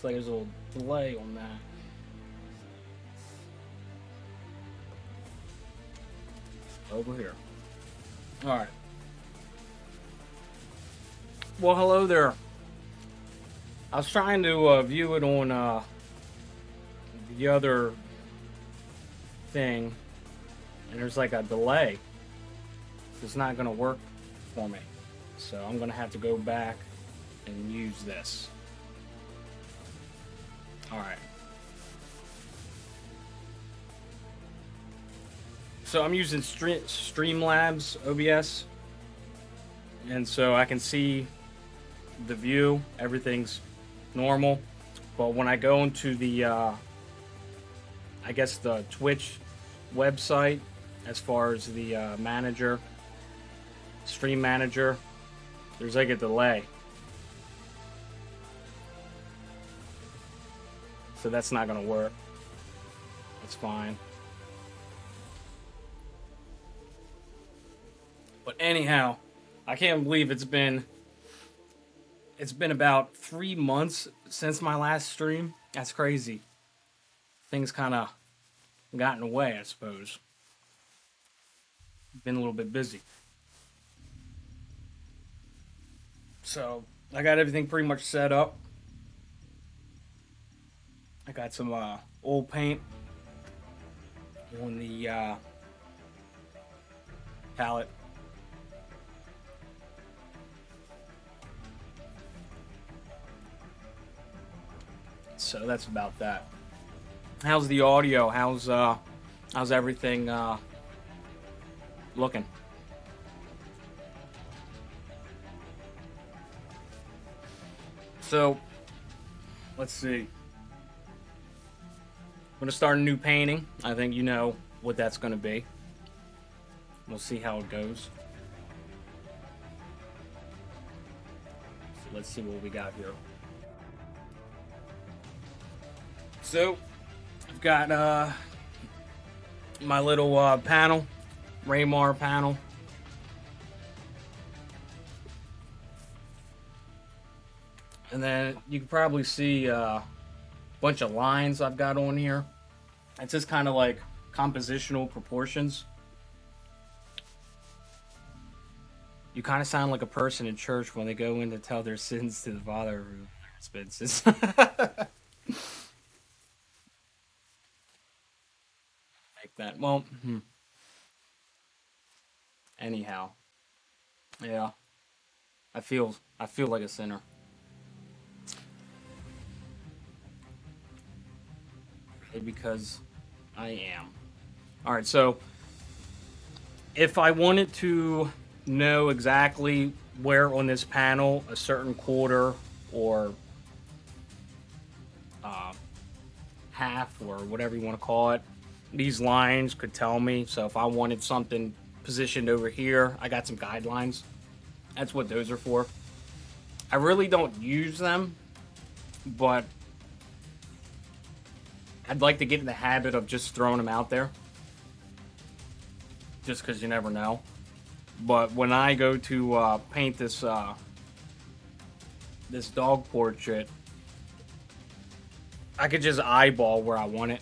like there's a little delay on that. Over here. All right. Well, hello there. I was trying to view it on the other thing, and there's like a delay. It's not going to work for me. So I'm going to have to go back and use this. All right. So I'm using Streamlabs OBS, and so I can see the view. Everything's normal, but when I go into the, I guess the Twitch website, as far as the manager, stream manager, there's like a delay. So that's not gonna work. That's fine. But anyhow, I can't believe it's been about 3 months since my last stream. That's crazy. Things kind of got in the way, I suppose. Been a little bit busy. So I got everything pretty much set up. I got some old paint on the palette. So that's about that. How's the audio? How's everything looking? So let's see. I'm gonna start a new painting. I think you know what that's gonna be. We'll see how it goes. So let's see what we got here. So I've got my little panel, Raymar panel. And then you can probably see a bunch of lines I've got on here. It's just kind of like compositional proportions. You kind of sound like a person in church when they go in to tell their sins to the Father who expenses. Like that. Well, anyhow, yeah, I feel like a sinner. Because I am. All right, so if I wanted to know exactly where on this panel a certain quarter or half or whatever you want to call it, these lines could tell me. So if I wanted something positioned over here, I got some guidelines. That's what those are for. I really don't use them, but I'd like to get in the habit of just throwing them out there. Just because you never know. But when I go to paint this this dog portrait, I could just eyeball where I want it.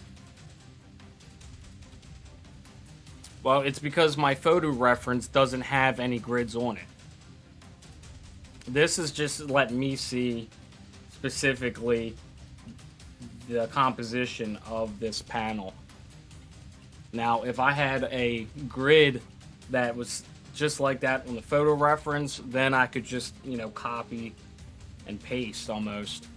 Well, it's because my photo reference doesn't have any grids on it. This is just letting me see specifically the composition of this panel. Now, if I had a grid that was just like that on the photo reference, then I could just, copy and paste almost.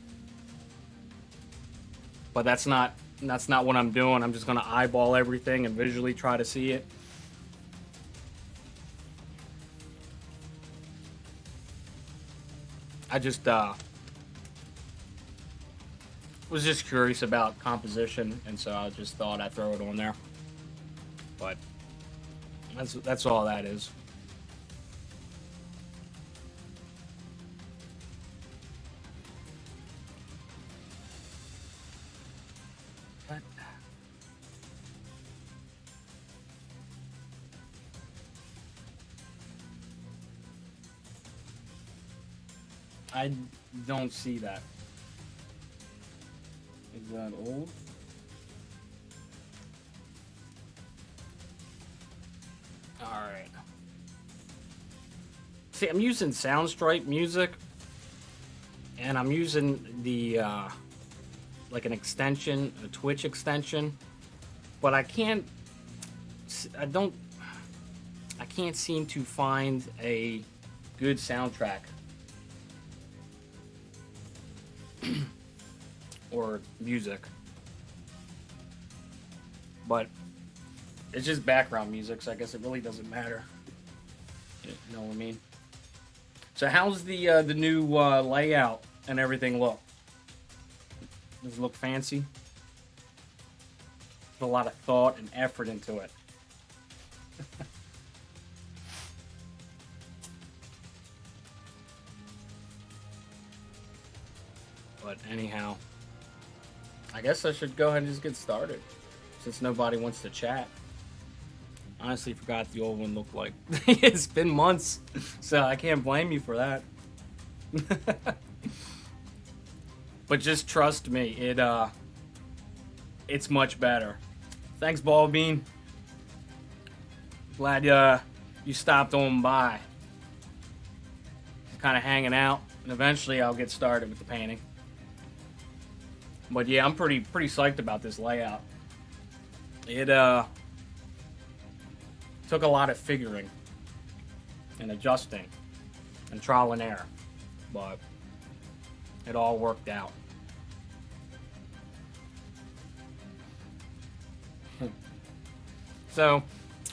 But that's not what I'm doing. I'm just going to eyeball everything and visually try to see it. I just was just curious about composition, and so I just thought I'd throw it on there. But that's all that is. But I don't see that. Is that old? Alright. See, I'm using Soundstripe music. And I'm using the, like an extension, a Twitch extension. But I can't seem to find a good soundtrack. Or music. But it's just background music, so I guess it really doesn't matter. You know what I mean? So how's the new layout and everything look? Does it look fancy? Put a lot of thought and effort into it. But anyhow, I guess I should go ahead and just get started, since nobody wants to chat. Honestly forgot the old one looked like. It's been months, so I can't blame you for that. But just trust me, it's much better. Thanks, Ballbean. Glad you stopped on by. Kind of hanging out, and eventually I'll get started with the painting. But yeah, I'm pretty psyched about this layout. It took a lot of figuring and adjusting and trial and error, but it all worked out. So,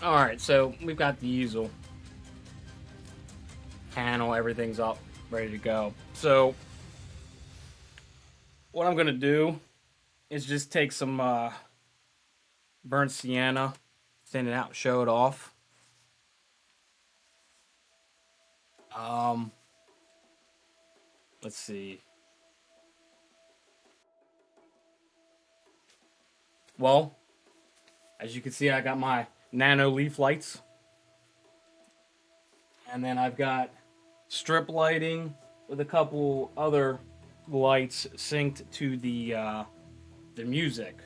alright, so we've got the easel. Panel, everything's up, ready to go. So, what I'm going to do is just take some burnt sienna, thin it out, show it off. Let's see. Well, as you can see, I got my nano leaf lights. And then I've got strip lighting with a couple other lights synced to the music.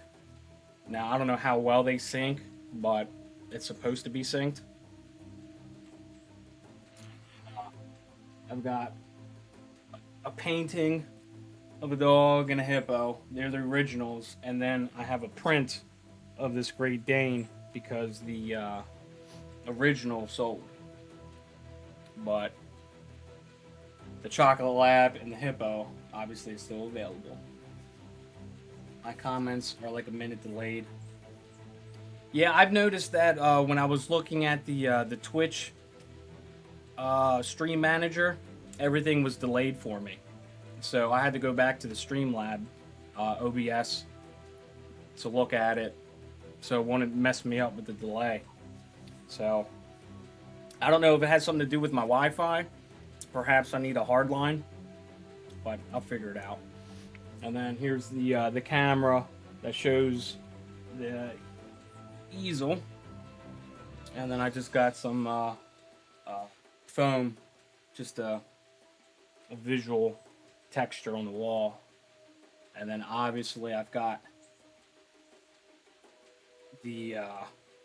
Now, I don't know how well they sync, but it's supposed to be synced. I've got a painting of a dog and a hippo. They're the originals. And then I have a print of this Great Dane because the original sold. But the Chocolate Lab and the hippo obviously is still available. My comments are like a minute delayed. Yeah, I've noticed that when I was looking at the Twitch stream manager, everything was delayed for me. So I had to go back to the Streamlab OBS to look at it. So it wouldn't mess me up with the delay. So I don't know if it has something to do with my Wi-Fi. Perhaps I need a hard line, but I'll figure it out. And then here's the camera that shows the easel. And then I just got some foam, just a visual texture on the wall. And then obviously I've got the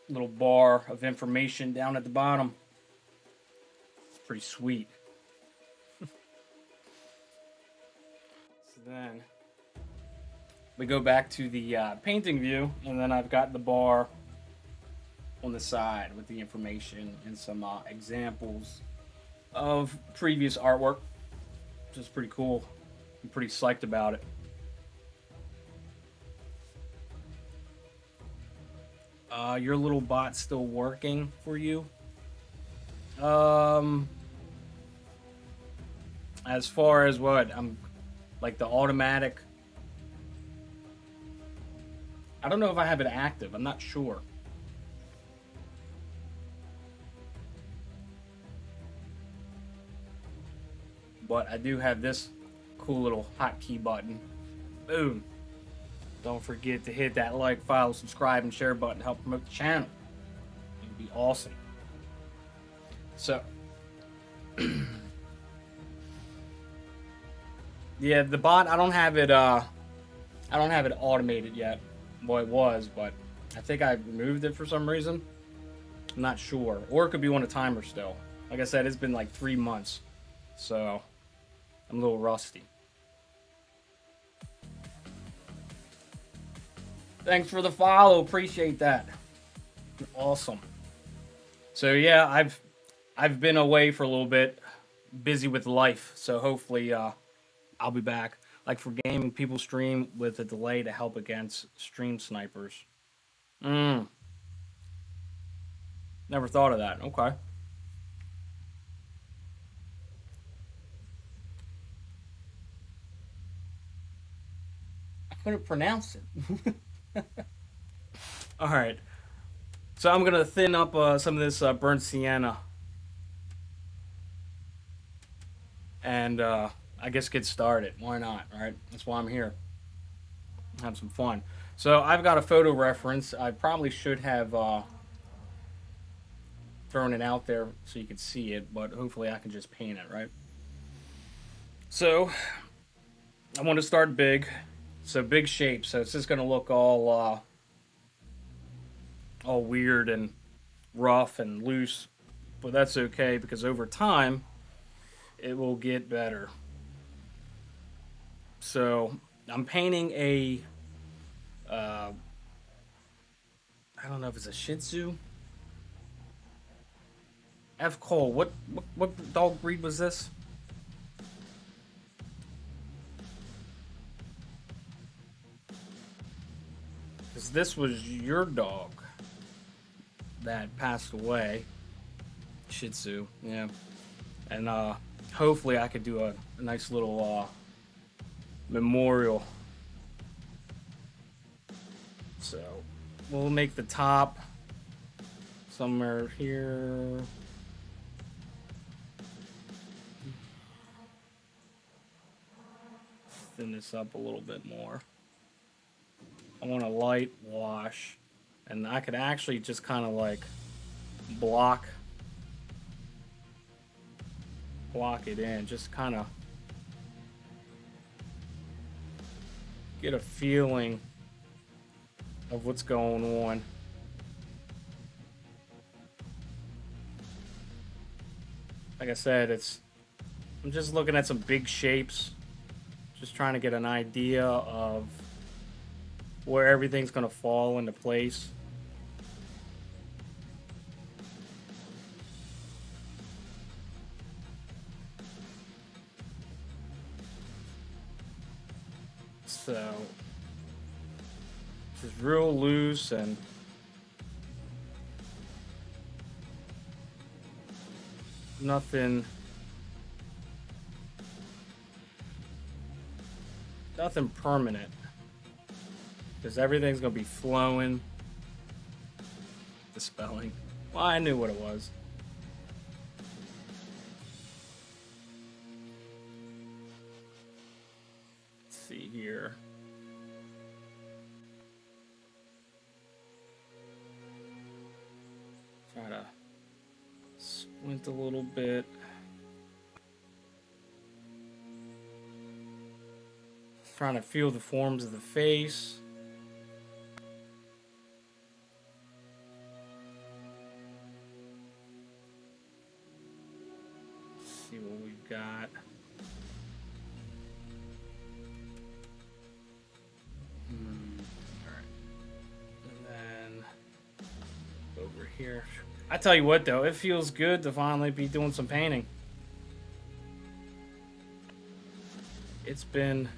little bar of information down at the bottom. It's pretty sweet. So then we go back to the painting view, and then I've got the bar on the side with the information and some examples of previous artwork, which is pretty cool. I'm pretty psyched about it. Your little bot's still working for you? As far as what? I'm like the automatic. I don't know if I have it active. I'm not sure. But I do have this cool little hotkey button. Boom. Don't forget to hit that like, follow, subscribe, and share button to help promote the channel. It would be awesome. So, yeah, the bot, I don't have it I don't have it automated yet. Well, it was, but I think I removed it for some reason. I'm not sure. Or it could be on a timer still. Like I said, it's been like 3 months. So I'm a little rusty. Thanks for the follow. Appreciate that. Awesome. So yeah, I've been away for a little bit, busy with life. So hopefully I'll be back. Like for gaming, people stream with a delay to help against stream snipers. Mm, never thought of that. Okay. I couldn't pronounce it. All right. So I'm gonna thin up some of this burnt sienna, and I guess get started. Why not? Right? That's why I'm here. Have some fun. So I've got a photo reference. I probably should have thrown it out there so you could see it, but hopefully I can just paint it, right? So I want to start big. So big shape. So it's just gonna look all weird and rough and loose, but that's okay because over time it will get better. So I'm painting a uh, I don't know if it's a Shih Tzu. F. Cole. What dog breed was this? Because this was your dog that passed away. Shih Tzu. Yeah. And hopefully I could do a nice little memorial. So we'll make the top somewhere here. Thin this up a little bit more. I want a light wash, and I could actually just kind of like block it in, just kind of get a feeling of what's going on. Like I said, I'm just looking at some big shapes, just trying to get an idea of where everything's going to fall into place. So just real loose and nothing permanent, because everything's gonna be flowing. The spelling, well, I knew what it was. Let's see here. Try to squint a little bit. Trying to feel the forms of the face. Let's see what we've got. Alright. And then over here. I tell you what though, it feels good to finally be doing some painting. It's been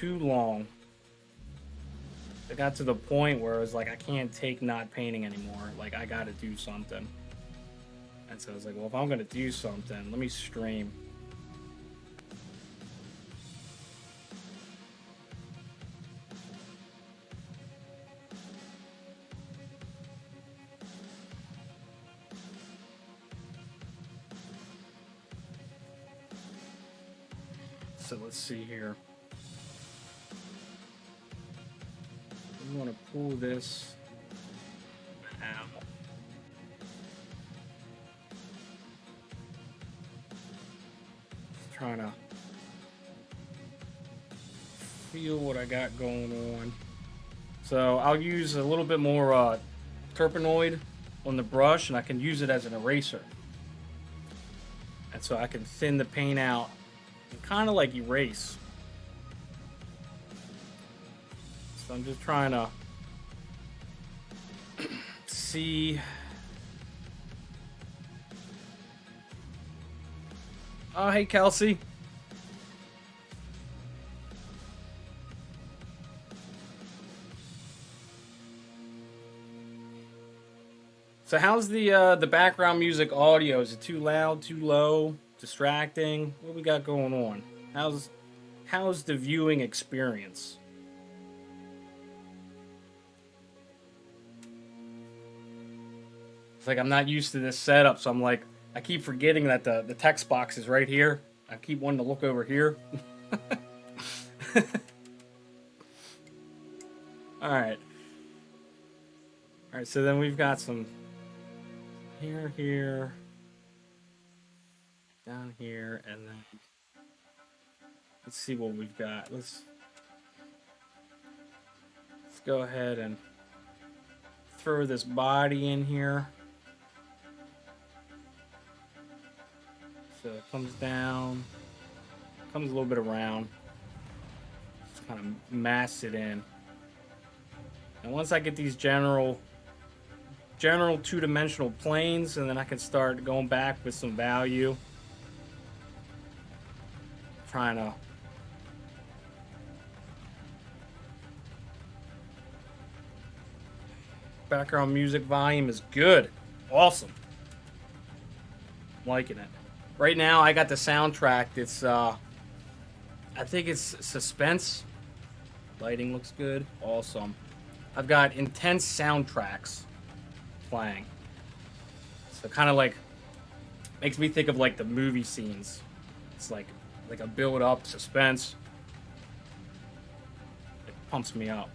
too long. It got to the point where it was like I can't take not painting anymore. Like I gotta do something. And so I was like, well, if I'm gonna do something, let me stream. So let's see here. We want to pull this out. Trying to feel what I got going on. So I'll use a little bit more Turpenoid on the brush, and I can use it as an eraser. And so I can thin the paint out and kind of like erase. So I'm just trying to see. Oh, hey, Kelsey. So how's the background music audio? Is it too loud, too low, distracting? What we got going on? How's the viewing experience? It's like I'm not used to this setup, so I'm like, I keep forgetting that the text box is right here. I keep wanting to look over here. Alright. Alright, so then we've got some here, down here, and then let's see what we've got. Let's go ahead and throw this body in here. So it comes down, comes a little bit around, just kind of mass it in. And once I get these general two-dimensional planes, and then I can start going back with some value. Trying to background music volume is good. Awesome. Liking it. Right now I got the soundtrack. It's I think it's suspense. Lighting looks good. Awesome. I've got intense soundtracks playing. So kind of like makes me think of like the movie scenes. It's like a build up suspense. It pumps me up.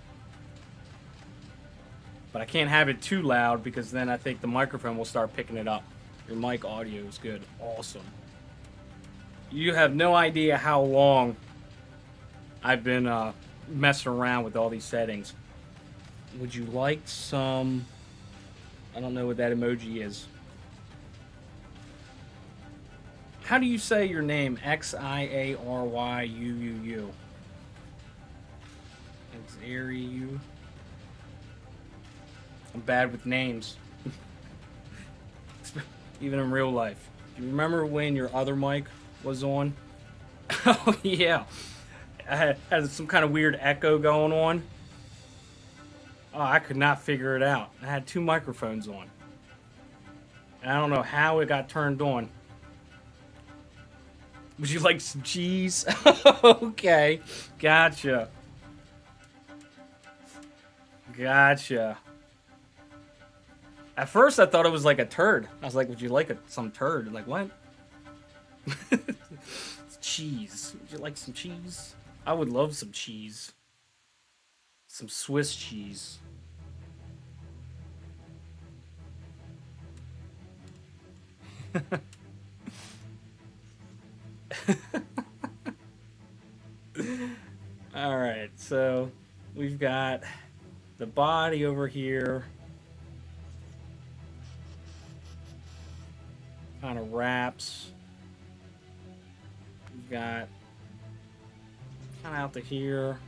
But I can't have it too loud because then I think the microphone will start picking it up. Your mic audio is good. Awesome. You have no idea how long I've been messing around with all these settings. Would you like some... I don't know what that emoji is. How do you say your name? Xiaryuu. Xariu. I'm bad with names. Even in real life. Do you remember when your other mic was on? Oh, yeah. I had some kind of weird echo going on. Oh, I could not figure it out. I had two microphones on. And I don't know how it got turned on. Would you like some cheese? Okay. Gotcha. Gotcha. At first, I thought it was like a turd. I was like, would you like some turd? Like, what? It's cheese. Would you like some cheese? I would love some cheese. Some Swiss cheese. Alright, so we've got the body over here. Kind of wraps. We've got kind of out to here.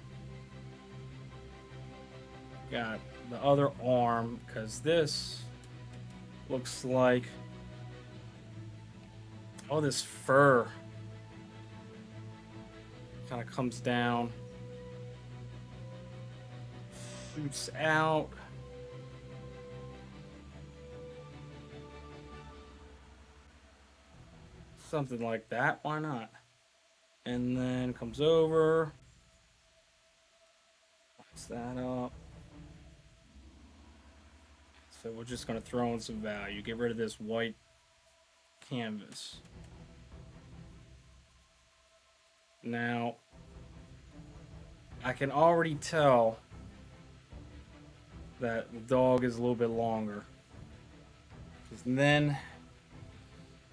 Got the other arm, because this looks like all this fur kind of comes down, shoots out. Something like that, why not? And then comes over, locks that up. So we're just going to throw in some value. Get rid of this white canvas. Now, I can already tell that the dog is a little bit longer. And then,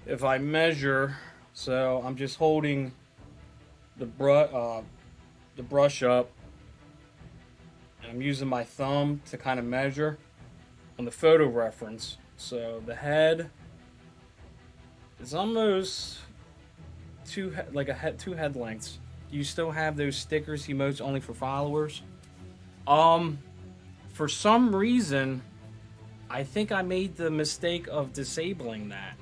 if I measure, so I'm just holding the the brush up, and I'm using my thumb to kind of measure on the photo reference. So the head is almost two head lengths. You still have those stickers emotes only for followers. Um, for some reason, I think I made the mistake of disabling that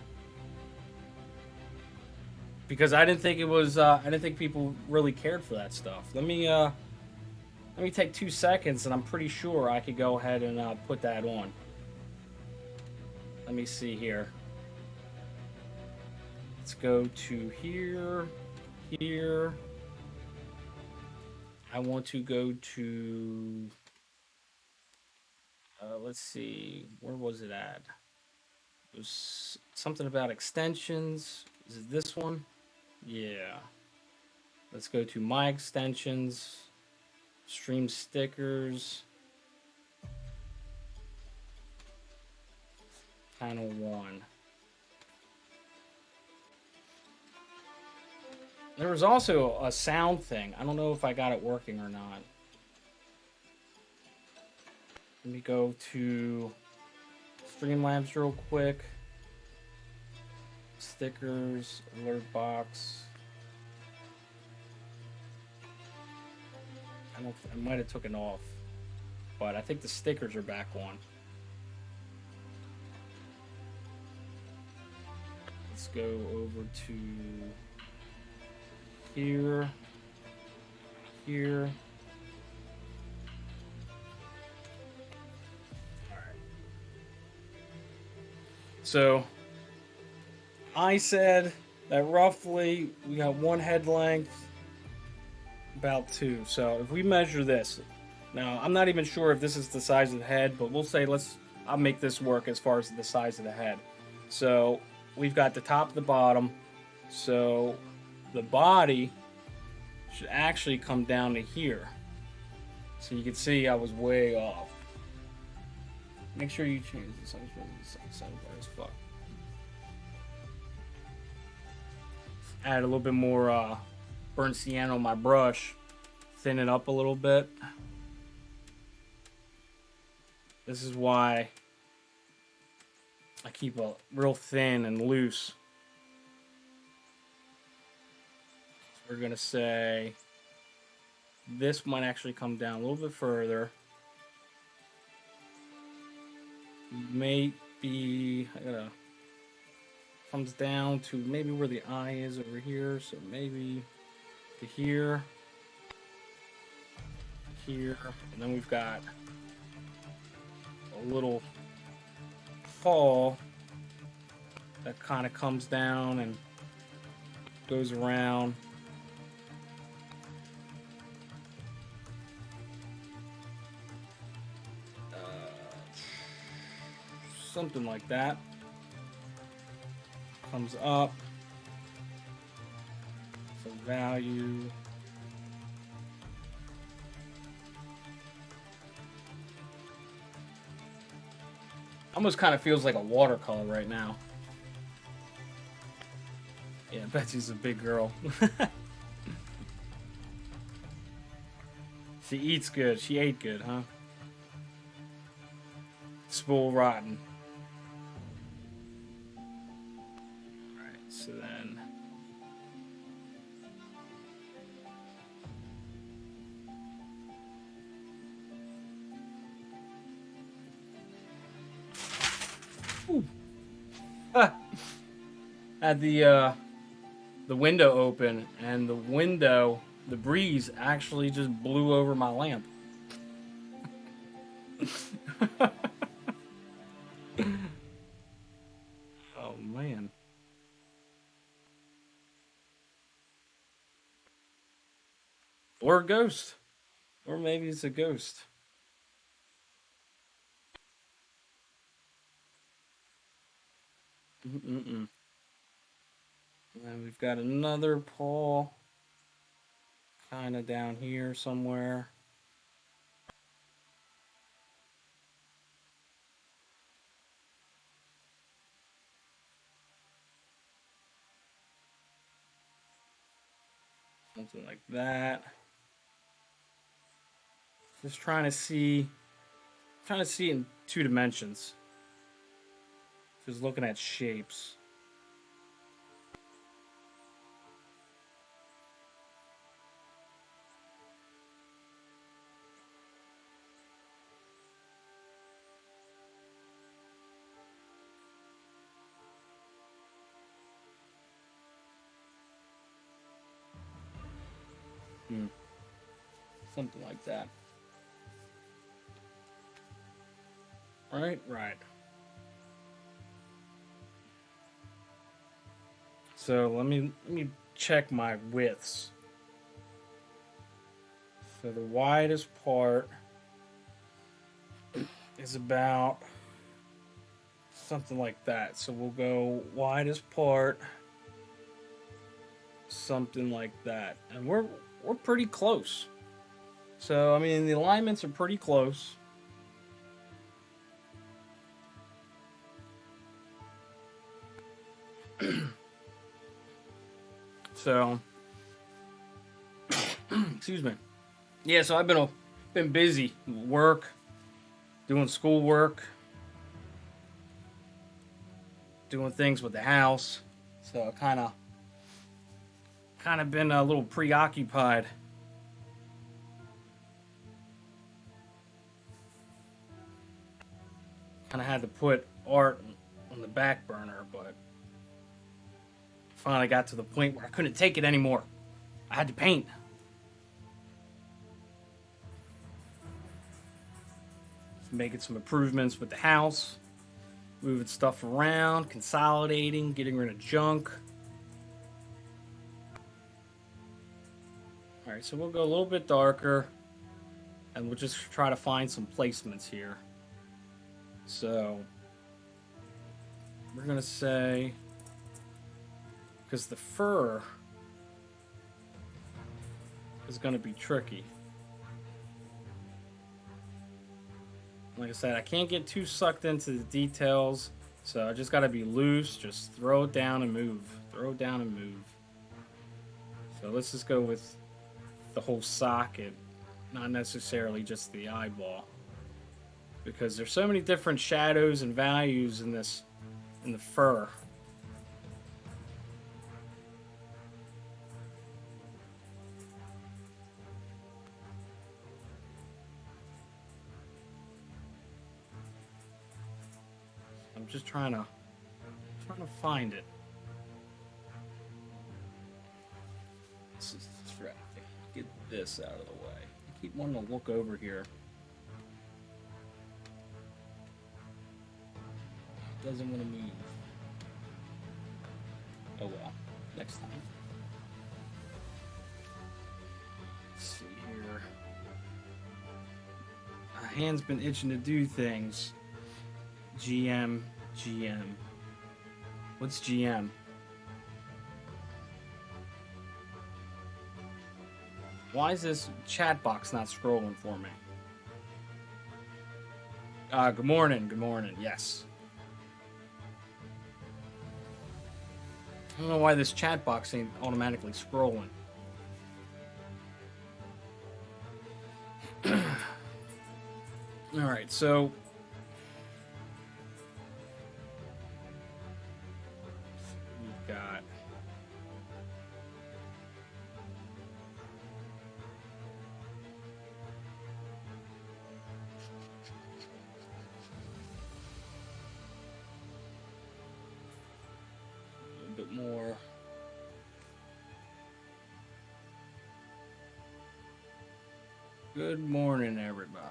because I didn't think it was. I didn't think people really cared for that stuff. Let me take 2 seconds, and I'm pretty sure I could go ahead and put that on. Let me see here. Let's go to here, here. I want to go to. Let's see. Where was it at? It was something about extensions. Is it this one? Yeah. Let's go to my extensions. Stream stickers. Panel 1. There was also a sound thing. I don't know if I got it working or not. Let me go to Streamlabs real quick. Stickers, alert box. I might have taken off, but I think the stickers are back on. Let's go over to here, here. All right. So I said that roughly we got one head length, about 2. So if we measure this, now I'm not even sure if this is the size of the head, but we'll say I'll make this work as far as the size of the head. So we've got the top and the bottom. So the body should actually come down to here. So you can see I was way off. Make sure you change the size as fuck. Add a little bit more burnt sienna on my brush, thin it up a little bit. This is why I keep it real thin and loose. So we're gonna say this might actually come down a little bit further. Maybe comes down to maybe where the eye is over here, so maybe to here, here, and then we've got a little paw that kind of comes down and goes around. Something like that. Comes up. Some value. Almost kind of feels like a watercolor right now. Yeah, Betsy's a big girl. She eats good. She ate good, huh? Spool rotten. Alright, so then... Ooh. Ah. Had the window open, and the breeze actually just blew over my lamp. Oh man. Or a ghost. Or maybe it's a ghost. Mm-mm-mm. And we've got another paw kind of down here somewhere. Something like that. Just trying to see in 2 dimensions. Just looking at shapes. Hmm. Something like that. Right, right. So let me check my widths. So the widest part is about something like that. So we'll go widest part, something like that, and we're pretty close. So I mean the alignments are pretty close. So excuse me. Yeah, so I've been busy, work, doing schoolwork, doing things with the house. So kind of been a little preoccupied. Kind of had to put art on the back burner, but finally got to the point where I couldn't take it anymore. I had to paint. Making some improvements with the house, moving stuff around, consolidating, getting rid of junk. All right, so we'll go a little bit darker, and we'll just try to find some placements here. So we're gonna say, because the fur is gonna be tricky. Like I said, I can't get too sucked into the details, so I just gotta be loose. Just throw it down and move. Throw it down and move. So let's just go with the whole socket, not necessarily just the eyeball, because there's so many different shadows and values in the fur. I'm just trying to find it. Let's just try to get this out of the way. I keep wanting to look over here. It doesn't want to move. Oh well, next time. Let's see here. My hand's been itching to do things. GM. What's GM? Why is this chat box not scrolling for me? Good morning. Good morning. Yes. I don't know why this chat box ain't automatically scrolling. All right, so we've got a little bit more. Good morning, everybody.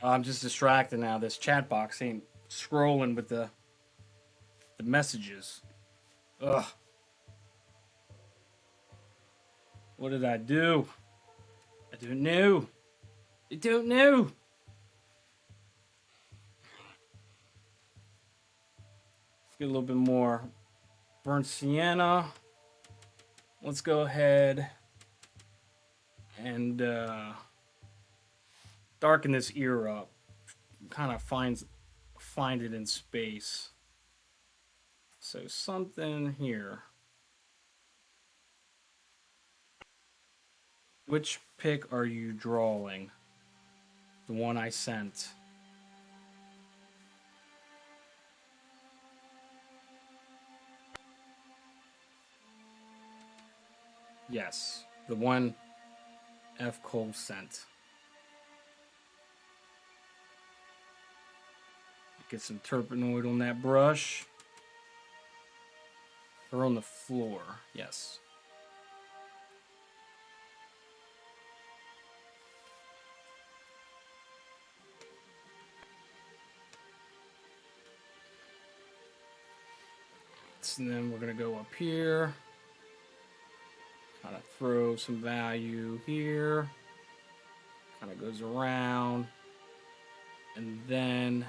I'm just distracted now. This chat box ain't scrolling with the messages. Ugh. What did I do? I don't know. I don't know. Let's get a little bit more burnt sienna. Let's go ahead and darken this ear up. Kind of find it in space. So something here. Which pic are you drawing? The one I sent. Yes, the one F. Cole sent. Get some Turpenoid on that brush. Or on the floor, yes. And then we're gonna go up here. Kind of throw some value here. Kind of goes around. And then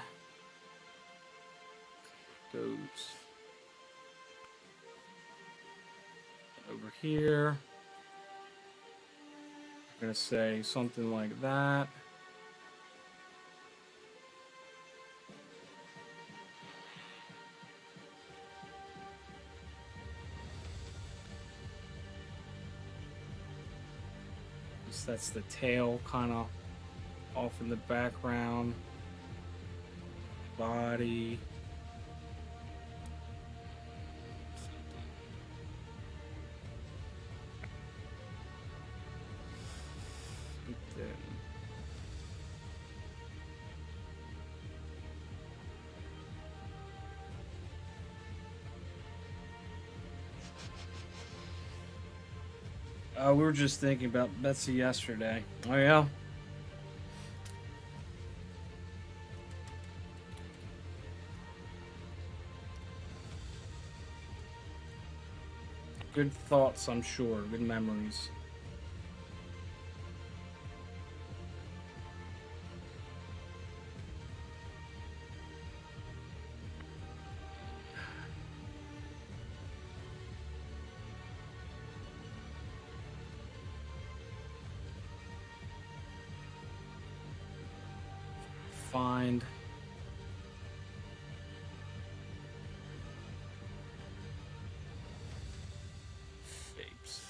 goes over here. I'm gonna say something like that. So that's the tail kind of off in the background. Body. We were just thinking about Betsy yesterday. Oh, yeah? Good thoughts, I'm sure. Good memories. Find shapes.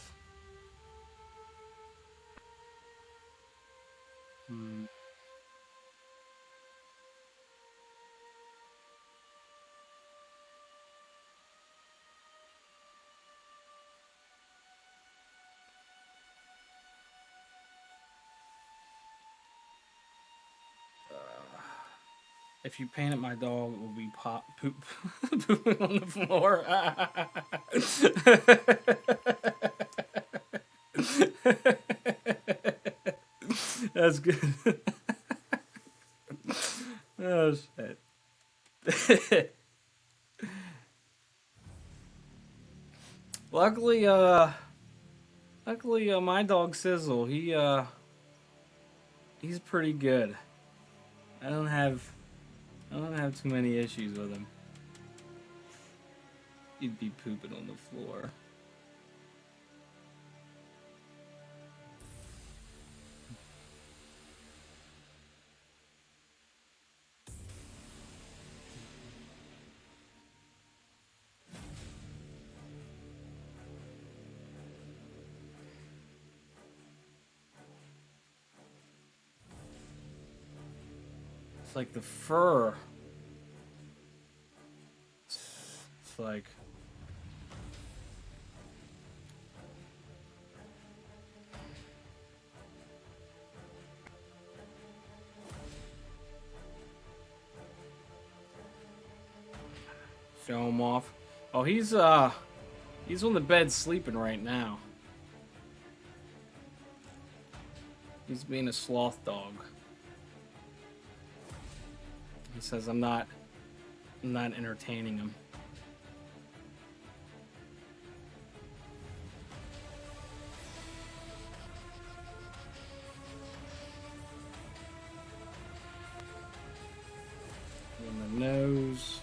If you painted my dog, it will be pooping on the floor. That's good. Oh shit. Luckily, my dog Sizzle, he's pretty good. I don't have too many issues with him. He'd be pooping on the floor. It's like the fur. It's like show him off. Oh, he's on the bed sleeping right now. He's being a sloth dog. He says I'm not entertaining him. And the nose.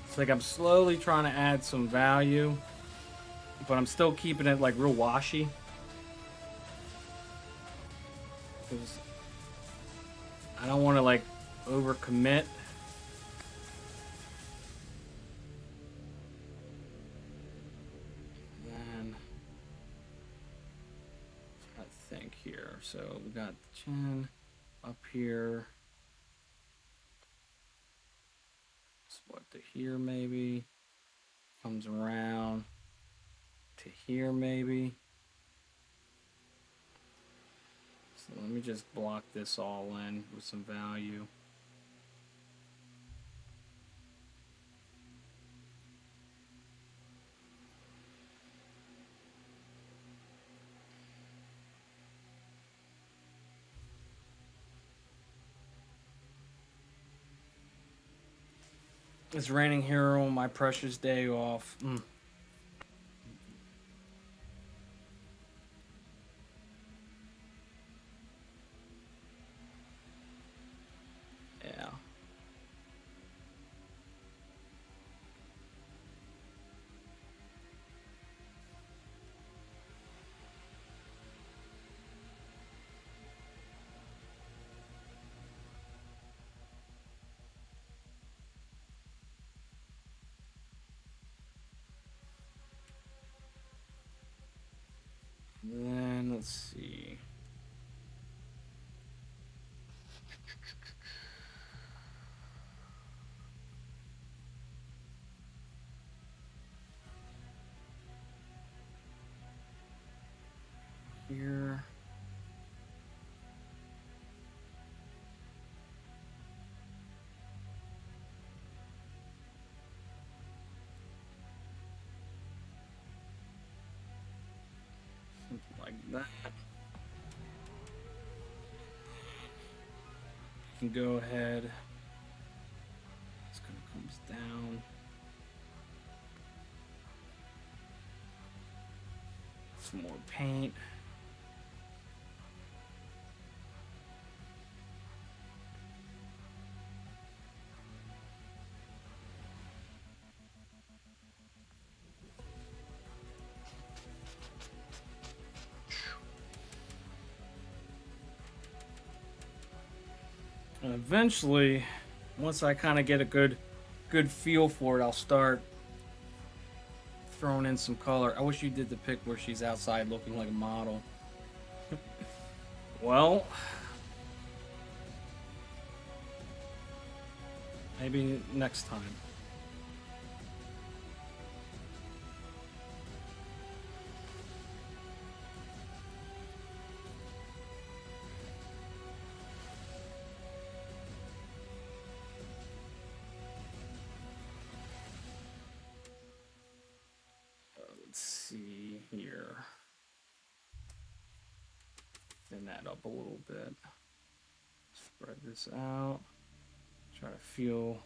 It's like I'm slowly trying to add some value, but I'm still keeping it like real washy. Because I don't want to like overcommit. So we got the chin up here. What, to here maybe? Comes around to here maybe. So let me just block this all in with some value. It's raining here on my precious day off. Yeah. Then let's see. Here. Something like that. You can go ahead. This kind of comes down. Some more paint. And eventually, once I kind of get a good feel for it, I'll start throwing in some color. I wish you did the pic where she's outside looking like a model. Well, maybe next time. Let's see here. Thin that up a little bit. Spread this out. Try to feel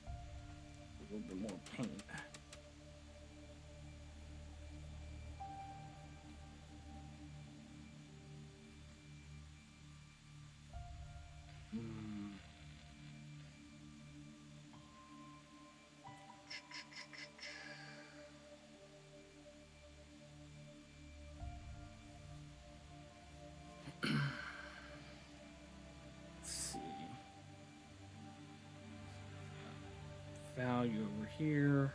a little bit more paint. Value over here.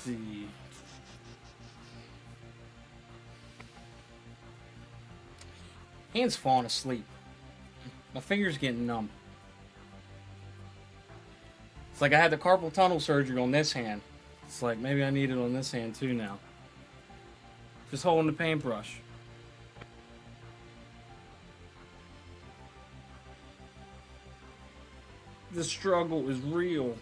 See. Hand's falling asleep. My finger's getting numb. It's like I had the carpal tunnel surgery on this hand. It's like maybe I need it on this hand too now. Just holding the paintbrush. The struggle is real.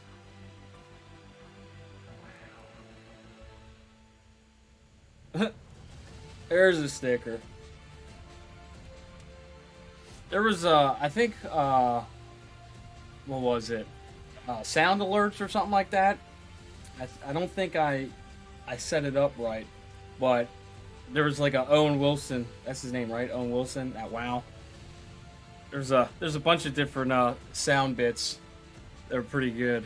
There's a sticker. There was, I think, what was it? Sound alerts or something like that. I don't think I set it up right, but There was like a Owen Wilson. That's his name, right? Owen Wilson at WoW. There's a bunch of different sound bits. They're pretty good.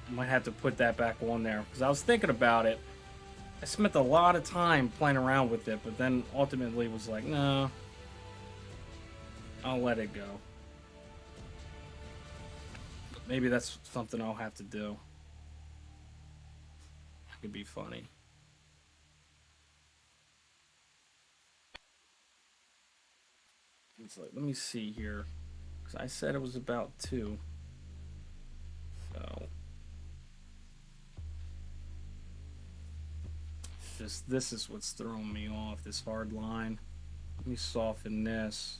I might have to put that back on there because I was thinking about it. I spent a lot of time playing around with it, but then ultimately was like, no, I'll let it go. Maybe that's something I'll have to do. It could be funny. It's like, let me see here, because I said it was about 2. So just this is what's throwing me off, this hard line. Let me soften this.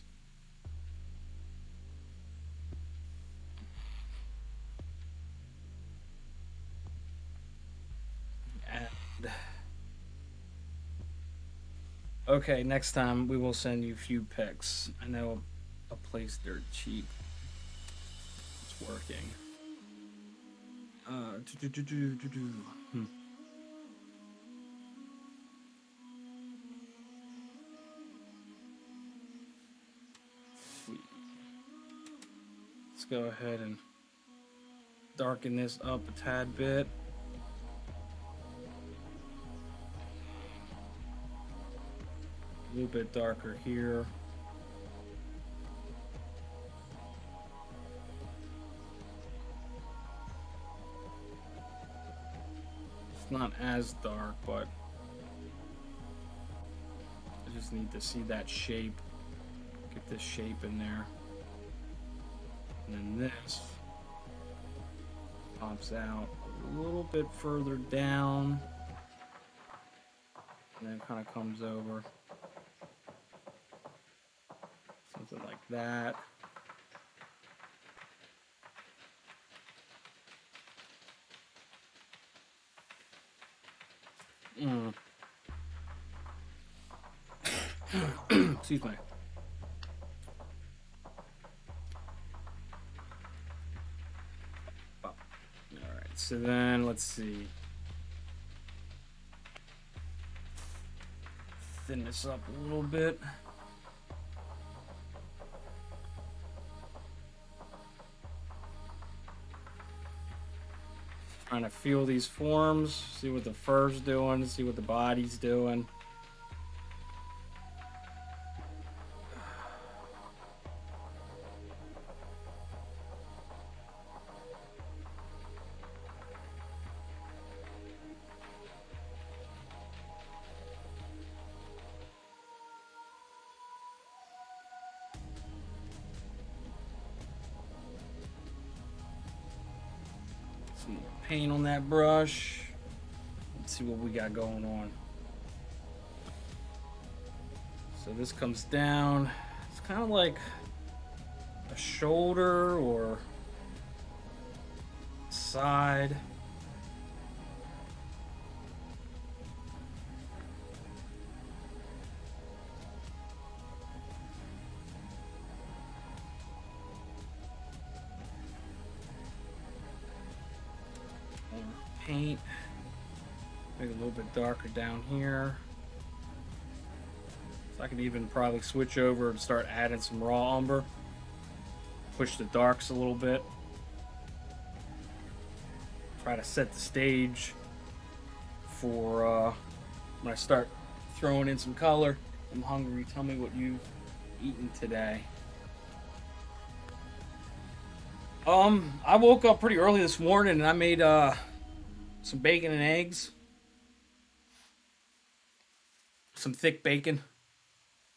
And okay, next time we will send you a few pics. I know a place dirt cheap. It's working. Hmm. Let's go ahead and darken this up a tad bit. A little bit darker here. It's not as dark, but I just need to see that shape. Get this shape in there. And then this pops out a little bit further down. And then kind of comes over. Something like that. Excuse me. Alright, so then let's see. Thin this up a little bit. Trying to feel these forms, see what the fur's doing, see what the body's doing. Some more paint on that brush. Let's see what we got going on. So this comes down. It's kind of like a shoulder or side. Paint. Make it a little bit darker down here. So I can even probably switch over and start adding some raw umber. Push the darks a little bit. Try to set the stage for when I start throwing in some color. I'm hungry. Tell me what you've eaten today. I woke up pretty early this morning and I made some bacon and eggs. Some thick bacon.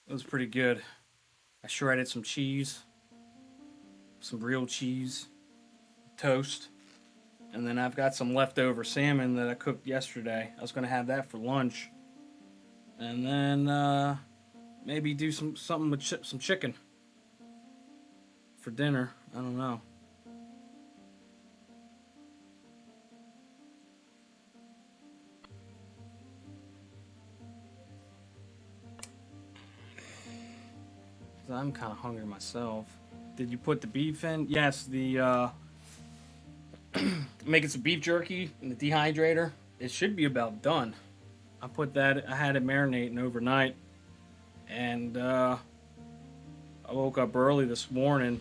It was pretty good. I shredded some cheese. Some real cheese. Toast. And then I've got some leftover salmon that I cooked yesterday. I was going to have that for lunch. And then maybe do something with some chicken for dinner. I don't know. I'm kind of hungry myself. Did you put the beef in? Yes, the making some beef jerky in the dehydrator. it should be about done. I had it marinating overnight, and I woke up early this morning,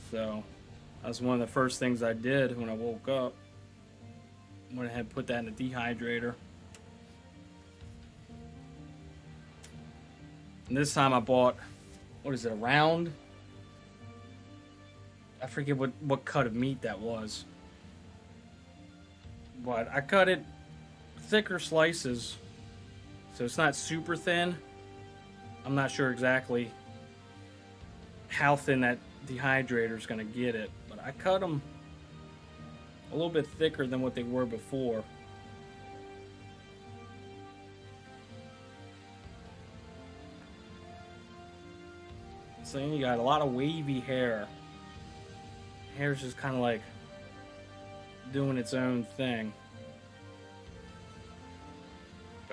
so that's one of the first things I did when I woke up. Went ahead and put that in the dehydrator. And this time I bought, what is it, a round? I forget what cut of meat that was. But I cut it thicker slices, so it's not super thin. I'm not sure exactly how thin that dehydrator is going to get it, but I cut them a little bit thicker than what they were before. So you got a lot of wavy hair. Hair's just kind of like doing its own thing.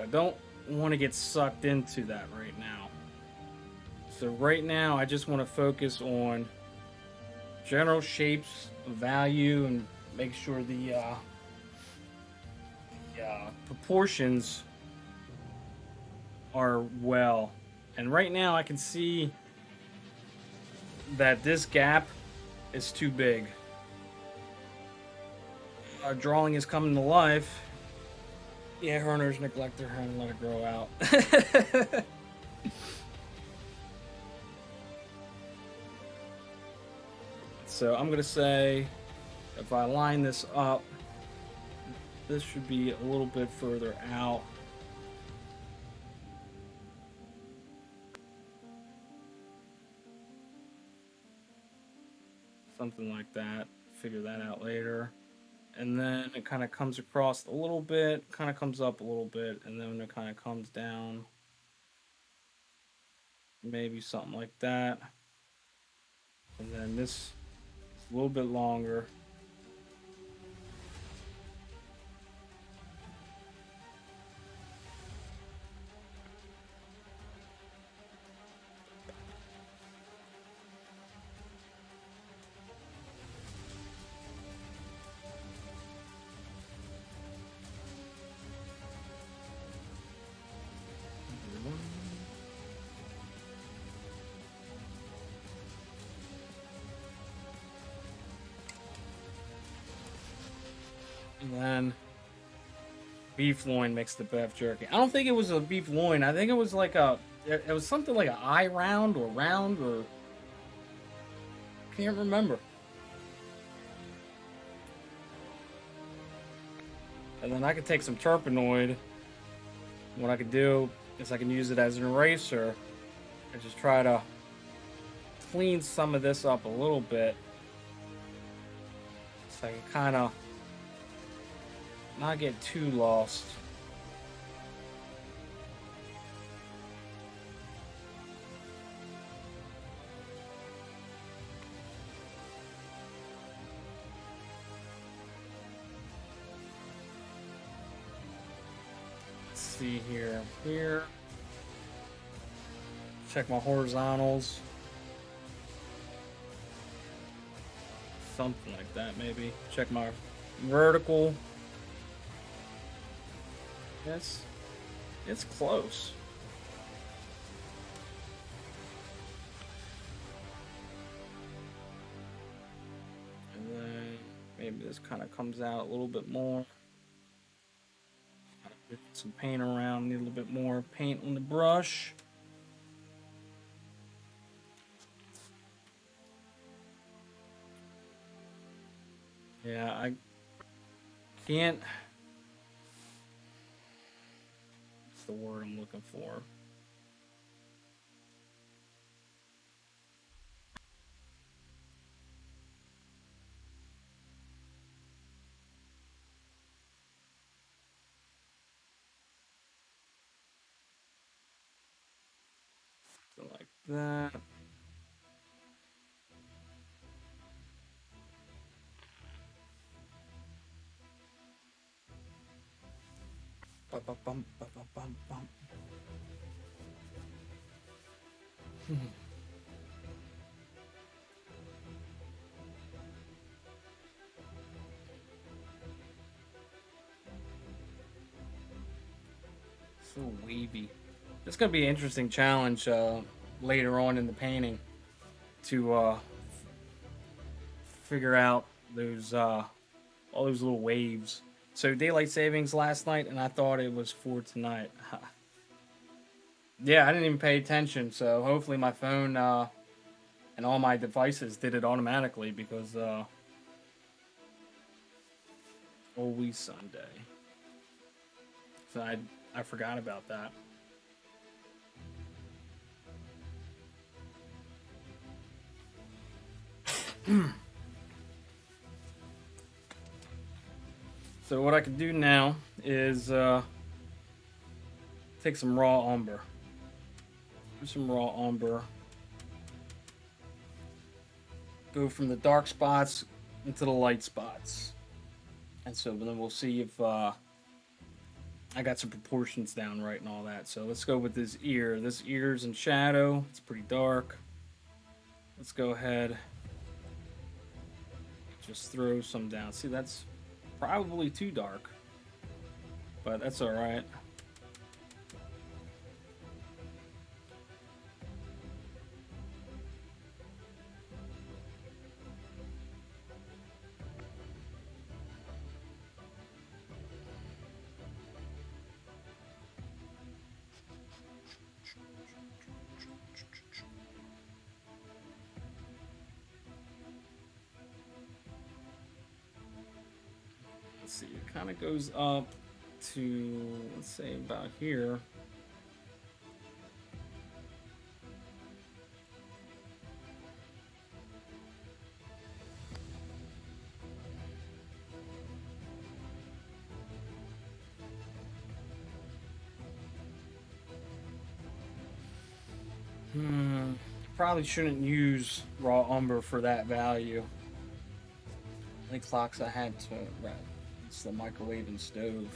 I don't want to get sucked into that right now. So right now I just want to focus on general shapes, value, and make sure the proportions are well. And right now I can see that this gap is too big. Our drawing is coming to life. Yeah, Herner's neglect their hair and let it grow out. So I'm gonna say, if I line this up, this should be a little bit further out. Something like that. Figure that out later. And then it kind of comes across a little bit, kind of comes up a little bit, and then it kind of comes down. Maybe something like that. And then this is a little bit longer. And then beef loin mixed the beef jerky. I don't think it was a beef loin. I think it was like it was something like an eye round or can't remember. And then I could take some Terpenoid. What I could do is I can use it as an eraser and just try to clean some of this up a little bit, so I can kind of not get too lost. Let's see here. Check my horizontals. Something like that, maybe. Check my vertical. It's close. And then maybe this kind of comes out a little bit more. Get some paint around, need a little bit more paint on the brush. Yeah, I can't. What's the word I'm looking for? Something like that. Ba-ba-bum, ba-ba-bum-bum. So wavy. It's gonna be an interesting challenge later on in the painting to figure out those all those little waves. So daylight savings last night, and I thought it was for tonight. Yeah, I didn't even pay attention. So hopefully my phone and all my devices did it automatically because always Sunday. So I forgot about that. So what I can do now is take some raw umber. Do some raw umber. Go from the dark spots into the light spots. And so then we'll see if I got some proportions down right and all that. So let's go with this ear. This ear's in shadow. It's pretty dark. Let's go ahead. Just throw some down. See, that's probably too dark. But that's alright. Let's see, it kind of goes up to, let's say, about here. Probably shouldn't use raw umber for that value. Any clocks I had to, right, it's the microwave and stove.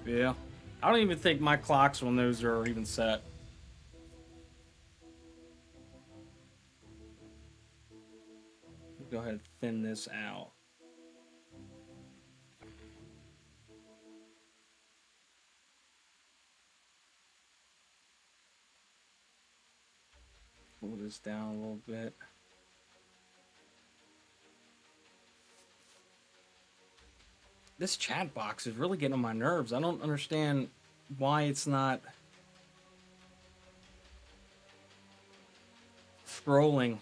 Yeah. I don't even think my clocks on those are even set. Go ahead and thin this out. Pull this down a little bit. This chat box is really getting on my nerves. I don't understand why it's not scrolling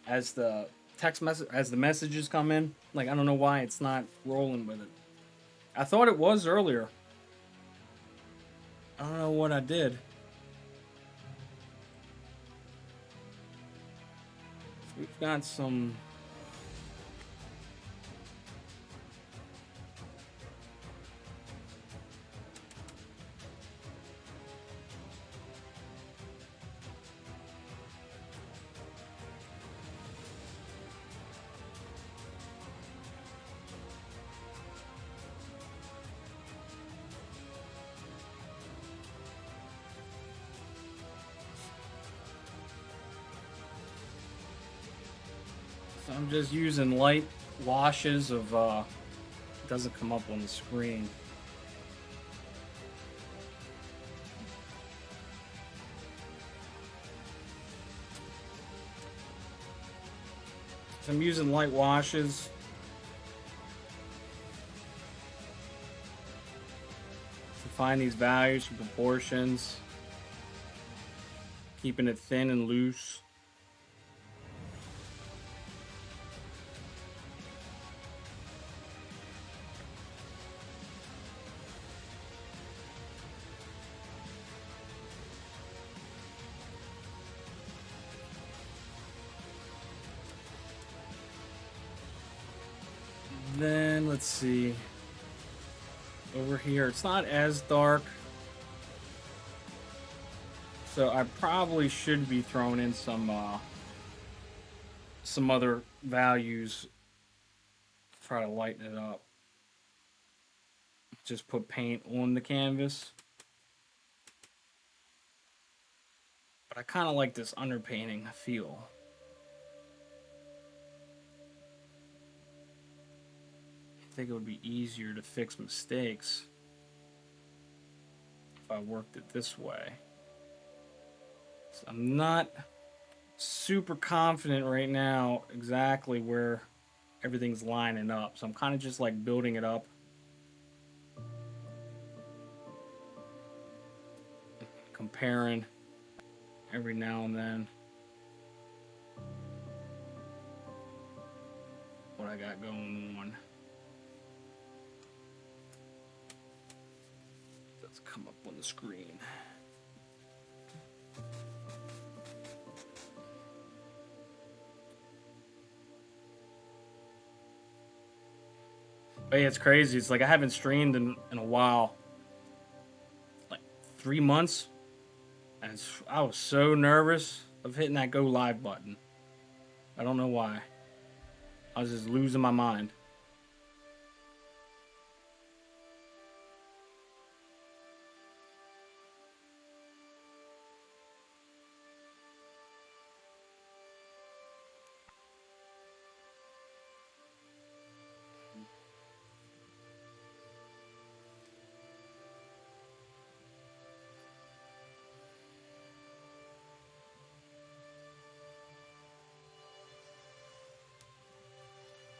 as the text message as the messages come in. Like, I don't know why it's not rolling with it. I thought it was earlier. I don't know what I did. We've got some. So I'm just using light washes of. It doesn't come up on the screen. So I'm using light washes. To find these values for proportions. Keeping it thin and loose. Then let's see. Over here, it's not as dark. So I probably should be throwing in some other values. Try to lighten it up. Just put paint on the canvas. But I kind of like this underpainting feel. I think it would be easier to fix mistakes if I worked it this way. So I'm not super confident right now exactly where everything's lining up. So I'm kind of just like building it up. Comparing every now and then what I got going on. Let's come up on the screen. But yeah, it's crazy. It's like I haven't streamed in a while. Like 3 months. And I was so nervous of hitting that go live button. I don't know why. I was just losing my mind.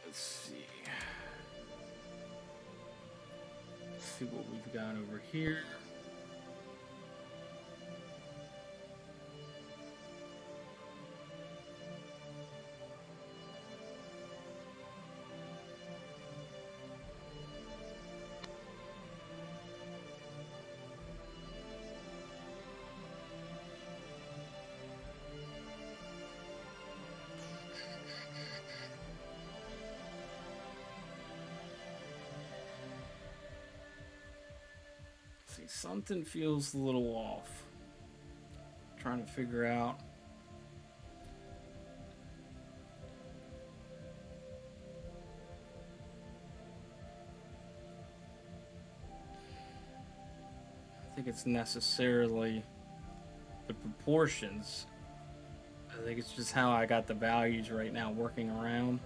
Let's see. Let's see what we've got over here. See, something feels a little off. Trying to figure out. I think it's necessarily the proportions. I think it's just how I got the values right now working around.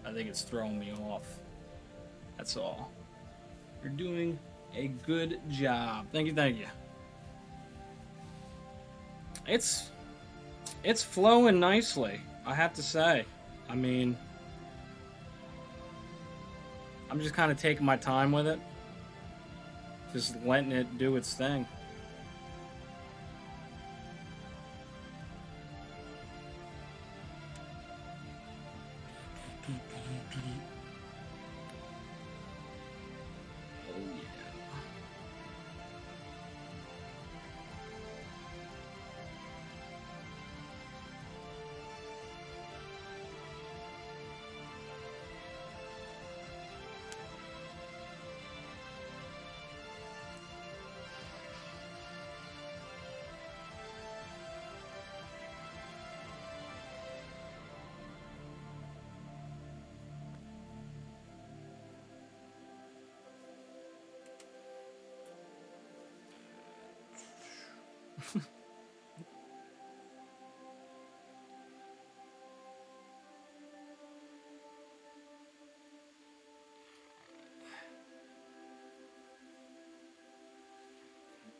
I think it's throwing me off. That's all. You're doing a good job. Thank you, thank you. It's flowing nicely, I have to say. I mean, I'm just kind of taking my time with it. Just letting it do its thing.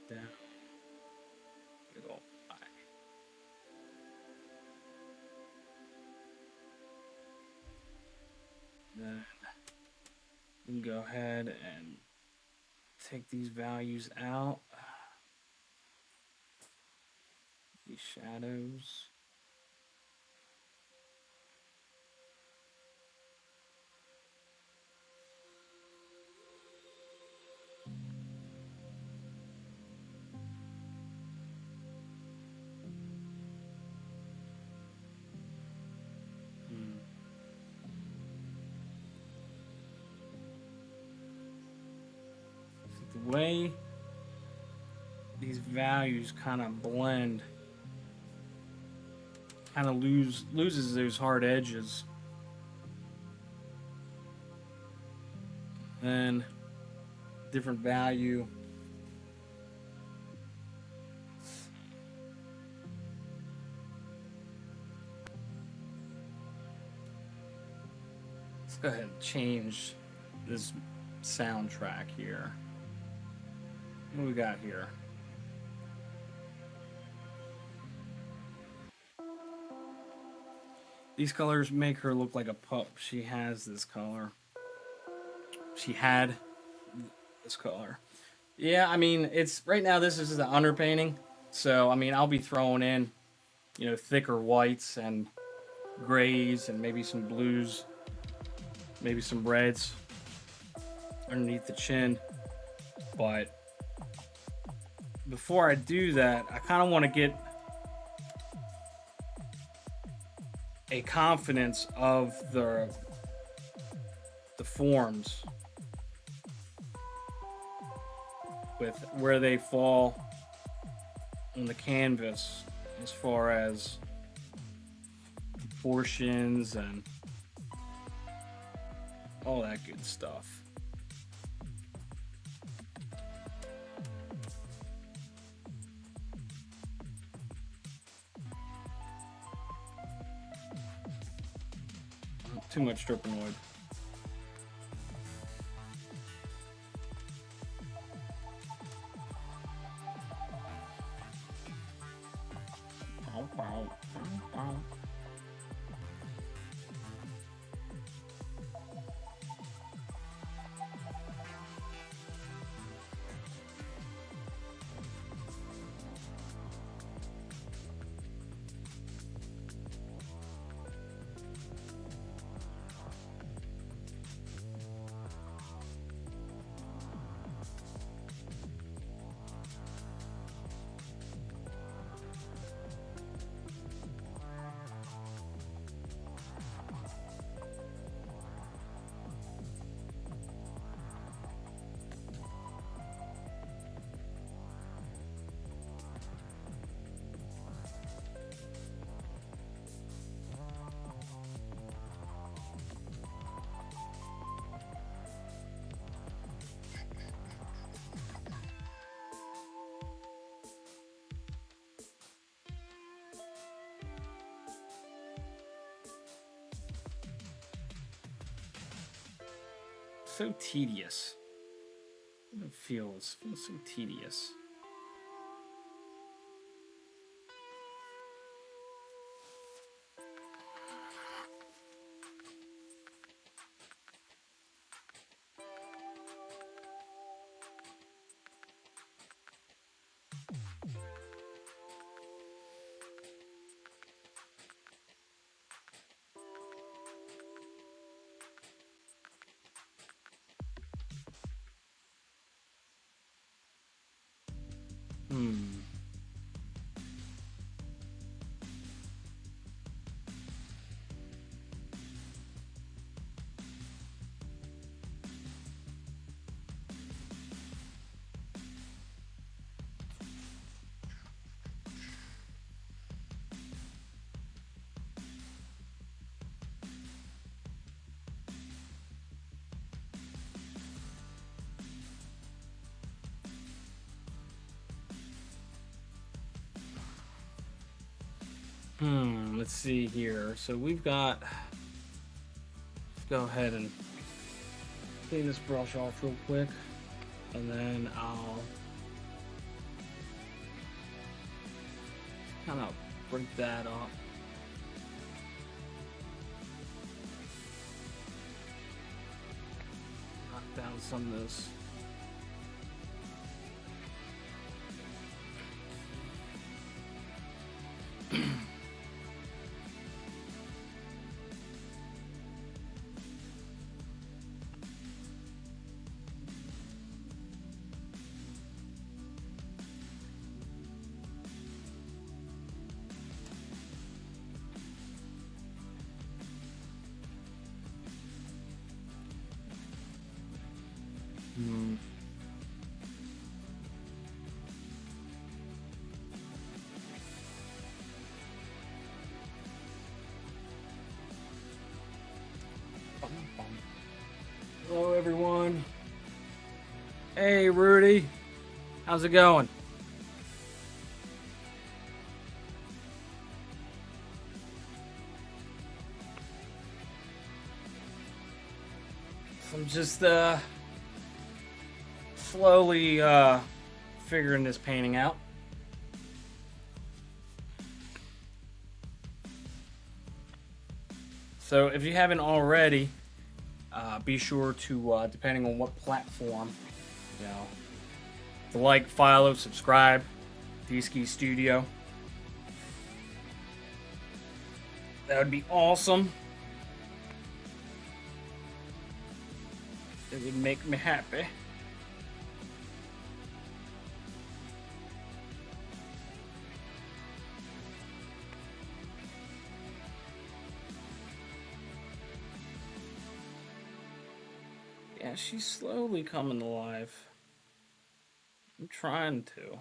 Down. Big ol' eye. Then we can go ahead and take these values out. These shadows. The way these values kind of blend, kind of loses those hard edges. Then different value. Let's go ahead and change this soundtrack here. What do we got here? These colors make her look like a pup. She has this color. She had this color. Yeah, I mean, it's right now. This is the underpainting, so I mean, I'll be throwing in, thicker whites and grays and maybe some blues, maybe some reds underneath the chin. But before I do that, I kind of want to get a confidence of the forms with where they fall on the canvas as far as proportions and all that good stuff. Too much Derpenoid. So tedious. It feels so tedious. Let's see here. So we've got. Let's go ahead and clean this brush off real quick, and then I'll kind of break that up. Knock down some of this. Hello, everyone. Hey, Rudy. How's it going? I'm just slowly figuring this painting out. So if you haven't already, be sure to, depending on what platform, you know, to like, follow, subscribe, D-Ski Studio. That would be awesome. It would make me happy. Yeah, she's slowly coming alive. I'm trying to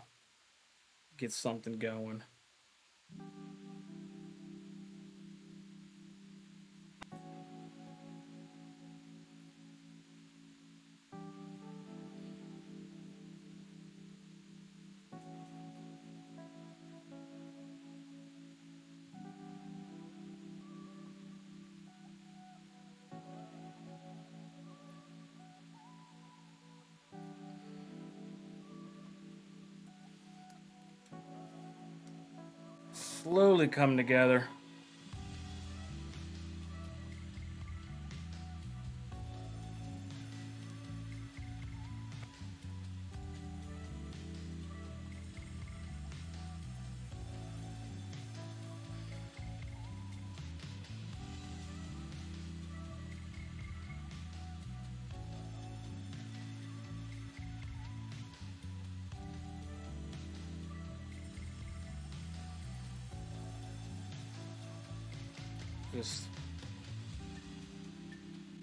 get something going. Slowly coming together. Just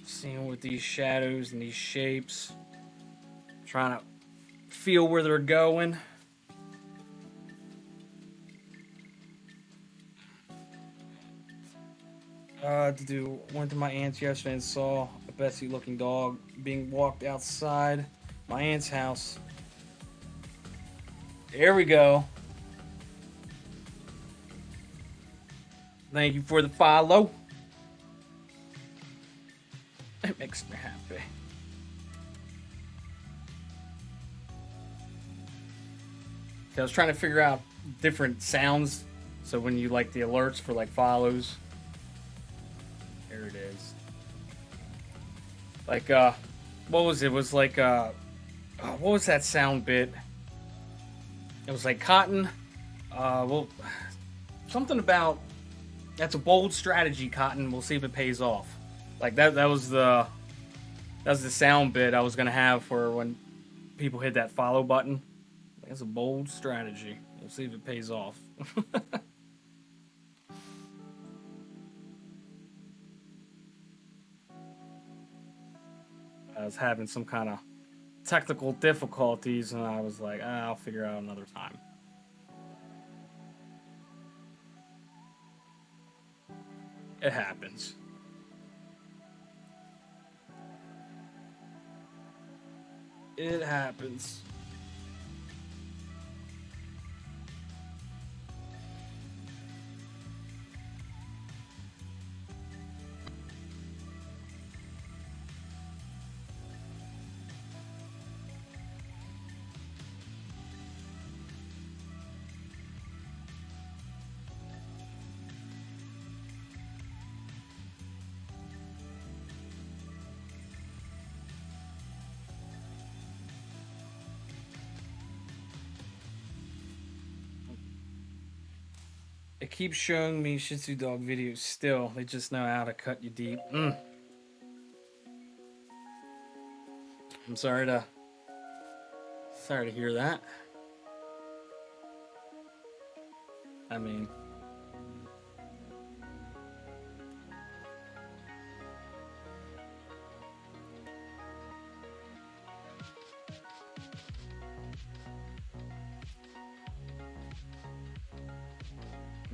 seeing with these shadows and these shapes, trying to feel where they're going. Went to my aunt's yesterday and saw a Bessie-looking dog being walked outside my aunt's house. There we go. Thank you for the follow. It makes me happy. I was trying to figure out different sounds. So when you like the alerts for like follows. There it is. Like, what was it? It was like, what was that sound bit? It was like cotton. Well, something about, that's a bold strategy, Cotton. We'll see if it pays off. Like that was the sound bit I was gonna have for when people hit that follow button. That's a bold strategy. We'll see if it pays off. I was having some kind of technical difficulties, and I was like, I'll figure out another time. It happens. It happens. It keeps showing me Shih Tzu dog videos still. They just know how to cut you deep. I'm sorry to hear that. I mean,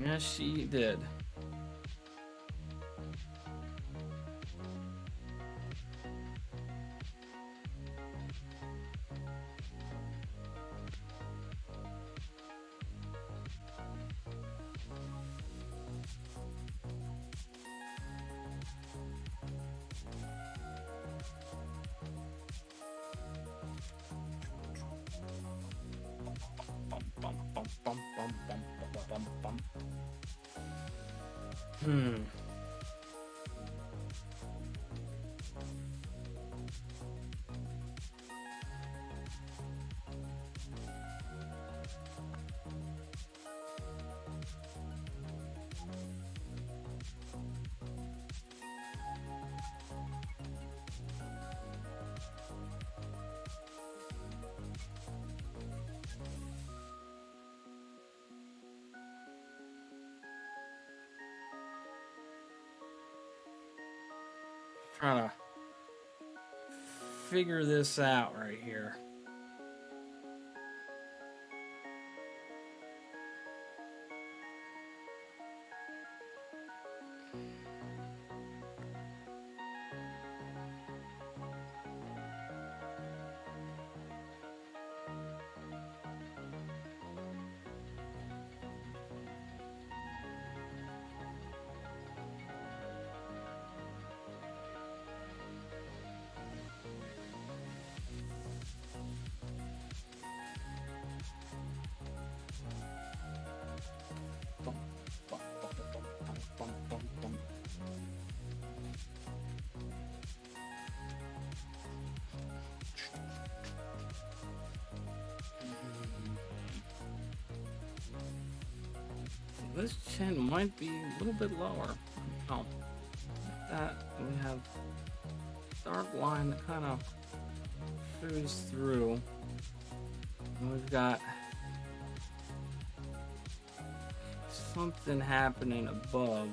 yes, she did. trying to figure this out right here. This chin might be a little bit lower. Oh, that we have dark line that kind of goes through. And we've got something happening above.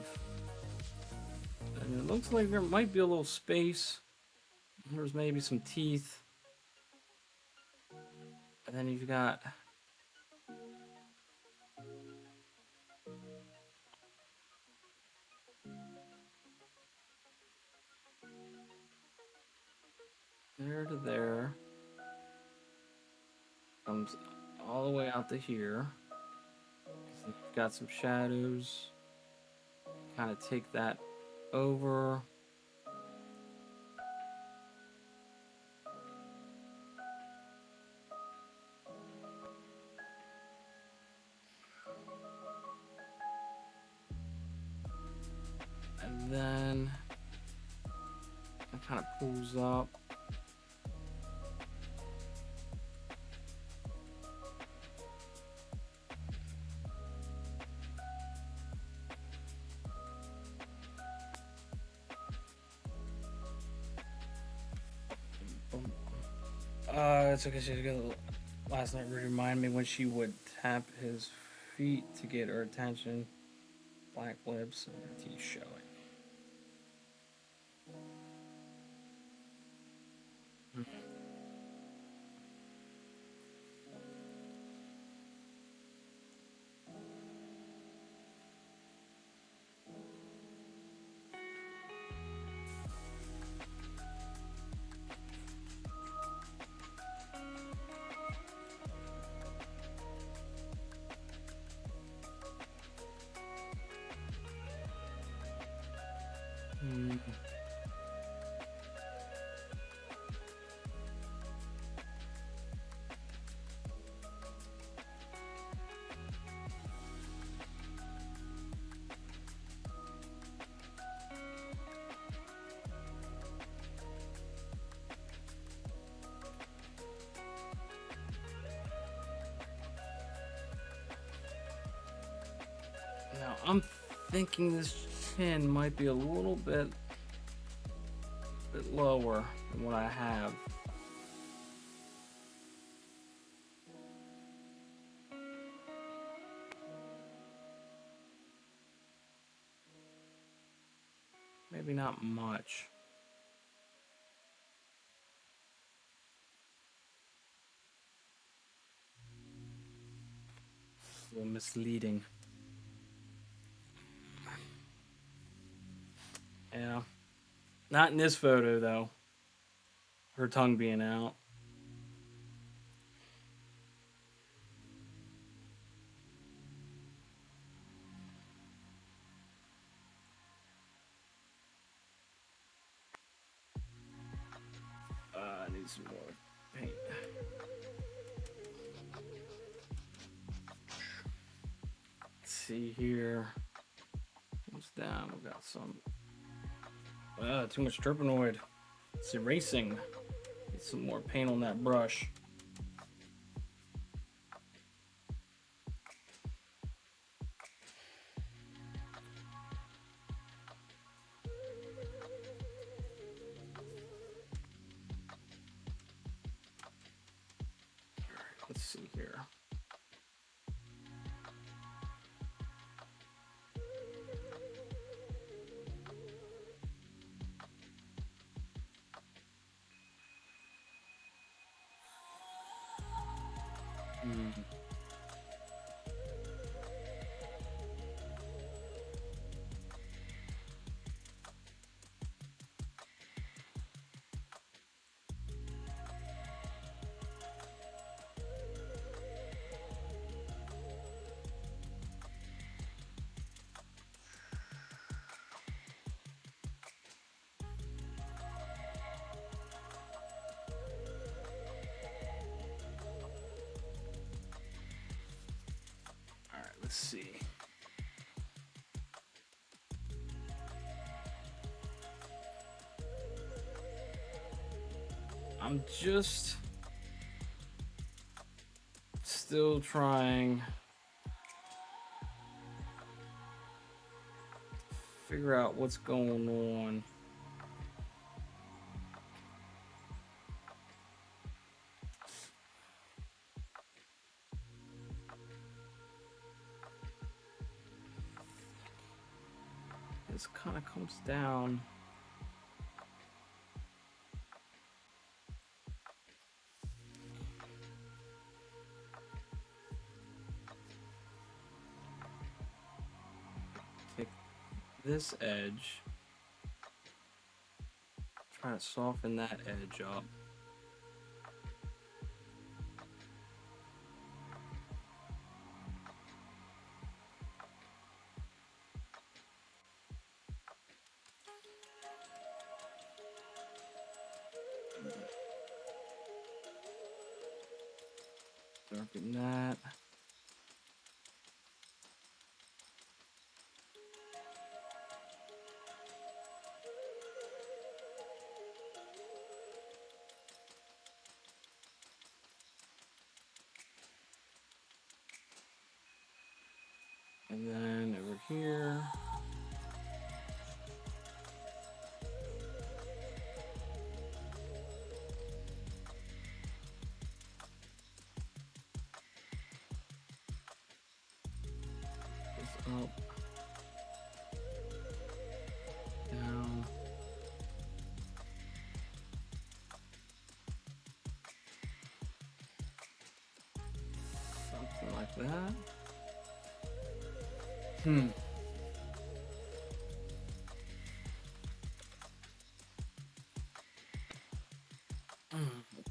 And it looks like there might be a little space. There's maybe some teeth. And then you've got there to there. Comes all the way out to here. So you've got some shadows. Kind of take that over. And then it kind of pulls up. It's okay. She's gonna last night remind me when she would tap his feet to get her attention. Black lips and her teeth showing. Now I'm thinking this chin might be a little bit lower than what I have. Maybe not much. It's a little misleading. Yeah. Not in this photo, though. Her tongue being out. I need some more paint. Let's see here. Comes down. We got some. Too much terpenoid. It's erasing. Get some more paint on that brush. Let's see here. Mm. All right, let's see. I'm just still trying to figure out what's going on. This kind of comes down. Take this edge. Try to soften that edge up. Darken that. And then over here. Up. Down. Something like that.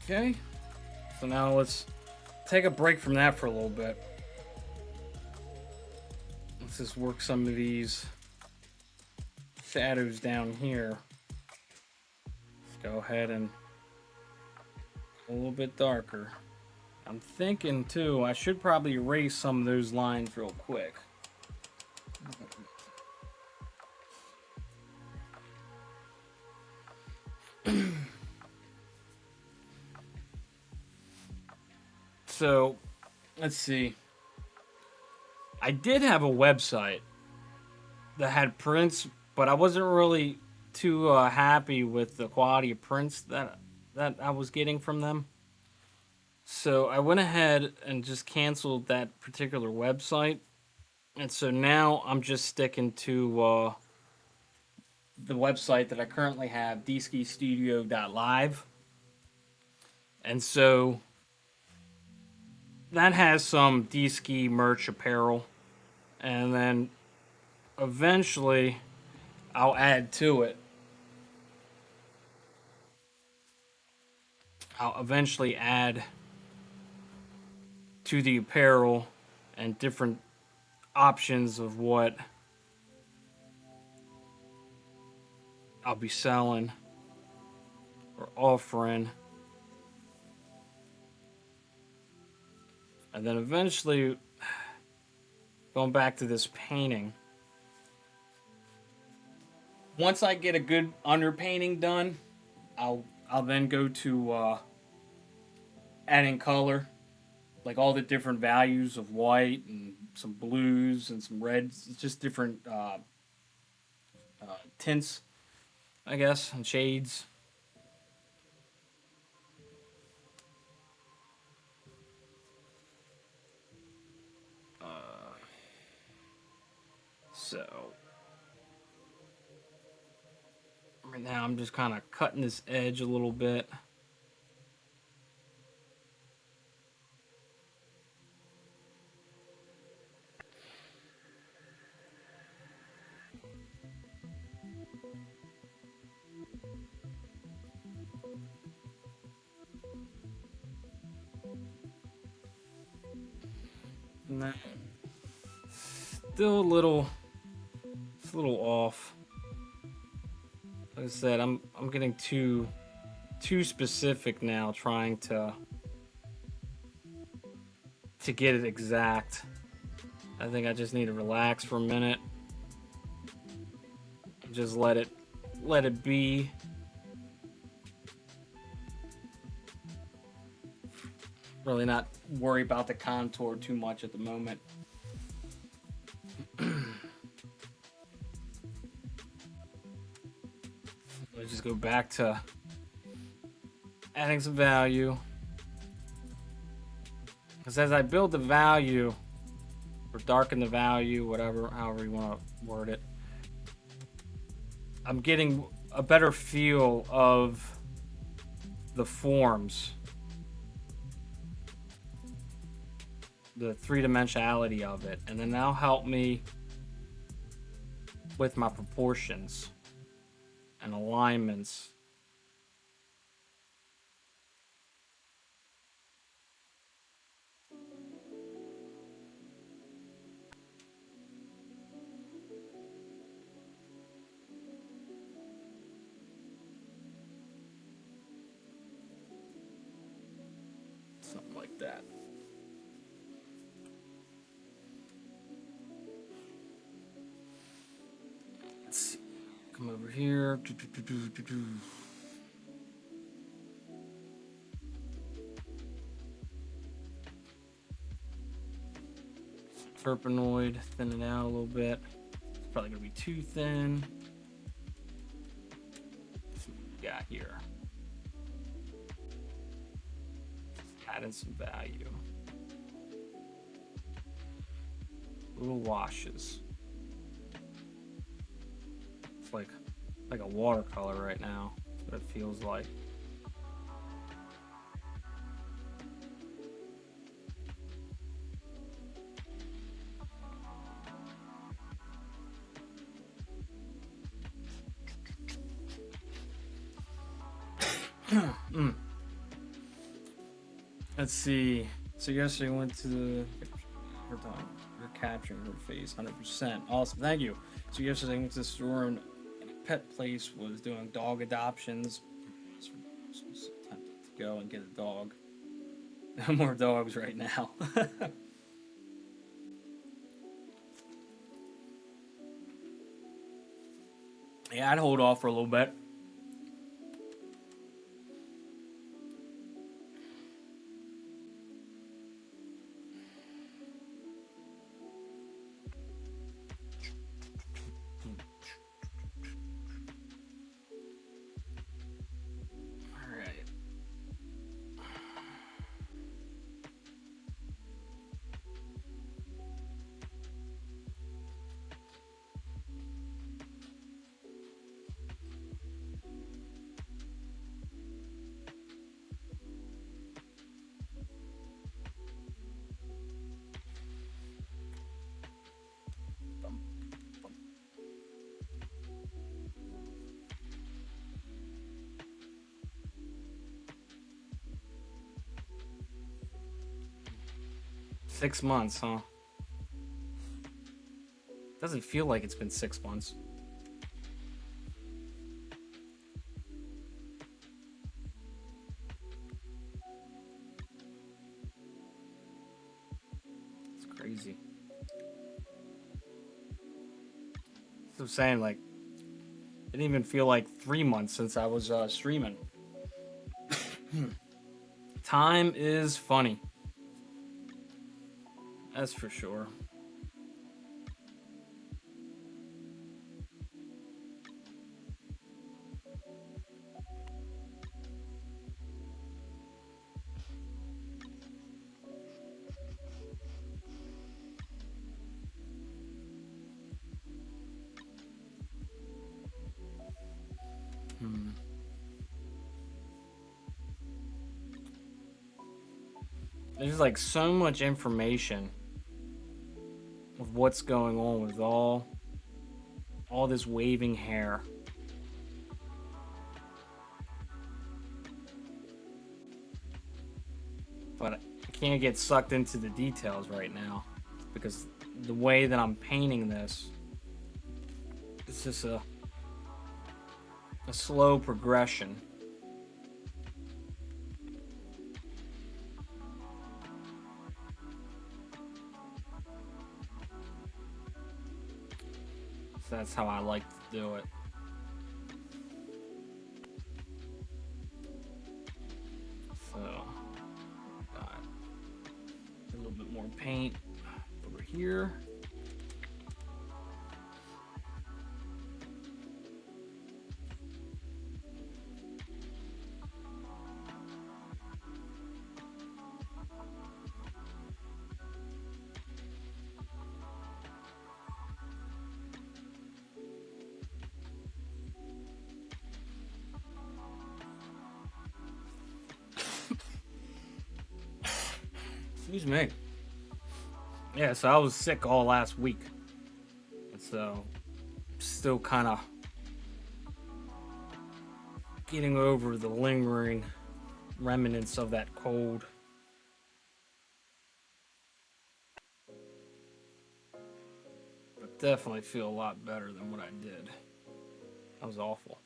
Okay. So now let's take a break from that for a little bit. Let's just work some of these shadows down here. Let's go ahead and a little bit darker. I'm thinking too, I should probably erase some of those lines real quick. So, let's see. I did have a website that had prints, but I wasn't really too happy with the quality of prints that I was getting from them. So I went ahead and just canceled that particular website, and so now I'm just sticking to the website that I currently have, dskistudio.live, and so that has some D-Ski merch apparel, and then eventually I'll add to it. I'll eventually add to the apparel and different options of what I'll be selling or offering. And then eventually going back to this painting. Once I get a good underpainting done, I'll then go to adding color, like all the different values of white and some blues and some reds. It's just different tints, I guess, and shades. So right now I'm just kind of cutting this edge a little bit. than that. Still a little, it's a little off. Like I said, I'm getting too specific now, trying to get it exact. I think I just need to relax for a minute. Just let it be. Really not worry about the contour too much at the moment. Let's just go back to adding some value. Because as I build the value, or darken the value, whatever, however you want to word it, I'm getting a better feel of the forms, the three-dimensionality of it, and then that'll help me with my proportions and alignments. Something like that. Let's see. Come over here. Terpenoid, thin it out a little bit. It's probably gonna be too thin. Let's see what we got here. Adding some value. Little washes. It's like a watercolor right now. That's what it feels like. Let's see. So yesterday I went to the. Her time. You're capturing her face 100%. Awesome. Thank you. So yesterday I went to the store and a pet place was doing dog adoptions. So tempted to go and get a dog. No more dogs right now. Yeah, I'd hold off for a little bit. Alright. 6 months, huh? Doesn't feel like it's been 6 months. It's crazy. So I'm saying, like, it didn't even feel like 3 months since I was streaming. Time is funny. That's for sure. There's like so much information of what's going on with all this waving hair. But I can't get sucked into the details right now. because the way that I'm painting this, it's just a slow progression. So that's how I like to do it. So, got a little bit more paint over here. Excuse me. Yeah, so I was sick all last week. So, still kind of getting over the lingering remnants of that cold. But definitely feel a lot better than what I did. That was awful.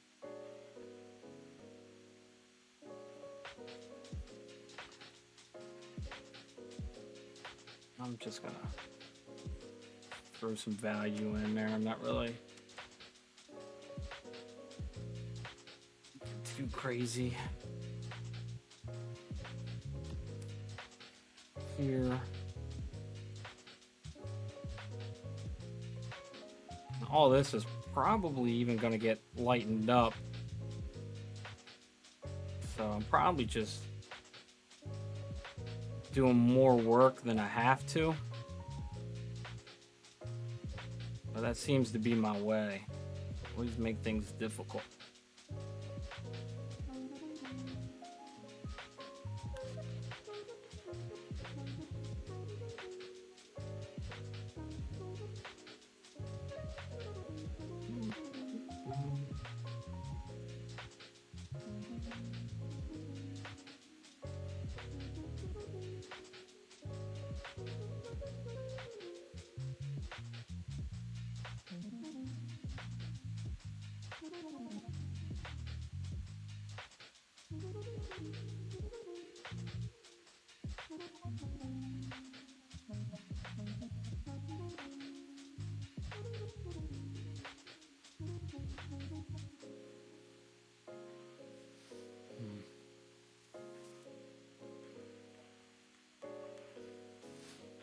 I'm just gonna throw some value in there. I'm not really too crazy here. All this is probably even gonna get lightened up. So I'm probably just doing more work than I have to. But that seems to be my way. Always make things difficult.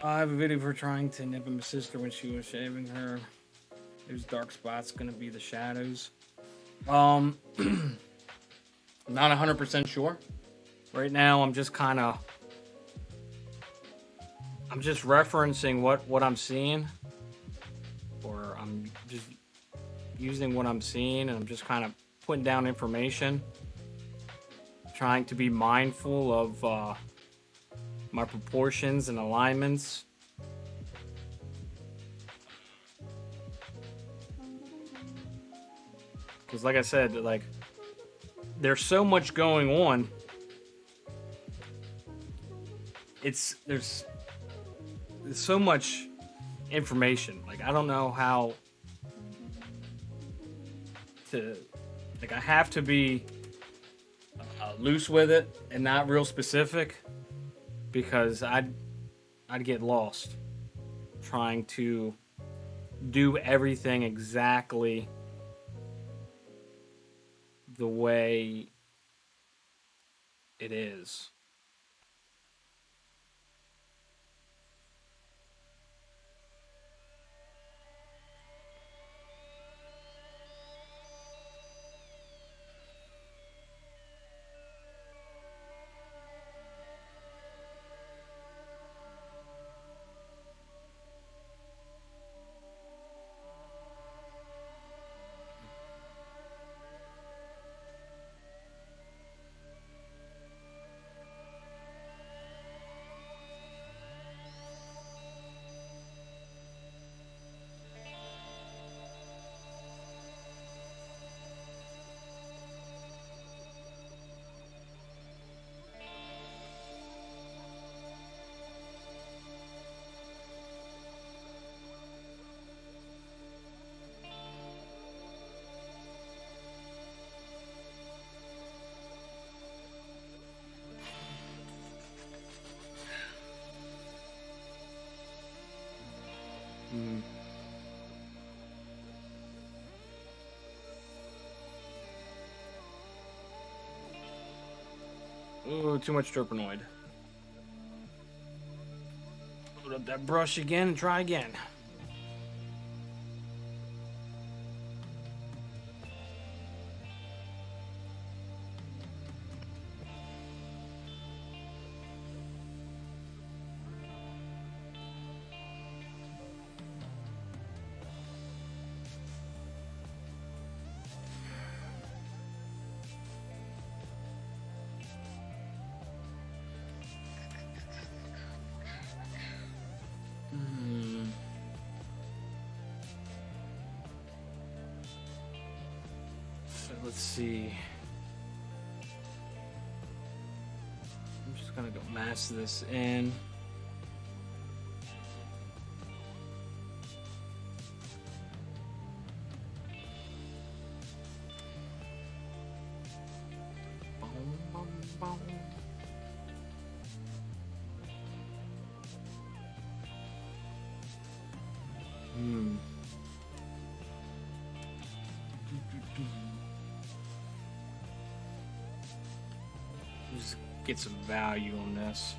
I have a video for trying to nip my sister when she was shaving her. Those dark spots gonna be the shadows. Not 100% sure. Right now, I'm just referencing what I'm seeing, or I'm just using what I'm seeing, and I'm just kind of putting down information, trying to be mindful of my proportions and alignments. Because like I said, like, there's so much going on. There's so much information. Like, I don't know how to, like, I have to be loose with it and not real specific, because I'd get lost trying to do everything exactly the way it is. Ooh, too much Terpenoid. Load up that brush again and try again. Let's see. I'm just gonna go mask this in. Just get some value on this.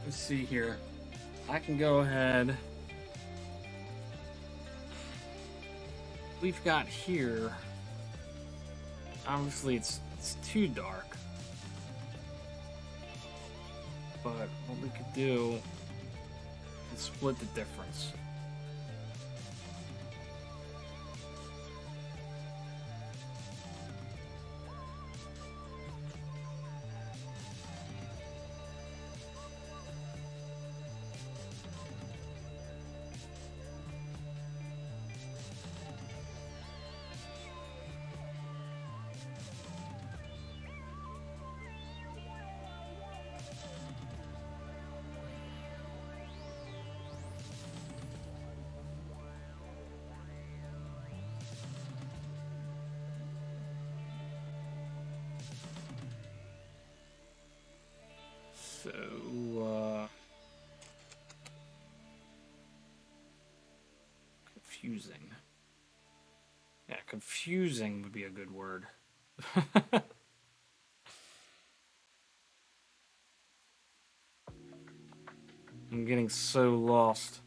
Let's see here. I can go ahead. We've got here. Obviously, it's too dark. But what we could do is split the difference. So, confusing. Yeah, confusing would be a good word. I'm getting so lost.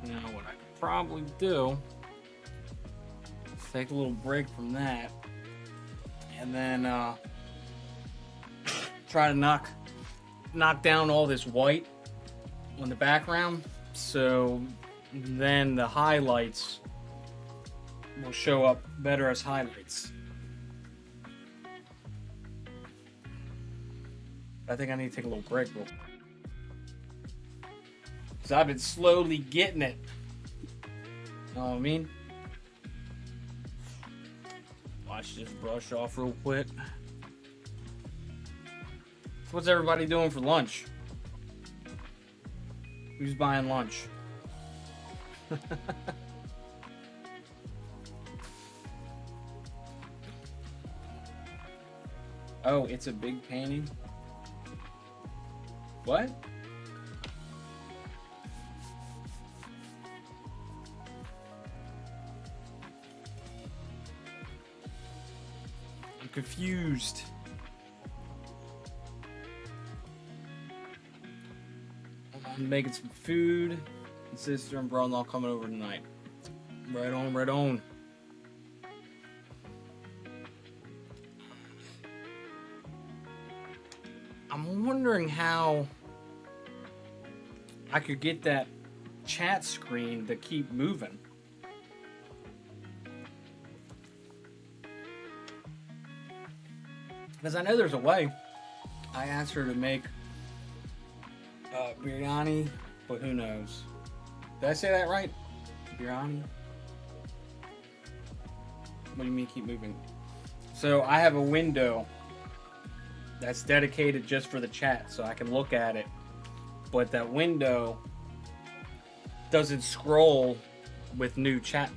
Now, what I could probably do is take a little break from that, and then try to knock down all this white on the background, so then the highlights will show up better as highlights. I think I need to take a little break real quick. Because I've been slowly getting it. You know what I mean? Watch this brush off real quick. So what's everybody doing for lunch? Who's buying lunch? Oh, it's a big painting? What? I'm confused. I'm making some food. And sister and brother-in-law coming over tonight. Right on, right on. I'm wondering how I could get that chat screen to keep moving. Because I know there's a way. I asked her to make biryani, but who knows? Did I say that right? Biryani? What do you mean keep moving? So I have a window that's dedicated just for the chat, so I can look at it. But that window doesn't scroll with new chat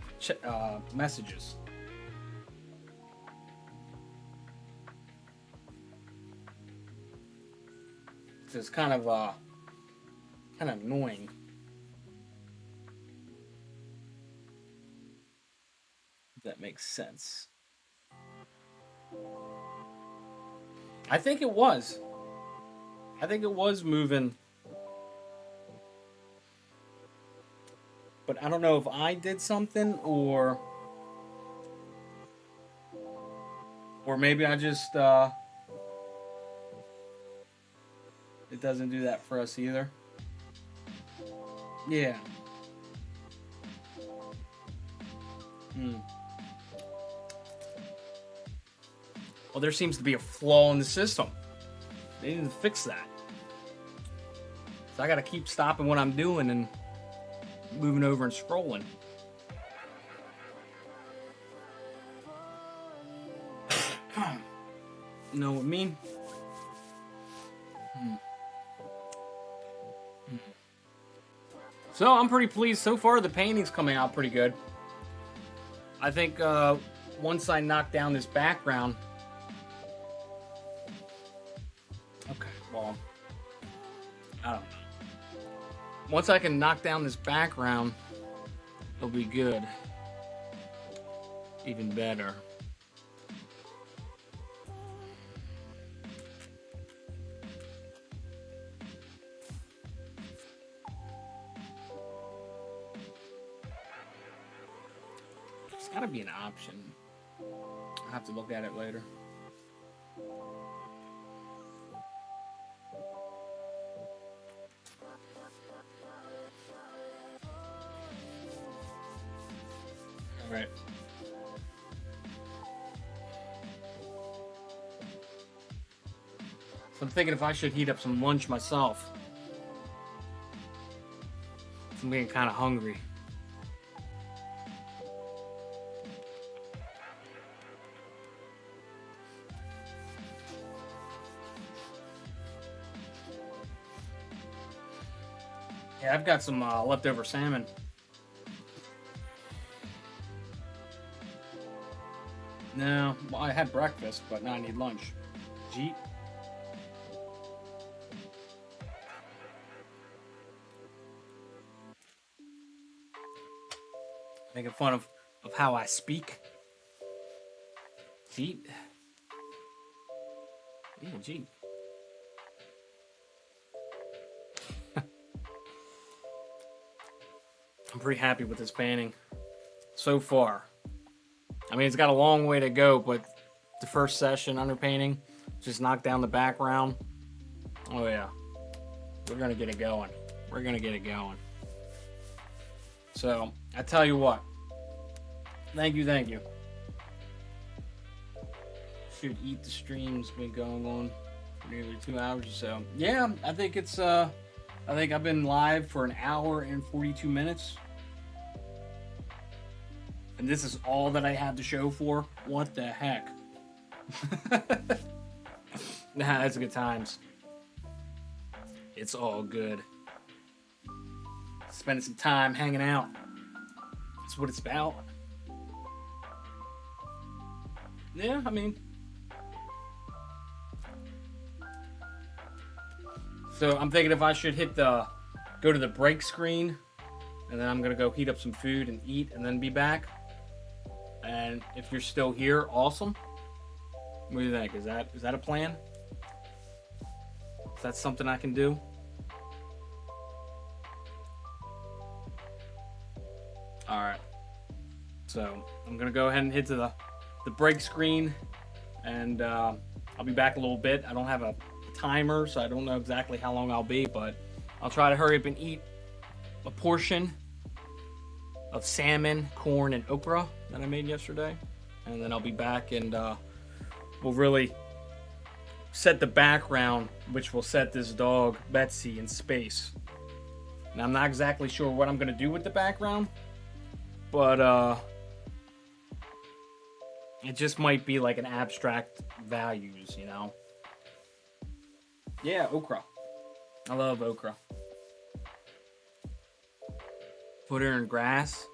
messages. So it's kind of annoying. If that makes sense. I think it was. I think it was moving. But I don't know if I did something or maybe I just it doesn't do that for us either. Yeah. Well, there seems to be a flaw in the system. They need to fix that. So I gotta keep stopping what I'm doing and moving over and scrolling. You know what I mean? So I'm pretty pleased so far. The painting's coming out pretty good. I think once I knock down this background. Okay, well, I don't know. Once I can knock down this background, it'll be good. Even better. There's gotta be an option. I'll have to look at it later. Alright. So I'm thinking if I should heat up some lunch myself. I'm getting kind of hungry. Yeah, I've got some leftover salmon. No, well, I had breakfast, but now I need lunch. Jeet. Making fun of how I speak. Jeet. Yeah, jeet. I'm pretty happy with this painting so far. I mean, it's got a long way to go, but the first session underpainting, just knock down the background. Oh yeah, we're gonna get it going. We're gonna get it going. So I tell you what, thank you. Should eat the stream's been going on for nearly 2 hours or so. Yeah, I think it's I think I've been live for 1 hour and 42 minutes. And this is all that I have to show for? What the heck? Nah, that's good times. It's all good. spending some time hanging out. That's what it's about. Yeah, I mean. So I'm thinking if I should go to the break screen, and then I'm gonna go heat up some food and eat, and then be back. And if you're still here, awesome. What do you think? Is that a plan? Is that something I can do? All right. So I'm gonna go ahead and hit to the break screen, and I'll be back a little bit. I don't have a timer, so I don't know exactly how long I'll be, but I'll try to hurry up and eat a portion of salmon, corn, and okra that I made yesterday, and then I'll be back, and we'll really set the background, which will set this dog Betsy in space. Now I'm not exactly sure what I'm gonna do with the background, but it just might be like an abstract values, you know? Yeah, okra. I love okra. Put her in grass.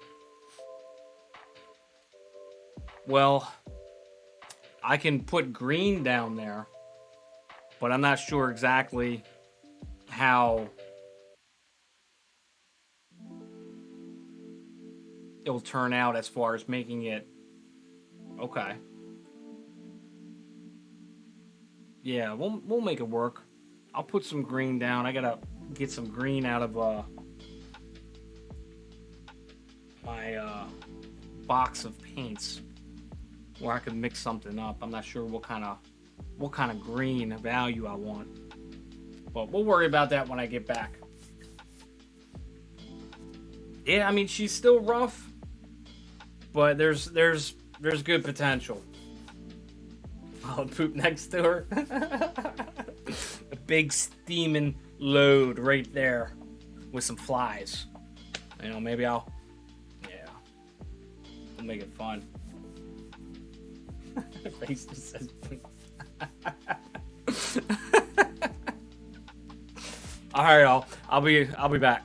Well, I can put green down there, but I'm not sure exactly how it'll turn out as far as making it. Okay. Yeah, we'll make it work. I'll put some green down. I gotta get some green out of my box of paints where I can mix something up. I'm not sure what kind of green value I want, but we'll worry about that when I get back. Yeah, I mean she's still rough, but there's good potential. I'll poop next to her. A big steaming load right there with some flies. You know, maybe we'll make it fun. The face just says poop. All right, y'all. I'll be back.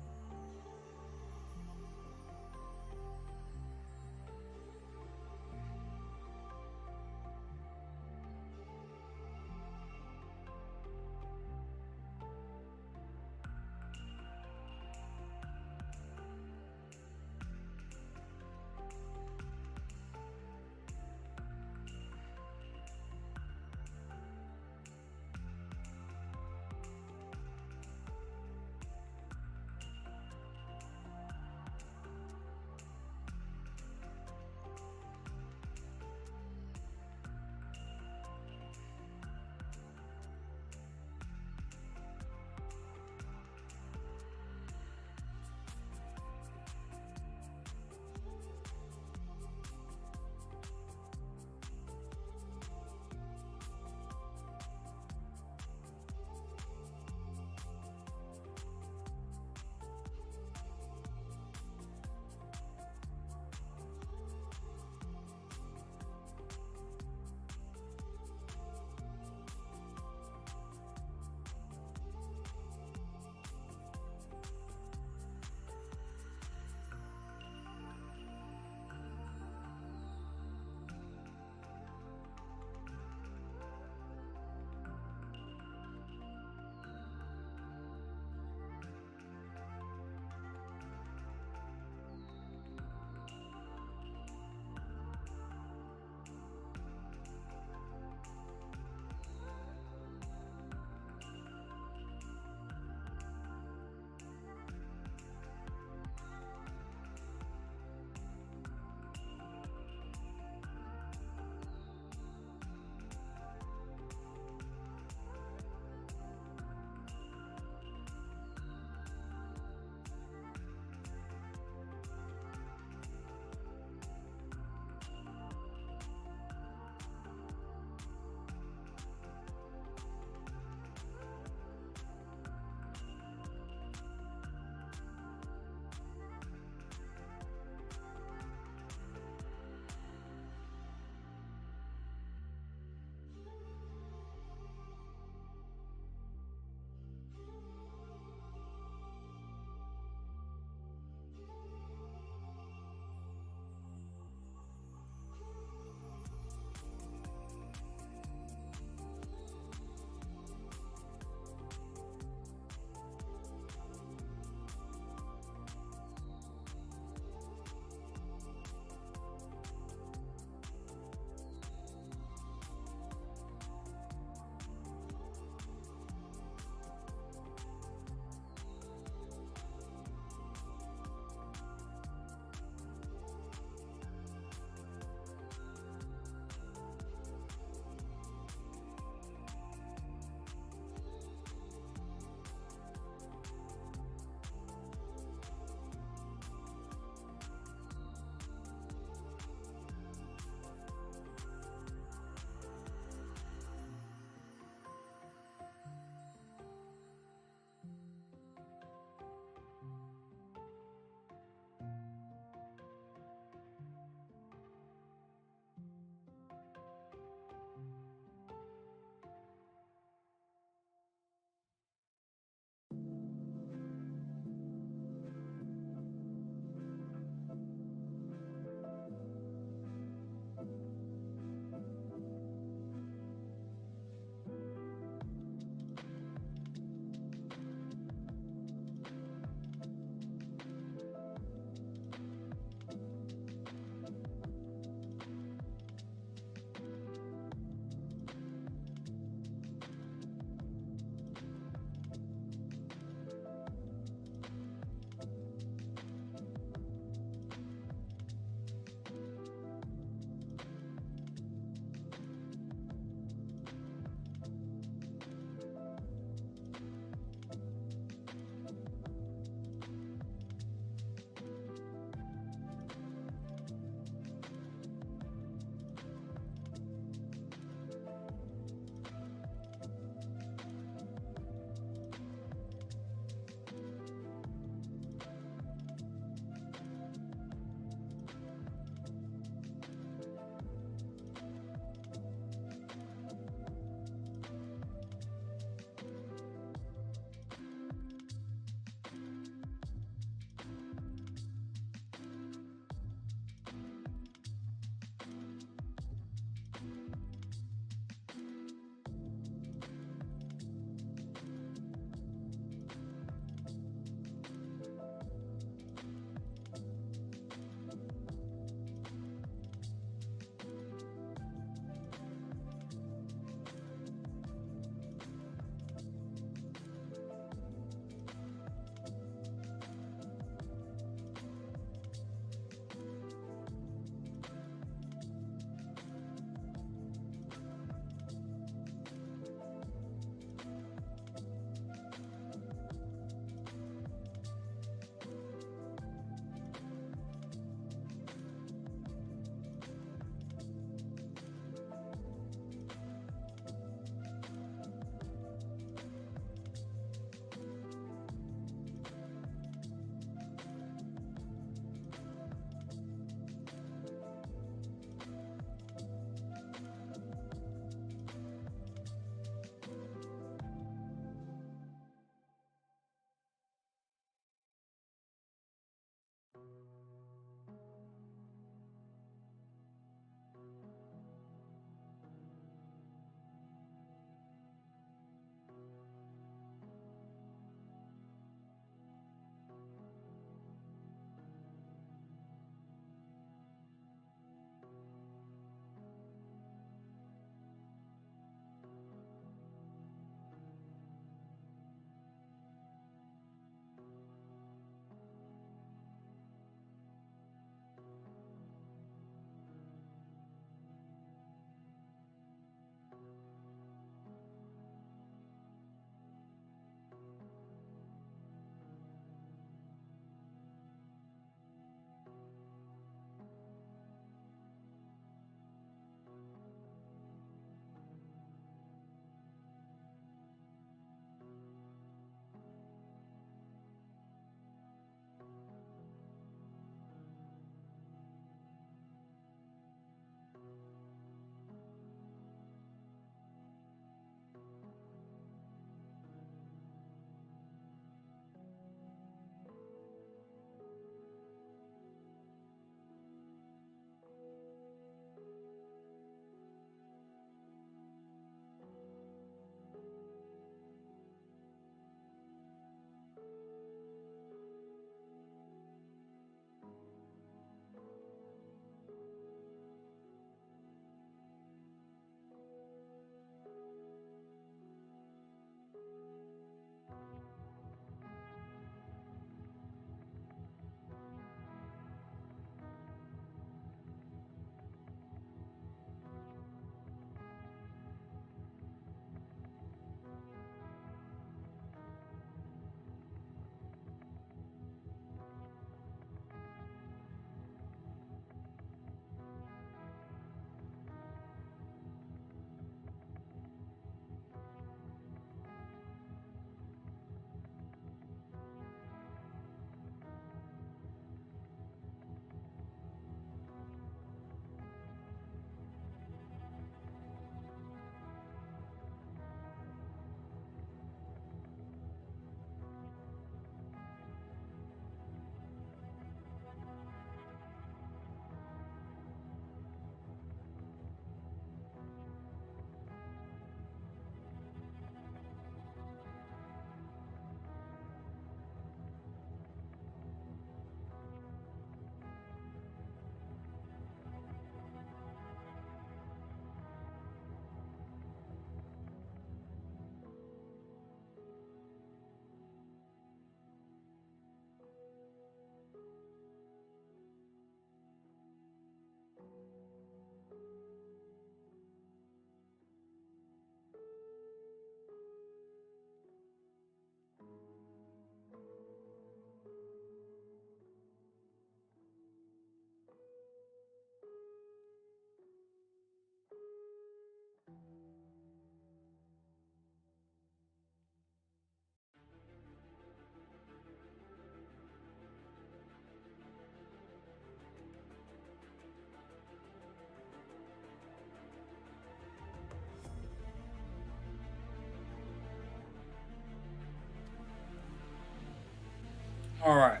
All right.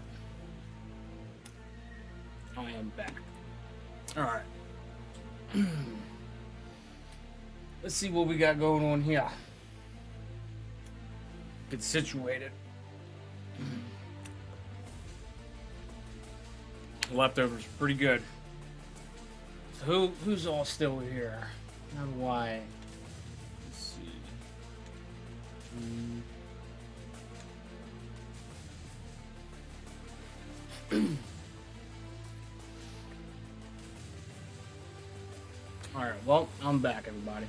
I am back. All right. Let's see what we got going on here. Get situated. Leftovers, pretty good. So who's all still here? And why? Let's see. All right. Well, I'm back, everybody.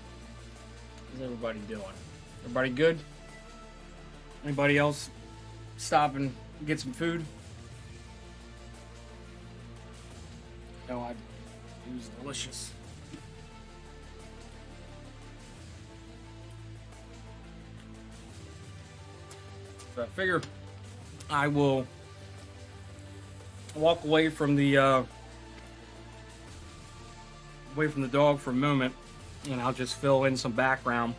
How's everybody doing? Everybody good? Anybody else stop and get some food? No, it was delicious. So I figure I will walk away from the dog for a moment, and I'll just fill in some background.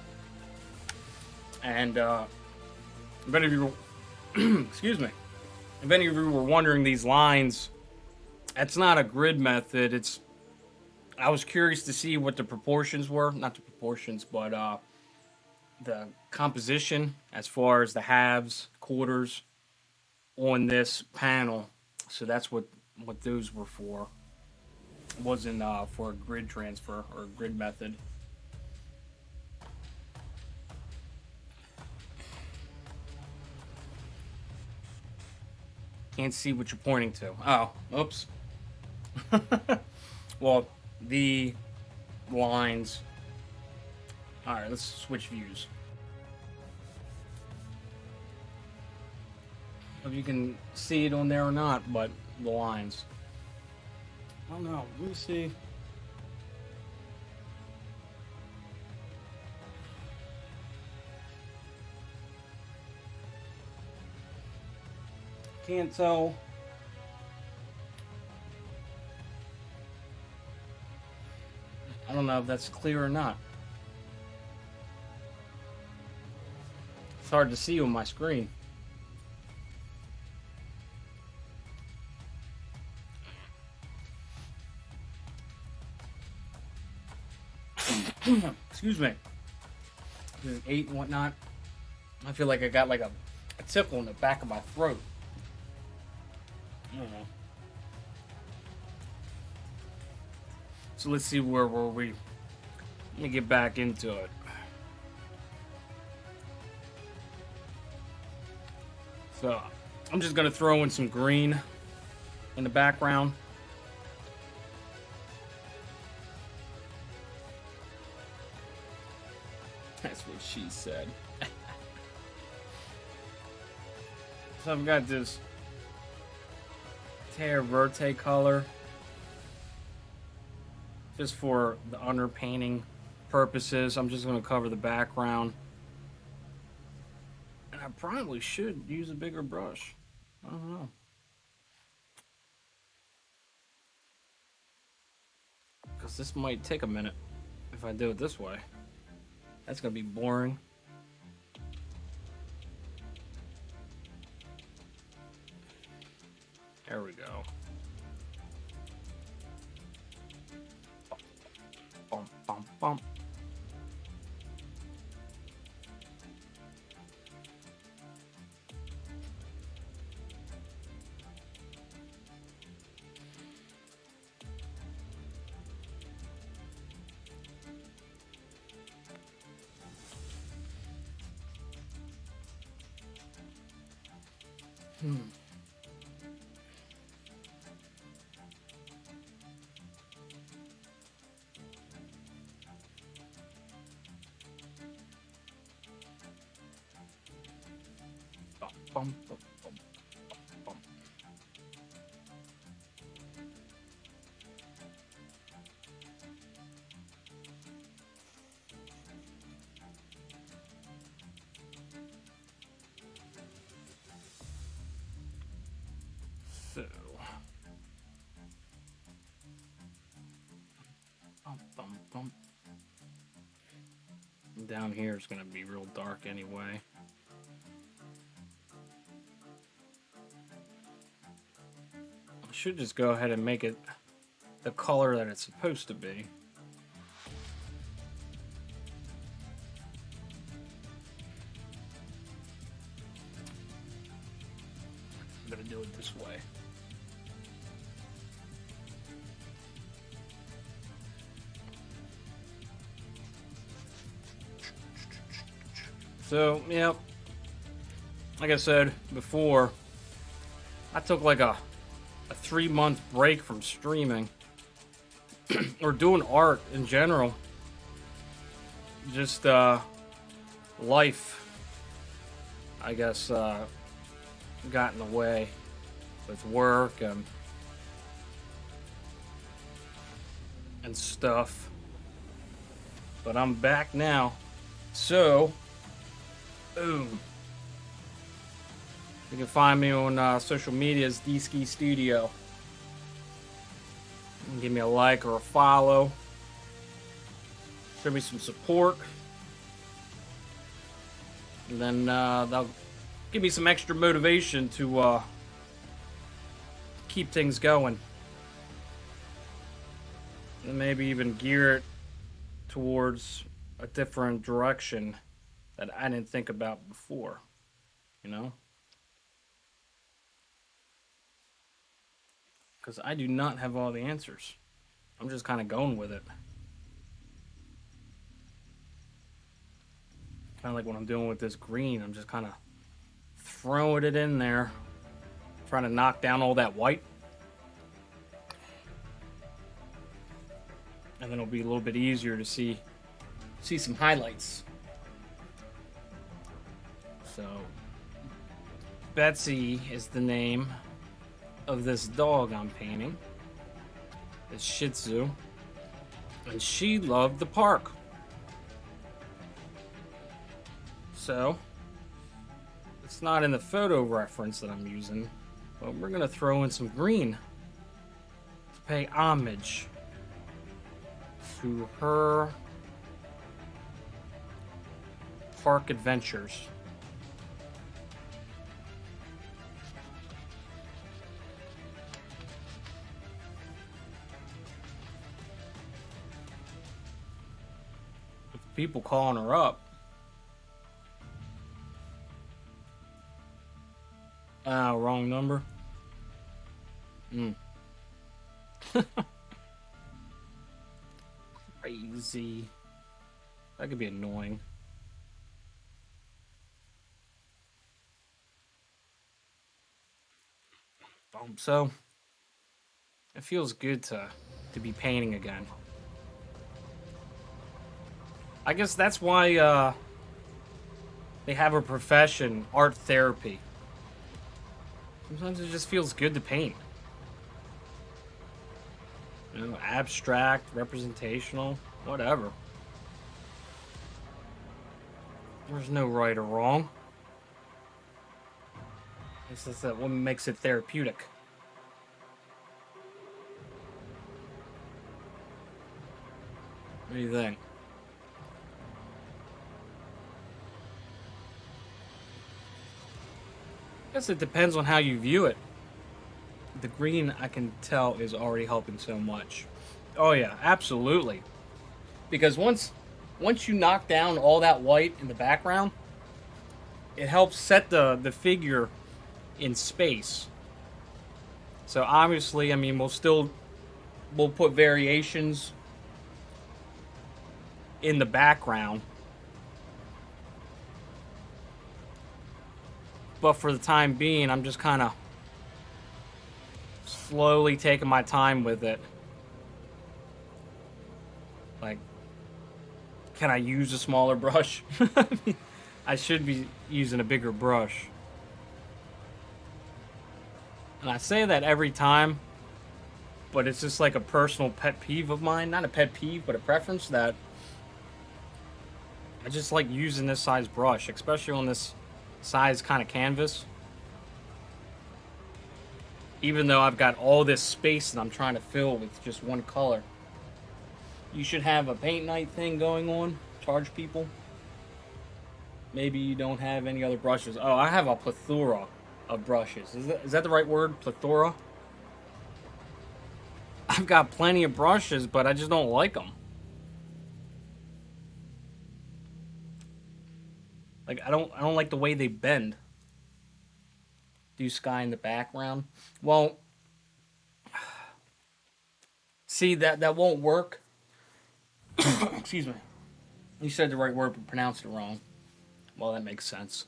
And if any of you, excuse me, if any of you were wondering, these lines, that's not a grid method. I was curious to see what the proportions were, not the proportions, but the composition as far as the halves, quarters on this panel. So that's what those were for. It wasn't for a grid transfer or a grid method. Can't see what you're pointing to. Oh, oops. Well, the lines. Alright, let's switch views. If you can see it on there or not, but the lines. I don't know. Let me see. Can't tell. I don't know if that's clear or not. It's hard to see on my screen. Excuse me. Just ate and whatnot. I feel like I got like a tickle in the back of my throat. I don't know. So let's see where were we. Let me get back into it. So I'm just gonna throw in some green in the background. That's what she said. So I've got this Terre Verte color just for the underpainting purposes. I'm just going to cover the background. And I probably should use a bigger brush. I don't know. Because this might take a minute if I do it this way. That's going to be boring. There we go. Bump, bump, bump. Bump, bump, bump, bump. So, bump, bump, bump. Down here is going to be real dark anyway. I should just go ahead and make it the color that it's supposed to be. I'm gonna do it this way. So, yeah, like I said before, I took like a 3-month break from streaming or doing art in general. Just life, I guess, got in the way with work and stuff. But I'm back now. So, boom. You can find me on social media as D-Ski Studio. You can give me a like or a follow. Show me some support. And then that'll give me some extra motivation to keep things going. And maybe even gear it towards a different direction that I didn't think about before. You know? Because I do not have all the answers. I'm just kind of going with it. Kind of like what I'm doing with this green. I'm just kind of throwing it in there. Trying to knock down all that white. And then it'll be a little bit easier to see some highlights. So, Betsy is the name of this dog I'm painting. It's Shih Tzu. And she loved the park. So, it's not in the photo reference that I'm using, but we're going to throw in some green to pay homage to her park adventures. With people calling her up. Wrong number. Crazy. That could be annoying. So it feels good to be painting again. I guess that's why they have a profession, art therapy. Sometimes it just feels good to paint. You know, abstract, representational, whatever. There's no right or wrong. It's just that what makes it therapeutic. What do you think? I guess it depends on how you view it. The green, I can tell, is already helping so much. Oh yeah, absolutely. Because once you knock down all that white in the background, it helps set the figure in space. So obviously, I mean, we'll put variations in the background. But for the time being, I'm just kind of slowly taking my time with it. Like, can I use a smaller brush? I should be using a bigger brush. And I say that every time, but it's just like a personal pet peeve of mine. Not a pet peeve, but a preference that I just like using this size brush, especially on this size kind of canvas. Even though I've got all this space that I'm trying to fill with just one color. You should have a paint night thing going on. Charge people. Maybe you don't have any other brushes. Oh, I have a plethora of brushes. Is that the right word? Plethora? I've got plenty of brushes, but I just don't like them. Like I don't like the way they bend. Do sky in the background. Well, see that won't work. Excuse me. You said the right word but pronounced it wrong. Well, that makes sense.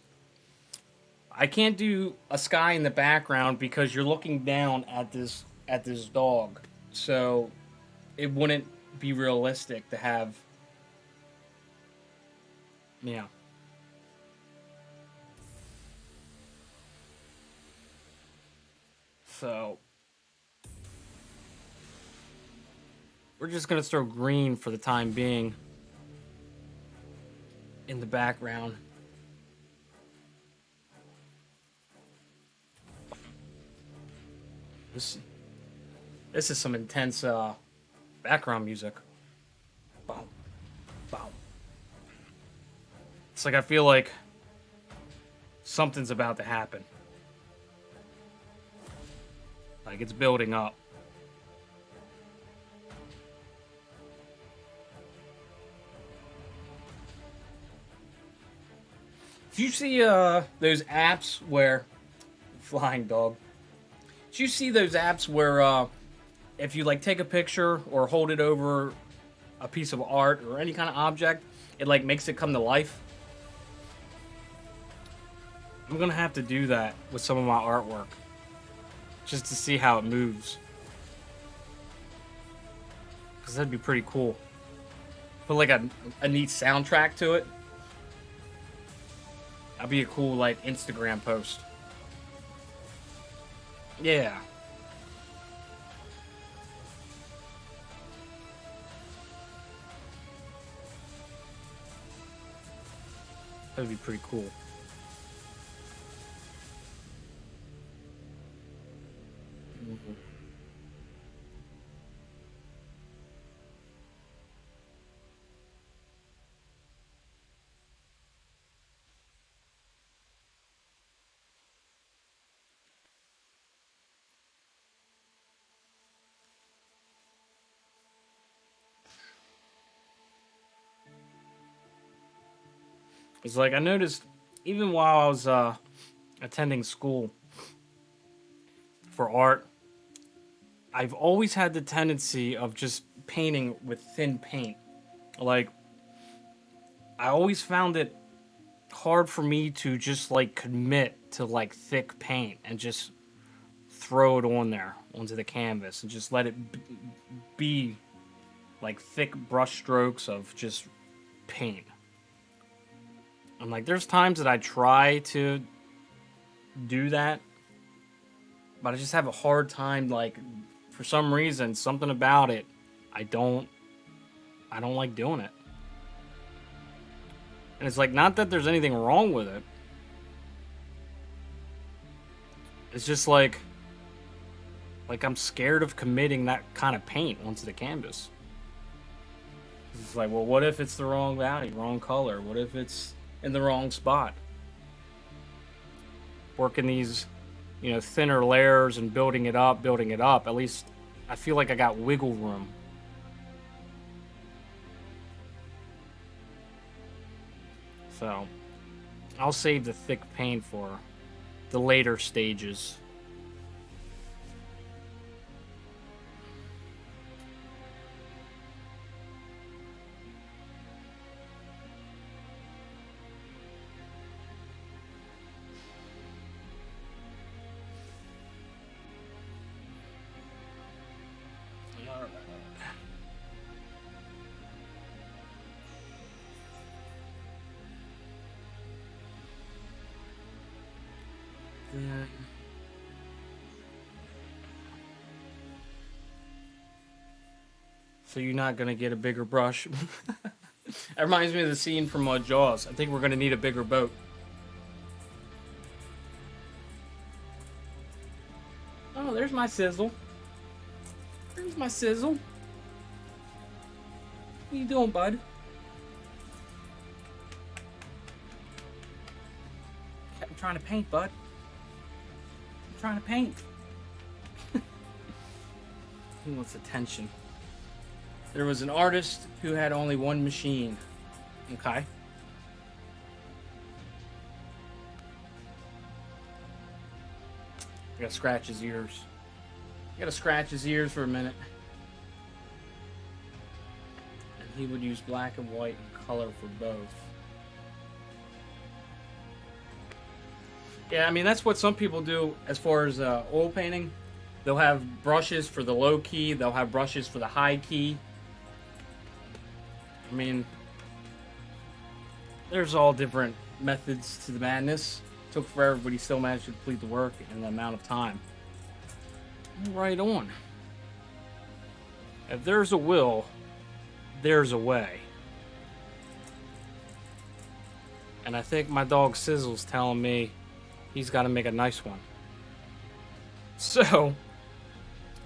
I can't do a sky in the background because you're looking down at this dog. So it wouldn't be realistic to have, yeah. So we're just gonna throw green for the time being in the background. This this is some intense background music. Boom, boom. It's like I feel like something's about to happen. Like it's building up. Do you see those apps where flying dog? Do you see those apps where if you like take a picture or hold it over a piece of art or any kind of object, it like makes it come to life? I'm gonna have to do that with some of my artwork just to see how it moves. Because that'd be pretty cool. Put like a neat soundtrack to it. That'd be a cool like Instagram post. Yeah. That'd be pretty cool. Mhm. It's like I noticed even while I was attending school for art, I've always had the tendency of just painting with thin paint. Like I always found it hard for me to just like commit to like thick paint and just throw it on there onto the canvas and just let it be like thick brush strokes of just paint. I'm like, there's times that I try to do that, but I just have a hard time. Like, for some reason, something about it, I don't, I don't like doing it. And it's like, not that there's anything wrong with it. It's just like I'm scared of committing that kind of paint onto the canvas. It's like, well, what if it's the wrong value, wrong color? What if it's in the wrong spot? Working these, thinner layers and building it up. At least I feel like I got wiggle room. So I'll save the thick paint for the later stages. Then so you're not gonna get a bigger brush. That reminds me of the scene from Jaws. I think we're gonna need a bigger boat. Oh, there's my sizzle. There's my sizzle. What you doing, bud? I'm trying to paint, bud. I'm trying to paint. He wants attention. There was an artist who had only one machine. Okay. I gotta scratch his ears. I gotta scratch his ears for a minute. And he would use black and white and color for both. Yeah, I mean, that's what some people do as far as oil painting. They'll have brushes for the low key, they'll have brushes for the high key. I mean, there's all different methods to the madness. It took forever, but he still managed to complete the work in the amount of time. Right on. If there's a will, there's a way. And I think my dog Sizzle's telling me he's got to make a nice one. So,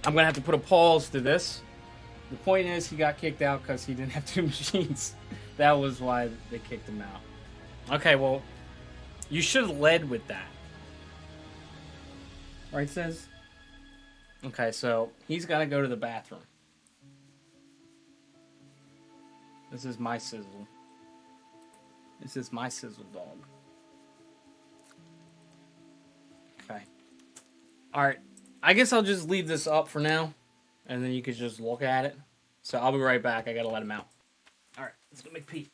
I'm going to have to put a pause to this. The point is, he got kicked out because he didn't have two machines. That was why they kicked him out. Okay, well, you should have led with that. Right, Sis? Okay, so he's got to go to the bathroom. This is my Sizzle. This is my Sizzle dog. Okay. Alright. I guess I'll just leave this up for now. And then you could just look at it. So I'll be right back. I gotta let him out. Alright, let's go make pee.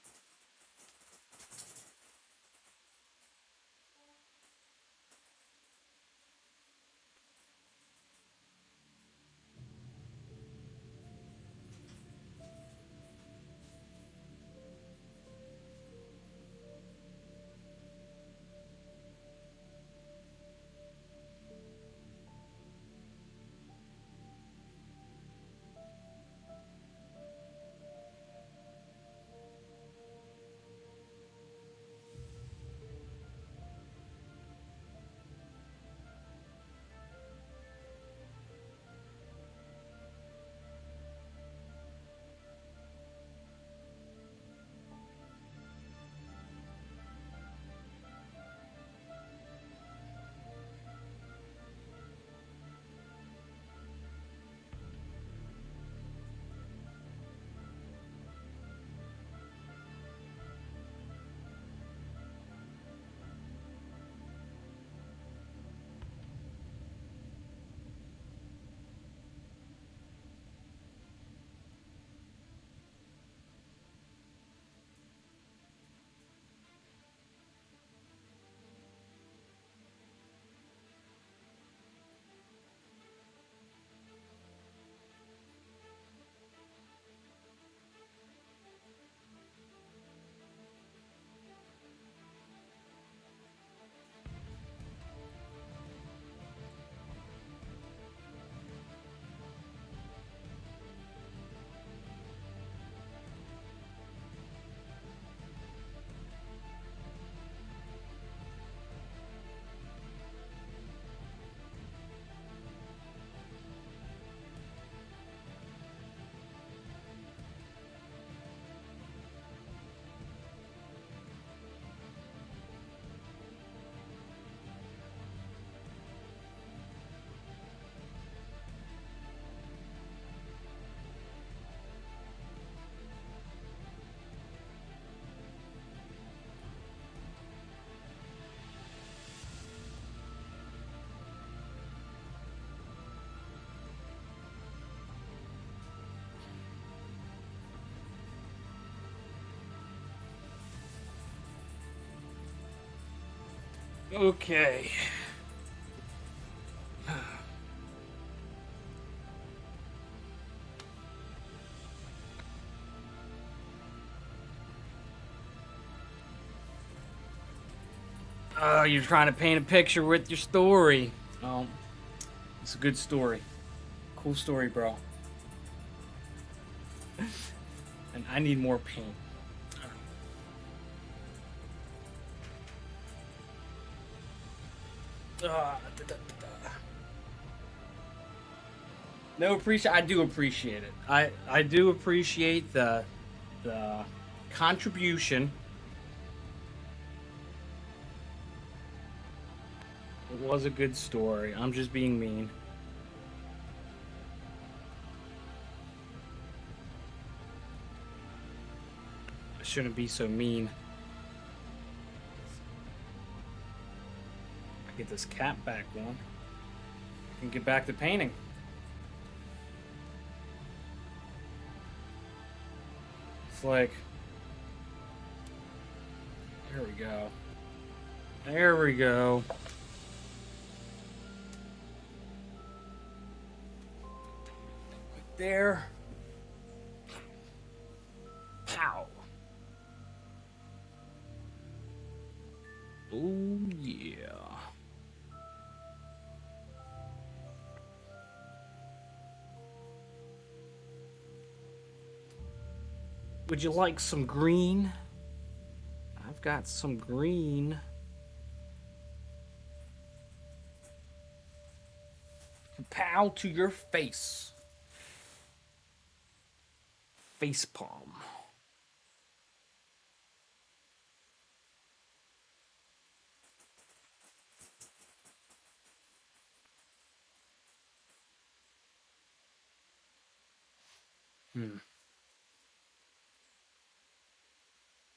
Okay. Oh, you're trying to paint a picture with your story. Oh, it's a good story. Cool story, bro. And I need more paint. No, I do appreciate it. I do appreciate the contribution. It was a good story. I'm just being mean. shouldn't be so mean. Get this cap back on and get back to painting. It's like, there we go. There we go. Right there. Pow. Oh yeah. Would you like some green? I've got some green. Pow to your face. Face palm.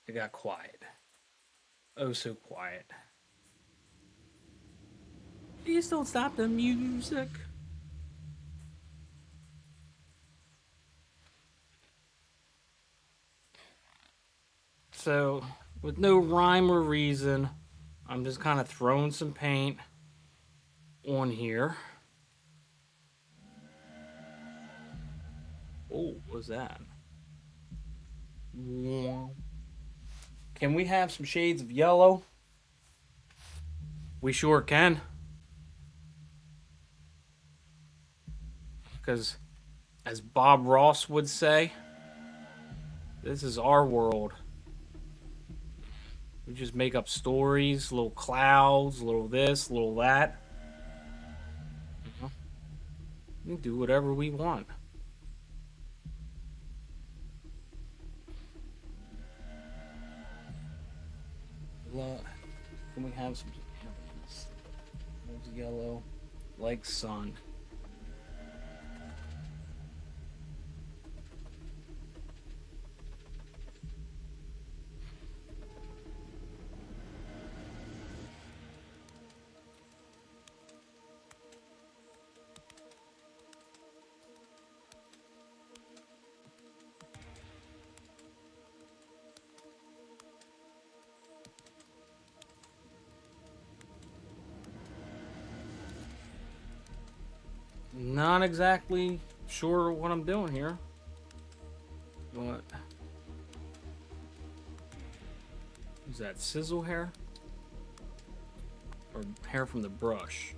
It got quiet. Oh, so quiet. Please don't stop the music. So, with no rhyme or reason, I'm just kind of throwing some paint on here. Oh, what was that? Can we have some shades of yellow? We sure can. Because, as Bob Ross would say, this is our world. We just make up stories, little clouds, little this, little that. We can do whatever we want. Can we have some yellow, like sun? Not exactly sure what I'm doing here. What? Is that sizzle hair? Or hair from the brush?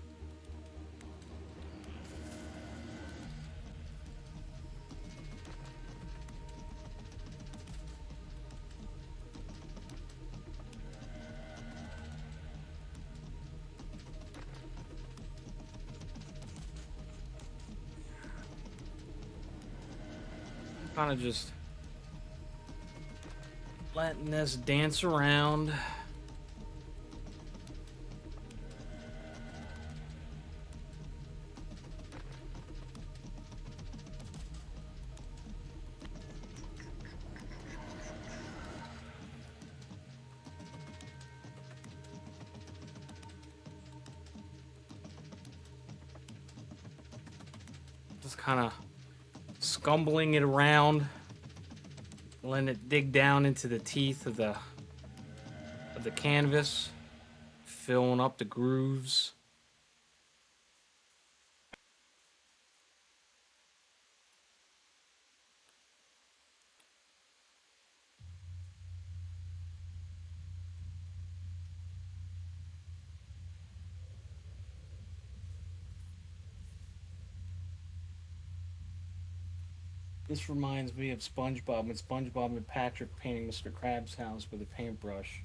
Kind of just letting this dance around. Just kind of scumbling it around, letting it dig down into the teeth of the canvas, filling up the grooves. This reminds me of SpongeBob when SpongeBob and Patrick painting Mr. Krabs' house with a paintbrush.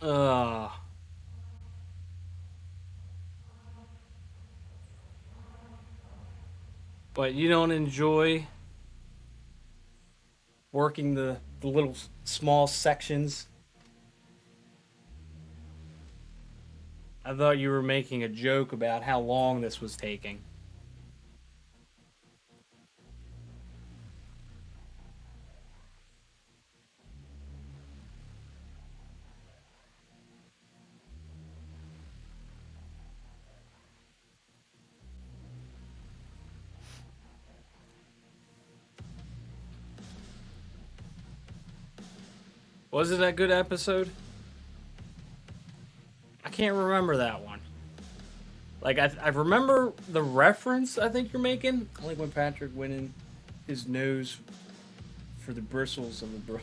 Ugh. But you don't enjoy working the little small sections? I thought you were making a joke about how long this was taking. Was it a good episode? I can't remember that one. Like, I remember the reference I think you're making. I like when Patrick went in his nose for the bristles of the bro.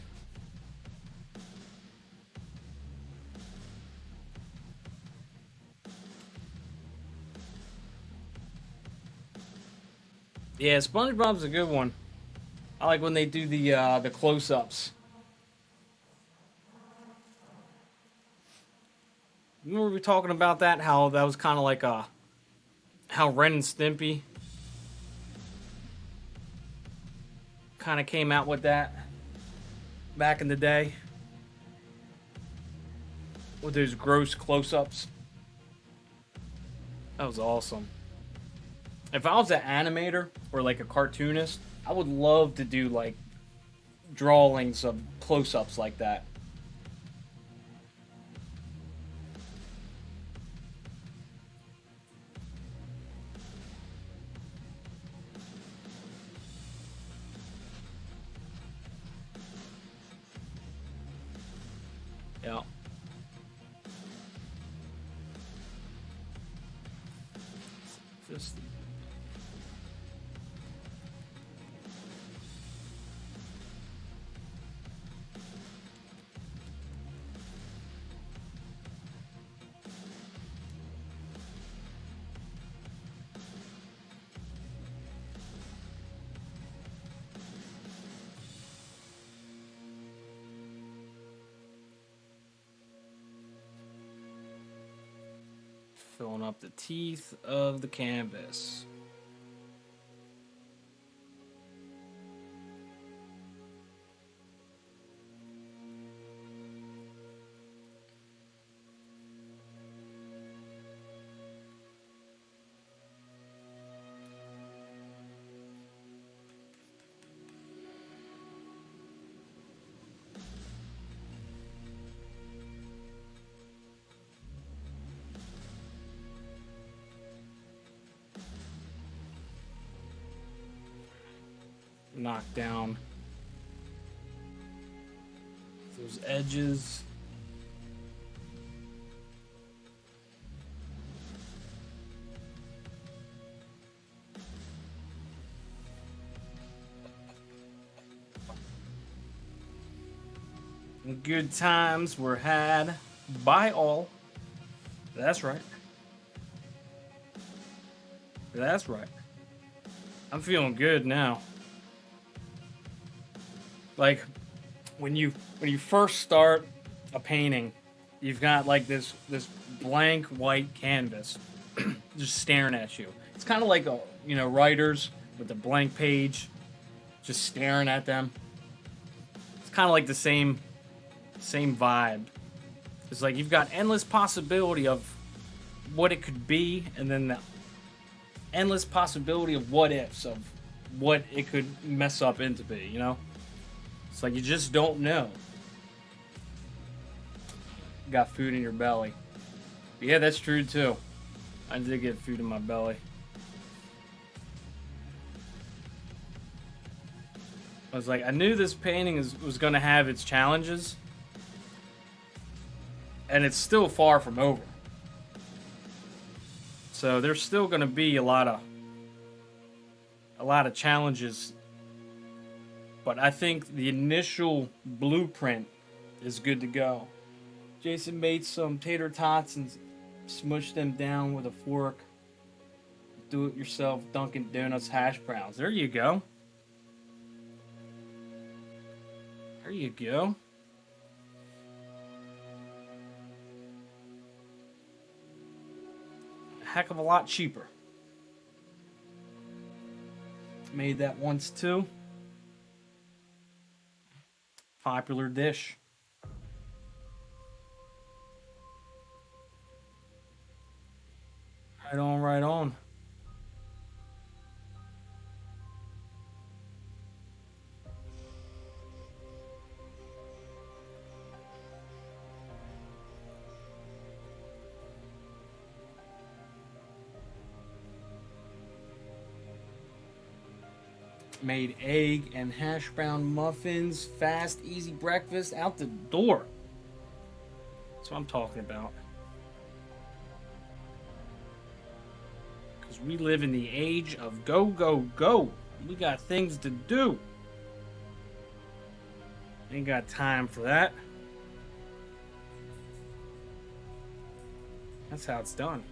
Yeah, SpongeBob's a good one. I like when they do the close-ups. Remember we were talking about that? How that was kind of like how Ren and Stimpy kind of came out with that back in the day with those gross close-ups. That was awesome. If I was an animator or like a cartoonist, I would love to do like drawings of close-ups like that. Yeah. Just filling up the teeth of the canvas. Knock down those edges. Good times were had by all. That's right. That's right. I'm feeling good now. Like when you first start a painting, you've got like this blank white canvas just staring at you. It's kind of like writers with a blank page just staring at them. It's kind of like the same vibe. It's like you've got endless possibility of what it could be, and then the endless possibility of what ifs of what it could mess up into be, you know? It's like you just don't know. You got food in your belly. Yeah, that's true too. I did get food in my belly. I was like, I knew this painting was going to have its challenges, and it's still far from over. So there's still going to be a lot of challenges, but I think the initial blueprint is good to go. Jason made some tater tots and smushed them down with a fork. Do it yourself Dunkin' Donuts hash browns. There you go. There you go. A heck of a lot cheaper. Made that once too. Popular dish. Right on, right on. Made egg and hash brown muffins. Fast, easy breakfast out the door. That's what I'm talking about. Because we live in the age of go, go, go. We got things to do. Ain't got time for that. That's how it's done.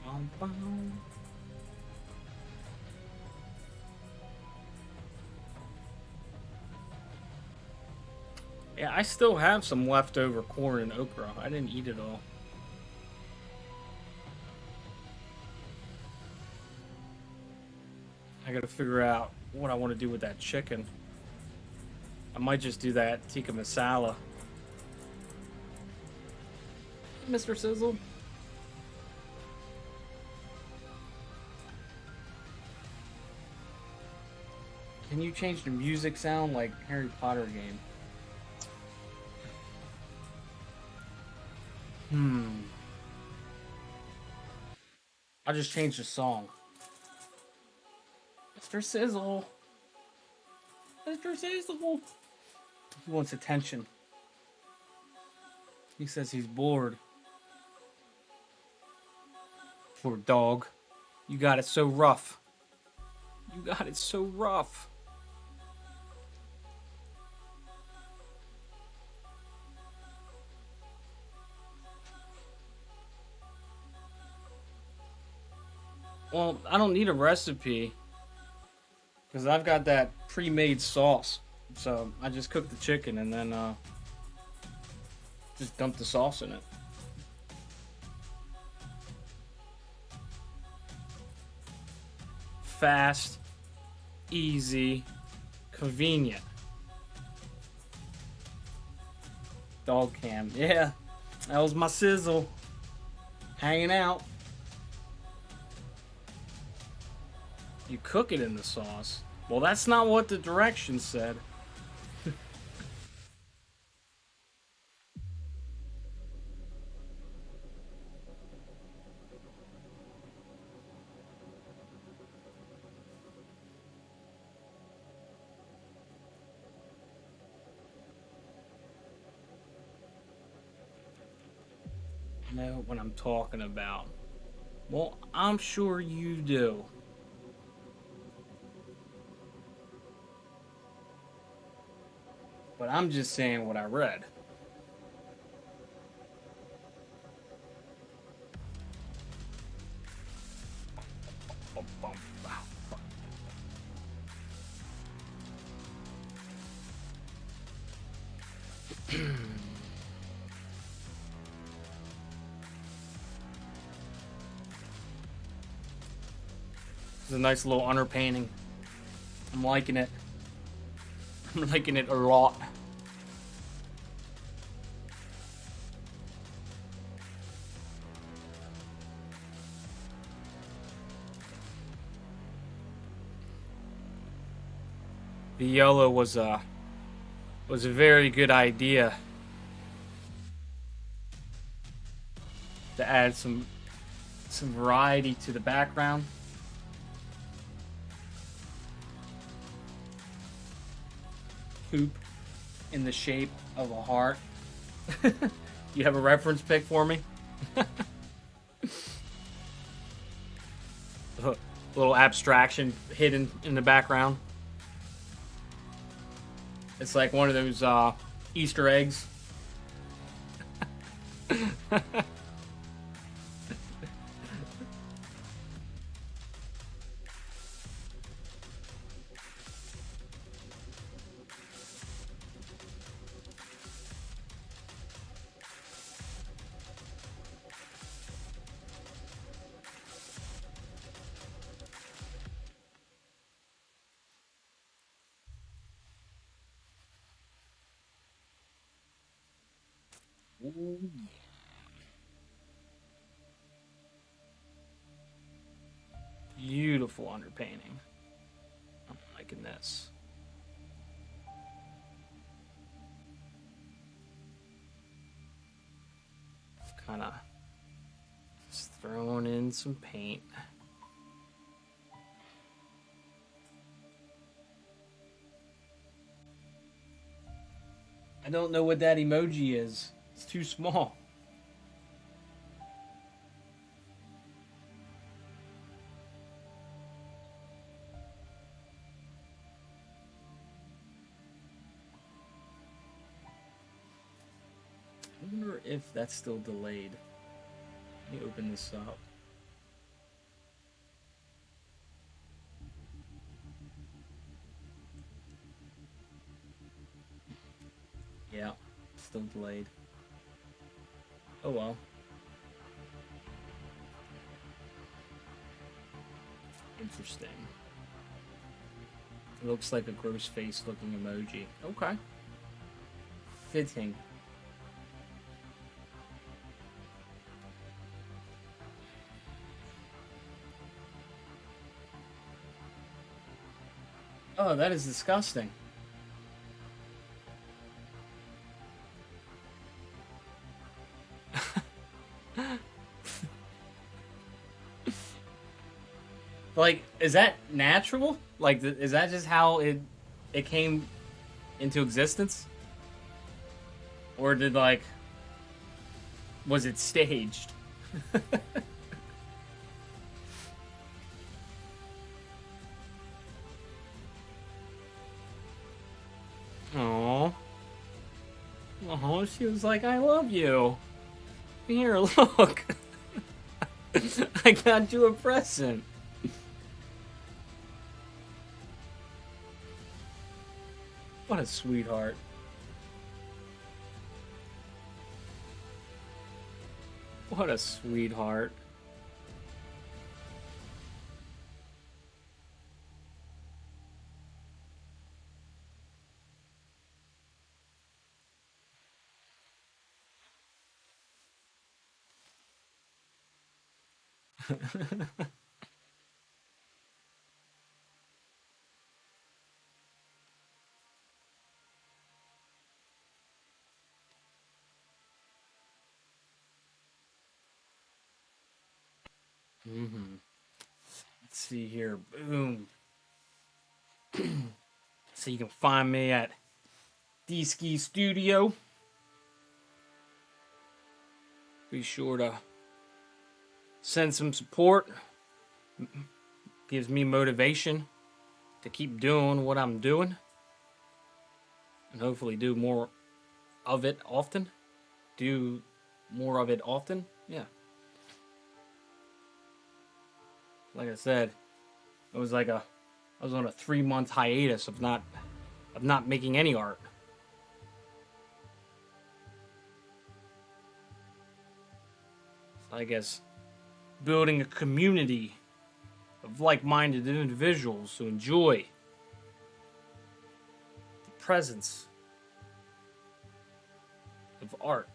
Bum, bum. Yeah, I still have some leftover corn and okra. I didn't eat it all. I gotta figure out what I want to do with that chicken. I might just do that tikka masala. Mr. Sizzle. Can you change the music sound like Harry Potter game? I'll just change the song. Mr. Sizzle. Mr. Sizzle. He wants attention. He says he's bored. Poor dog. You got it so rough. You got it so rough. Well, I don't need a recipe because I've got that pre-made sauce. So I just cook the chicken and then just dump the sauce in it. Fast, easy, convenient. Dog cam. Yeah, that was my sizzle. Hanging out. You cook it in the sauce. Well, that's not what the directions said. I know what I'm talking about. Well, I'm sure you do. But I'm just saying what I read. It's a nice little underpainting. I'm liking it. I'm liking it a lot. The yellow was a very good idea to add some variety to the background. Poop in the shape of a heart. You have a reference pic for me? A little abstraction hidden in the background. It's like one of those Easter eggs. Ooh, beautiful underpainting. I'm liking this. Kind of just throwing in some paint. I don't know what that emoji is. It's too small. I wonder if that's still delayed. Let me open this up. Yeah, still delayed. Oh well. Interesting. It looks like a gross face looking emoji. Okay. Fitting. Oh, that is disgusting. Like, is that natural? Like, is that just how it came into existence? Or did, like, was it staged? Oh, oh, she was like, "I love you. Here, look, I got you a present." What a sweetheart. What a sweetheart. Mm-hmm. Let's see here. Boom. So you can find me at D-Ski Studio. Be sure to send some support. Gives me motivation to keep doing what I'm doing. And hopefully do more of it often. Do more of it often. Yeah. Like I said, it was like I was on a 3 month hiatus of not making any art. So I guess building a community of like-minded individuals who enjoy the presence of art.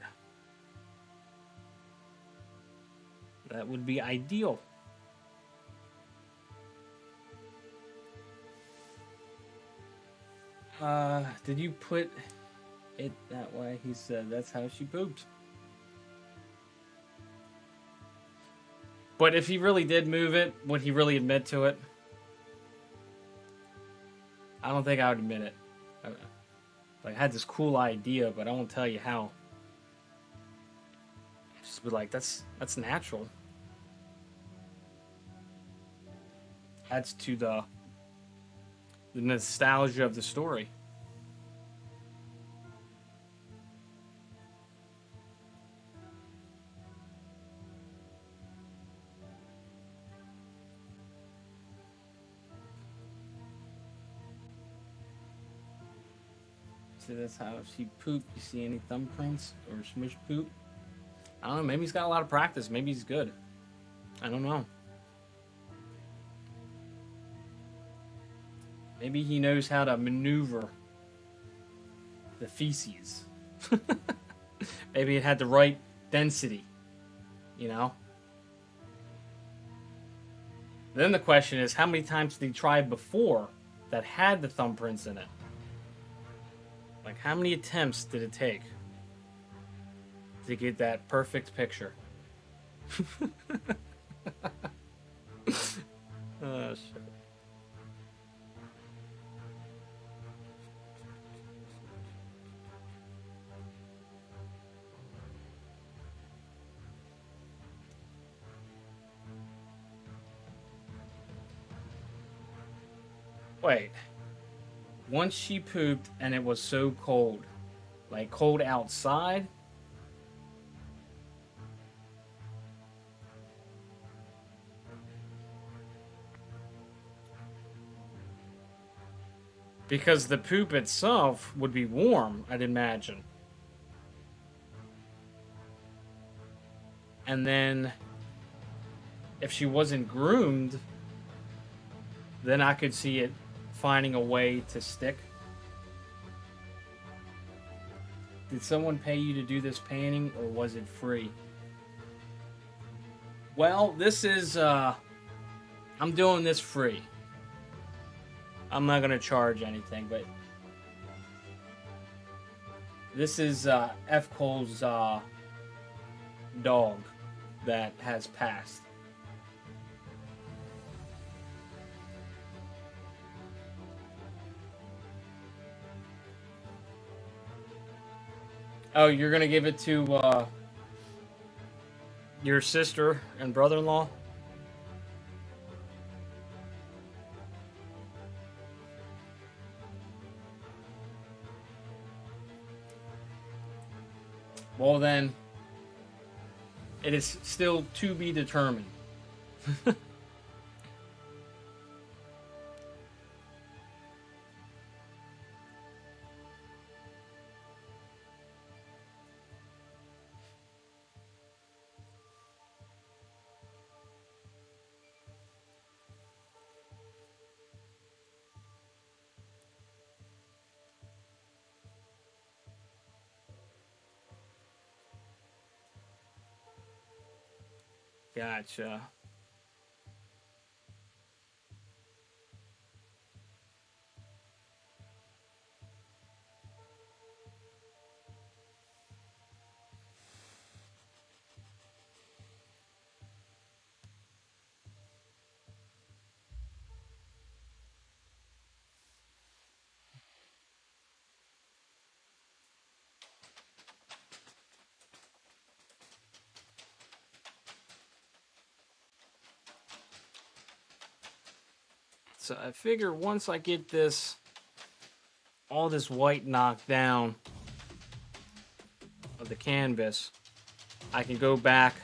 That would be ideal. Did you put it that way? He said that's how she pooped. But if he really did move it, would he really admit to it? I don't think I would admit it. I had this cool idea, but I won't tell you how. Just be like, that's natural. Adds to the nostalgia of the story. So that's how she pooped. You see any thumbprints or smush poop? I don't know. Maybe he's got a lot of practice. Maybe he's good. I don't know. Maybe he knows how to maneuver the feces. Maybe it had the right density, you know? Then the question is, how many times did he try before that had the thumbprints in it? Like, how many attempts did it take to get that perfect picture? Oh, shit. Wait. Once she pooped and it was so cold. Like, cold outside? Because the poop itself would be warm, I'd imagine. And then, if she wasn't groomed, then I could see it finding a way to stick. Did someone pay you to do this painting, or was it free? Well, this is, I'm doing this free. I'm not gonna charge anything, but this is F. Cole's dog that has passed. Oh, you're gonna give it to your sister and brother-in-law? Well, then, it is still to be determined. Gotcha. So I figure once I get this, all this white knocked down of the canvas, I can go back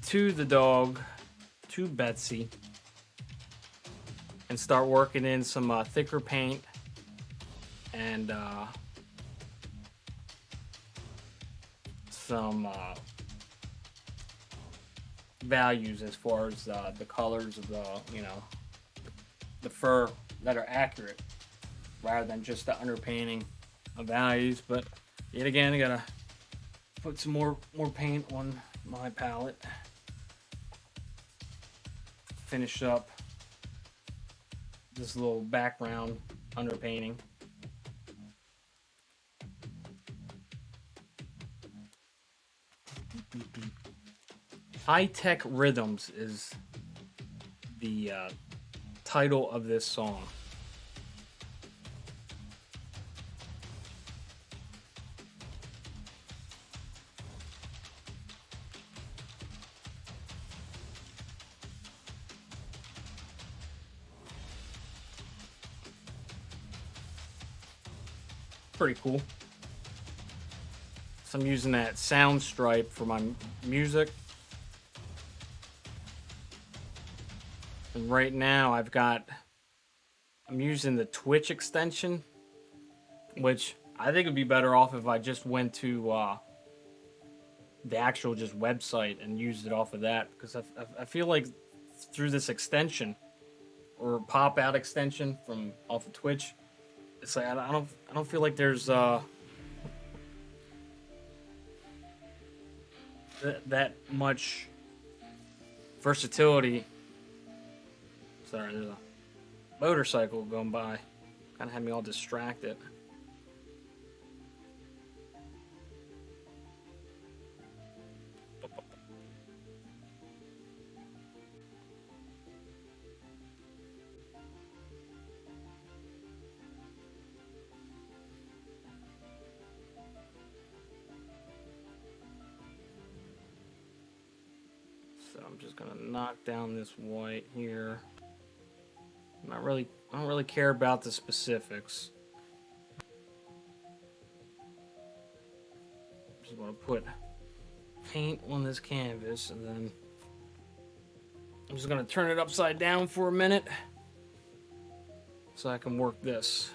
to the dog, to Betsy, and start working in some thicker paint and some values as far as the colors of the fur that are accurate rather than just the underpainting of values. But yet again, I gotta put some more paint on my palette, finish up this little background underpainting. High Tech Rhythms is the title of this song. Pretty cool. So I'm using that Soundstripe for my music. And right now I'm using the Twitch extension, which I think would be better off if I just went to the actual just website and used it off of that, because I feel like through this extension or pop out extension from off of Twitch, it's like I don't feel like there's that much versatility. Sorry, there's a motorcycle going by. Kind of had me all distracted. So I'm just gonna knock down this white here. I don't really care about the specifics. Just want to put paint on this canvas, and then I'm just gonna turn it upside down for a minute so I can work this.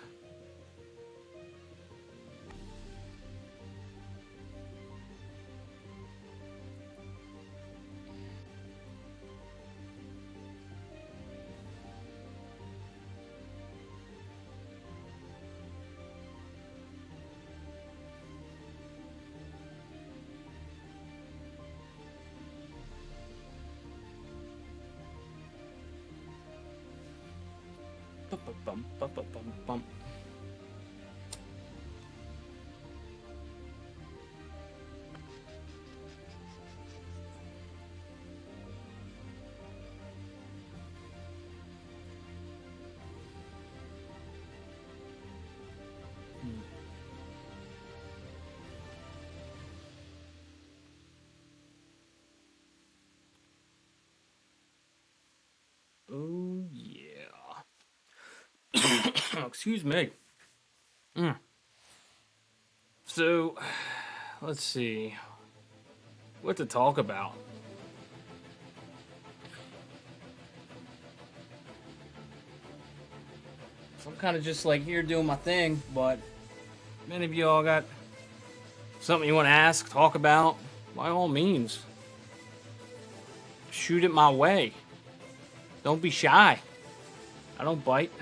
Bum, bum, bum, bum, bum. Oh yeah. Excuse me. So, let's see what to talk about. So I'm kind of just like here doing my thing, but many of you all got something you want to ask, talk about, by all means, shoot it my way. Don't be shy. I don't bite.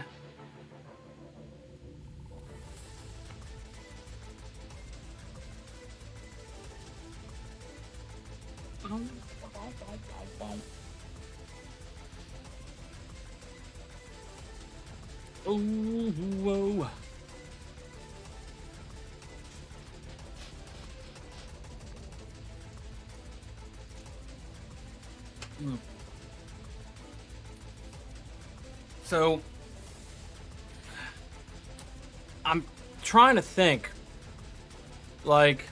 Oh, whoa. So, I'm trying to think, like,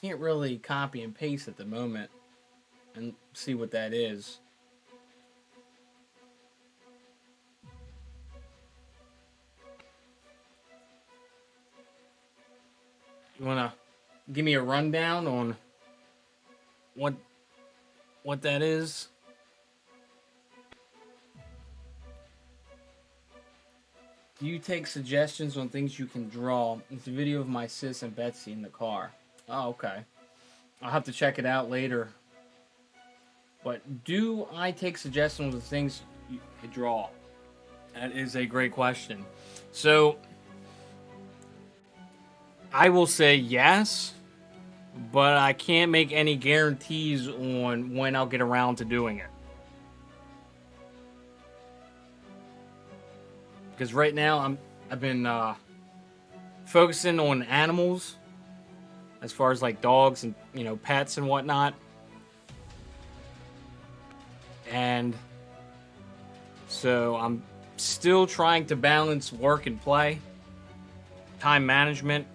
can't really copy and paste at the moment and see what that is. You wanna give me a rundown on what that is? Do you take suggestions on things you can draw? It's a video of my sis and Betsy in the car. Oh, okay. I'll have to check it out later. But do I take suggestions on things you draw? That is a great question. So, I will say yes, but I can't make any guarantees on when I'll get around to doing it. Because right now I've been focusing on animals, as far as like dogs and pets and whatnot, and so I'm still trying to balance work and play, time management,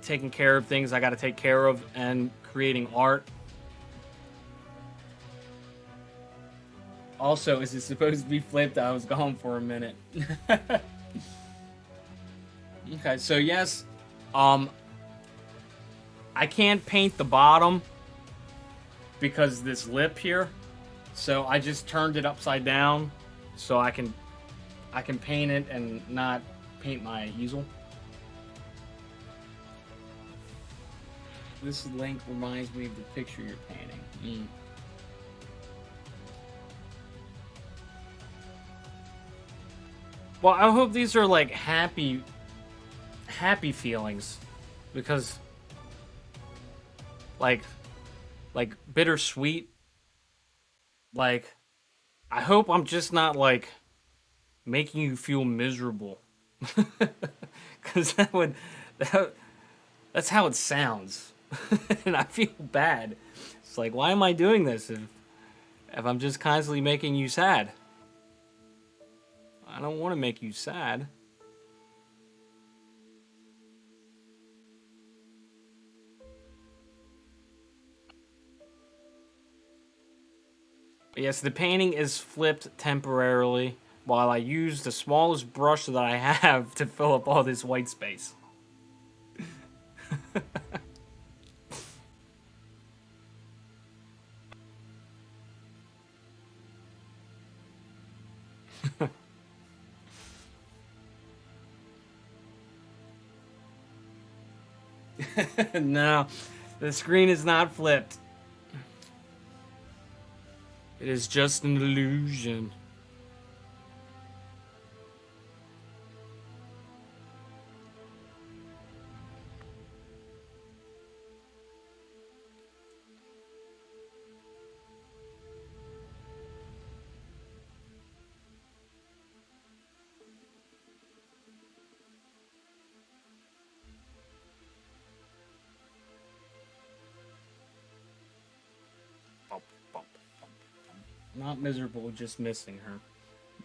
taking care of things I got to take care of, and creating art. Also, is it supposed to be flipped? I was gone for a minute. Okay, so yes, I can't paint the bottom because this lip here, so I just turned it upside down so I can paint it and not paint my easel. This link reminds me of the picture you're painting. Well, I hope these are like happy feelings, because like bittersweet. Like, I hope I'm just not like making you feel miserable, because that, that's how it sounds, and I feel bad. It's like, why am I doing this if I'm just constantly making you sad? I don't want to make you sad. But yes, the painting is flipped temporarily while I use the smallest brush that I have to fill up all this white space. No, the screen is not flipped. It is just an illusion. Not miserable, just missing her.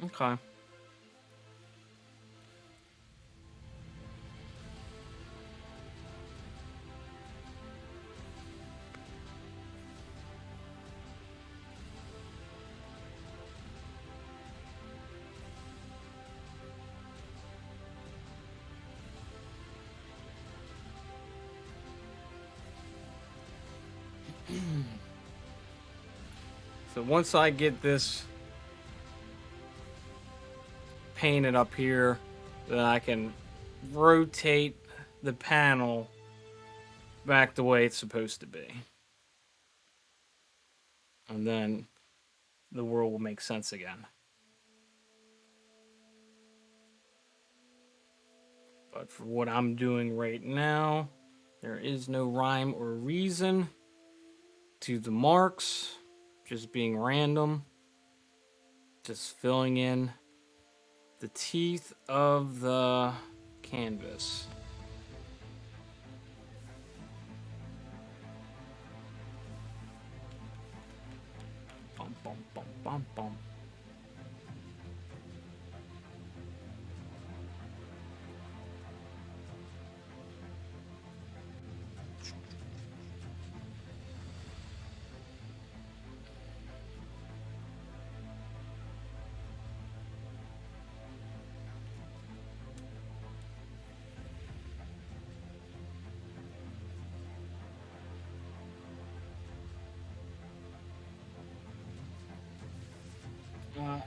Okay. So once I get this painted up here, then I can rotate the panel back the way it's supposed to be. And then the world will make sense again. But for what I'm doing right now, there is no rhyme or reason to the marks, just being random, just filling in the teeth of the canvas. Bum, bum, bum, bum, bum.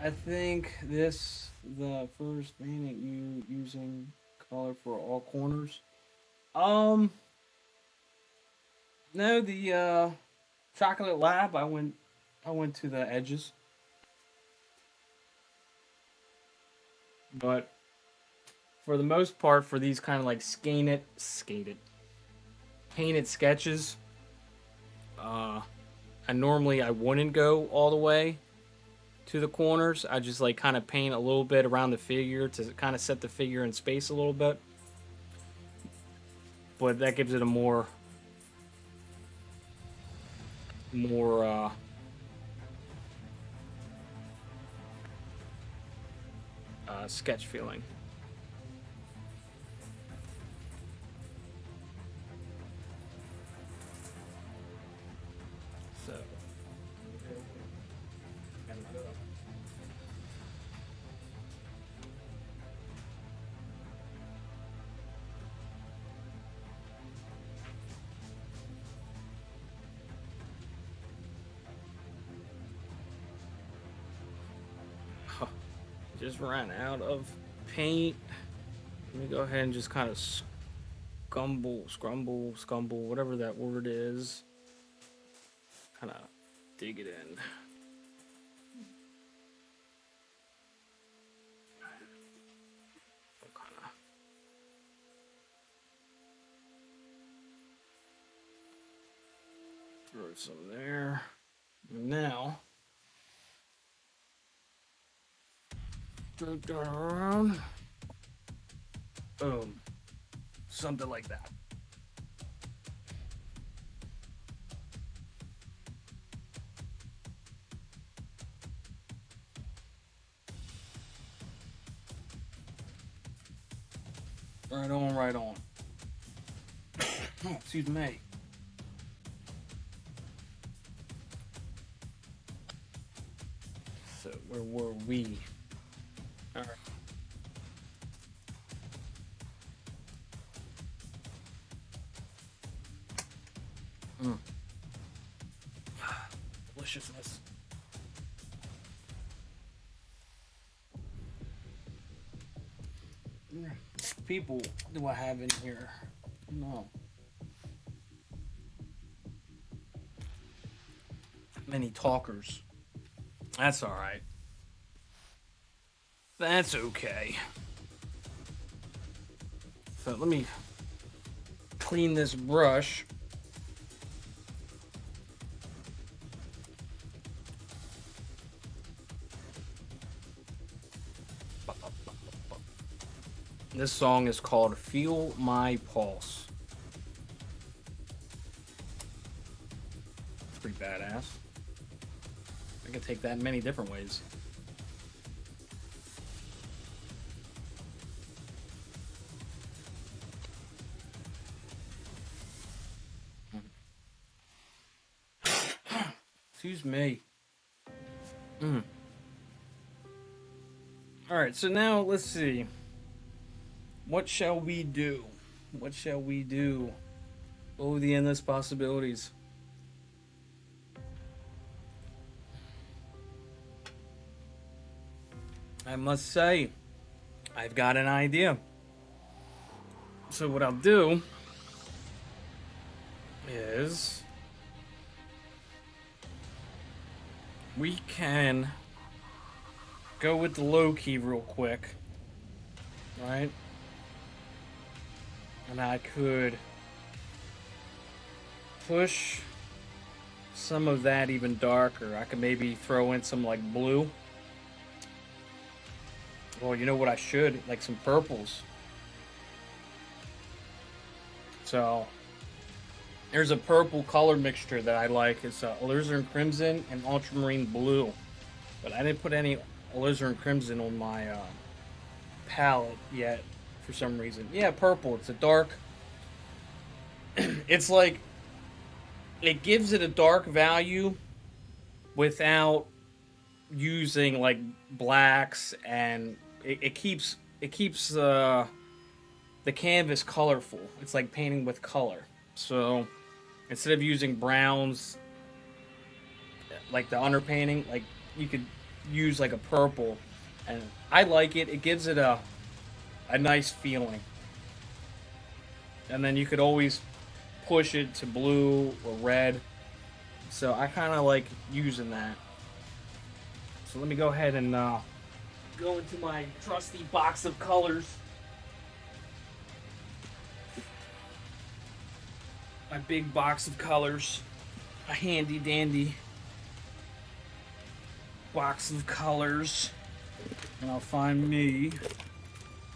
I think the first painting you using color for all corners. Um, no, the chocolate lab. I went to the edges, but for the most part, for these kind of like painted sketches, uh, and normally I wouldn't go all the way to the corners. I just like kind of paint a little bit around the figure to kind of set the figure in space a little bit. But that gives it a more sketch feeling. So just ran out of paint. Let me go ahead and just kind of scumble, whatever that word is. Kind of dig it in. some there. Now, turn around. Boom. Something like that. Right on, right on. Oh, excuse me. So, where were we? All right. Deliciousness. People do I have in here? No. Many talkers. That's alright. That's okay. So let me clean this brush. This song is called Feel My Pulse. It's pretty badass. I can take that in many different ways. Excuse me. Alright, so now let's see. What shall we do? What shall we do? Oh, the endless possibilities. I must say, I've got an idea. So what I'll do is we can go with the low key real quick, right? And I could push some of that even darker. I could maybe throw in some like blue. Well, you know what I should? Like some purples. So there's a purple color mixture that I like. It's alizarin crimson and ultramarine blue. But I didn't put any alizarin crimson on my palette yet for some reason. Yeah, purple. It's a dark. It's like it gives it a dark value without using like blacks, and it keeps the canvas colorful. It's like painting with color. So instead of using browns, like the underpainting, like you could use like a purple, and I like it. It gives it a nice feeling. And then you could always push it to blue or red. So I kind of like using that. So let me go ahead and go into my trusty box of colors. My big box of colors. A handy dandy box of colors. And I'll find me.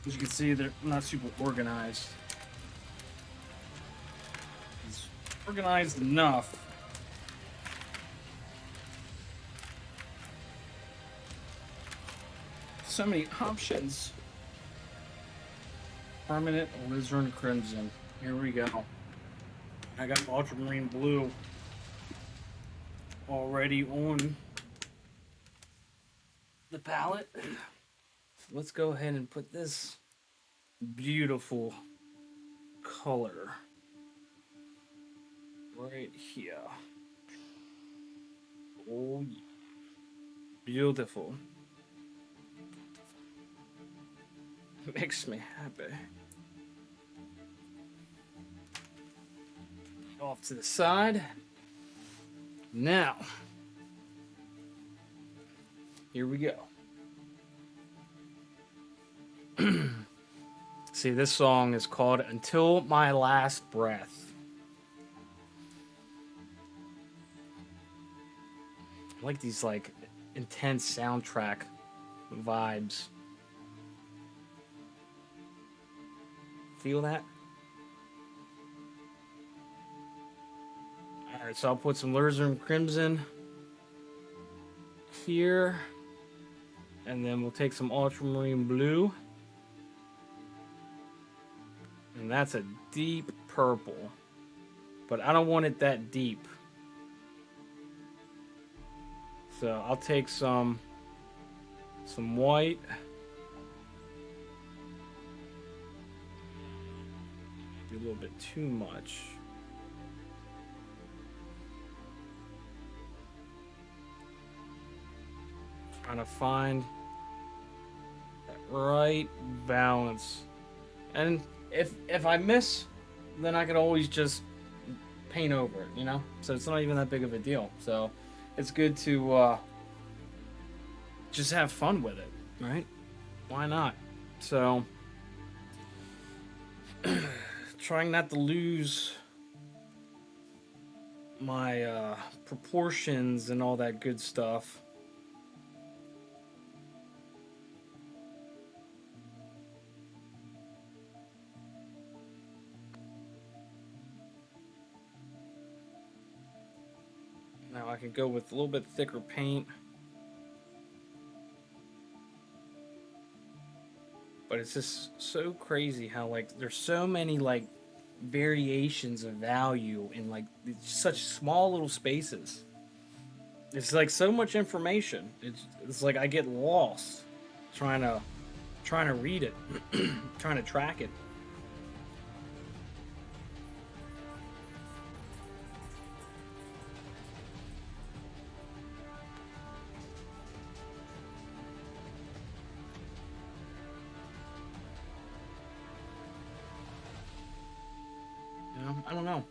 As you can see, they're not super organized. It's organized enough. So many options. Permanent alizarin crimson. Here we go. I got ultramarine blue already on the palette. So let's go ahead and put this beautiful color right here. Oh, yeah. Beautiful. Makes me happy. Off to the side. Now, here we go. See, this song is called Until My Last Breath. I like these like intense soundtrack vibes. Feel that? Alright, so I'll put some Alizarin Crimson here. And then we'll take some Ultramarine Blue. And that's a deep purple. But I don't want it that deep. So I'll take some white. Be a little bit too much. Trying to find that right balance. And if I miss, then I could always just paint over it, you know? So it's not even that big of a deal. So it's good to just have fun with it, right? Why not? So trying not to lose my proportions and all that good stuff. Now I can go with a little bit thicker paint. But it's just so crazy how like there's so many like variations of value in like such small little spaces. It's like so much information. It's like I get lost trying to read it, trying to track it. You know, I don't know.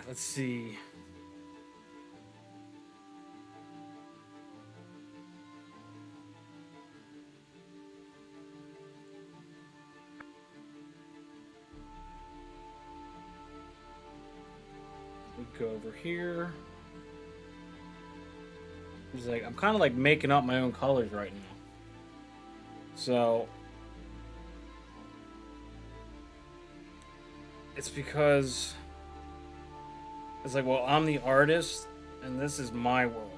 Let's see. We go over here. It's like I'm kind of like making up my own colors right now. So it's because it's like, well, I'm the artist and this is my world.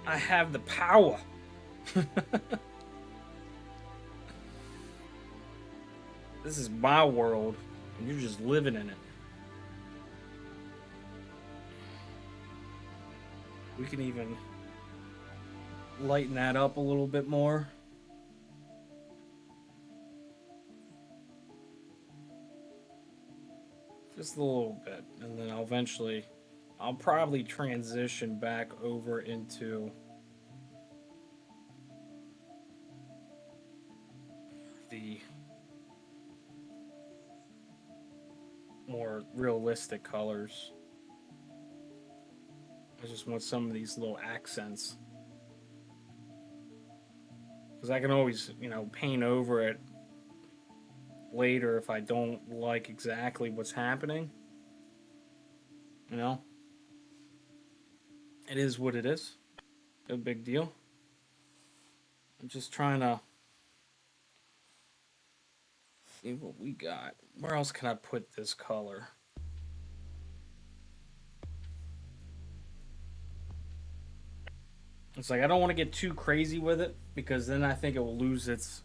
I have the power. This is my world and you're just living in it. We can even lighten that up a little bit more. Just a little bit. And then I'll probably transition back over into the more realistic colors. I just want some of these little accents. Because I can always, paint over it later if I don't like exactly what's happening. You know? It is what it is. No big deal. I'm just trying to see what we got. Where else can I put this color? It's like I don't want to get too crazy with it because then I think it will lose its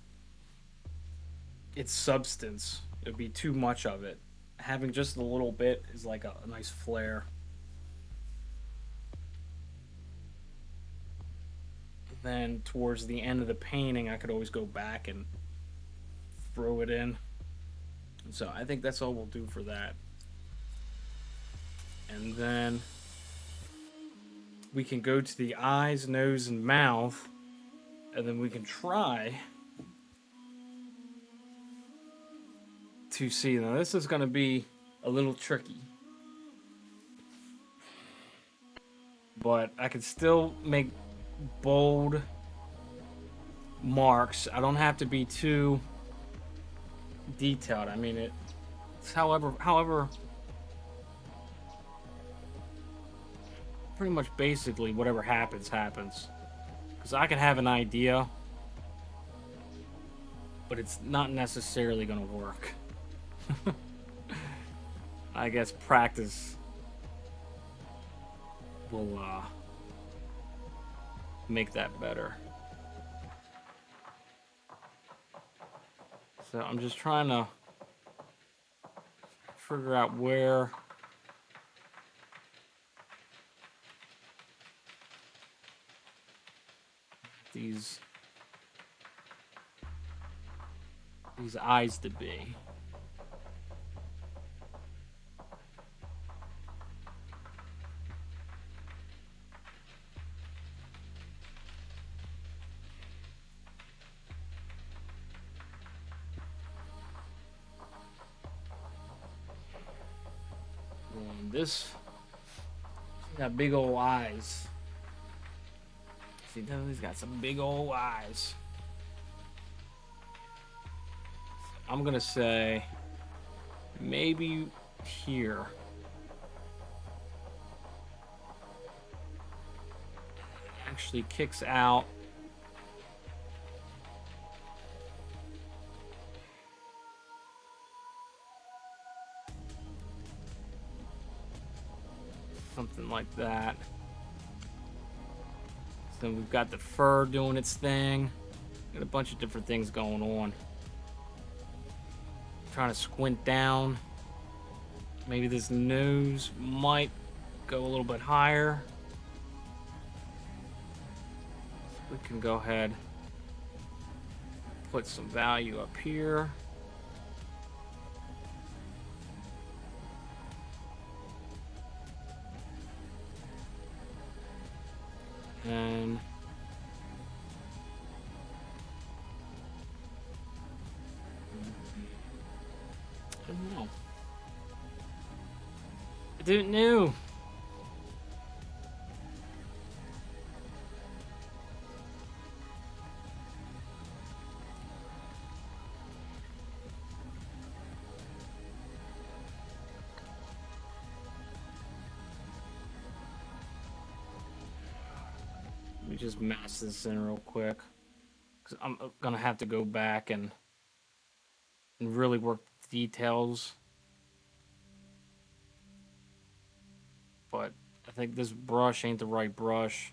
substance. It would be too much of it. Having just a little bit is like a nice flare. Then towards the end of the painting, I could always go back and throw it in. So I think that's all we'll do for that. And then we can go to the eyes, nose, and mouth, and then we can try to see. Now this is going to be a little tricky, but I can still make bold marks. I don't have to be too detailed. I mean, it's however, pretty much basically whatever happens, happens. Because I can have an idea, but it's not necessarily going to work. I guess practice will make that better. So I'm just trying to figure out where these eyes to be. And this got big old eyes. See, he's got some big old eyes. I'm gonna say maybe here. Actually kicks out. Something like that. So we've got the fur doing its thing. Got a bunch of different things going on. Trying to squint down. Maybe this nose might go a little bit higher. So we can go ahead, put some value up here. And I don't know. I don't know. Let me just mask this in real quick, because I'm gonna have to go back and really work the details. But I think this brush ain't the right brush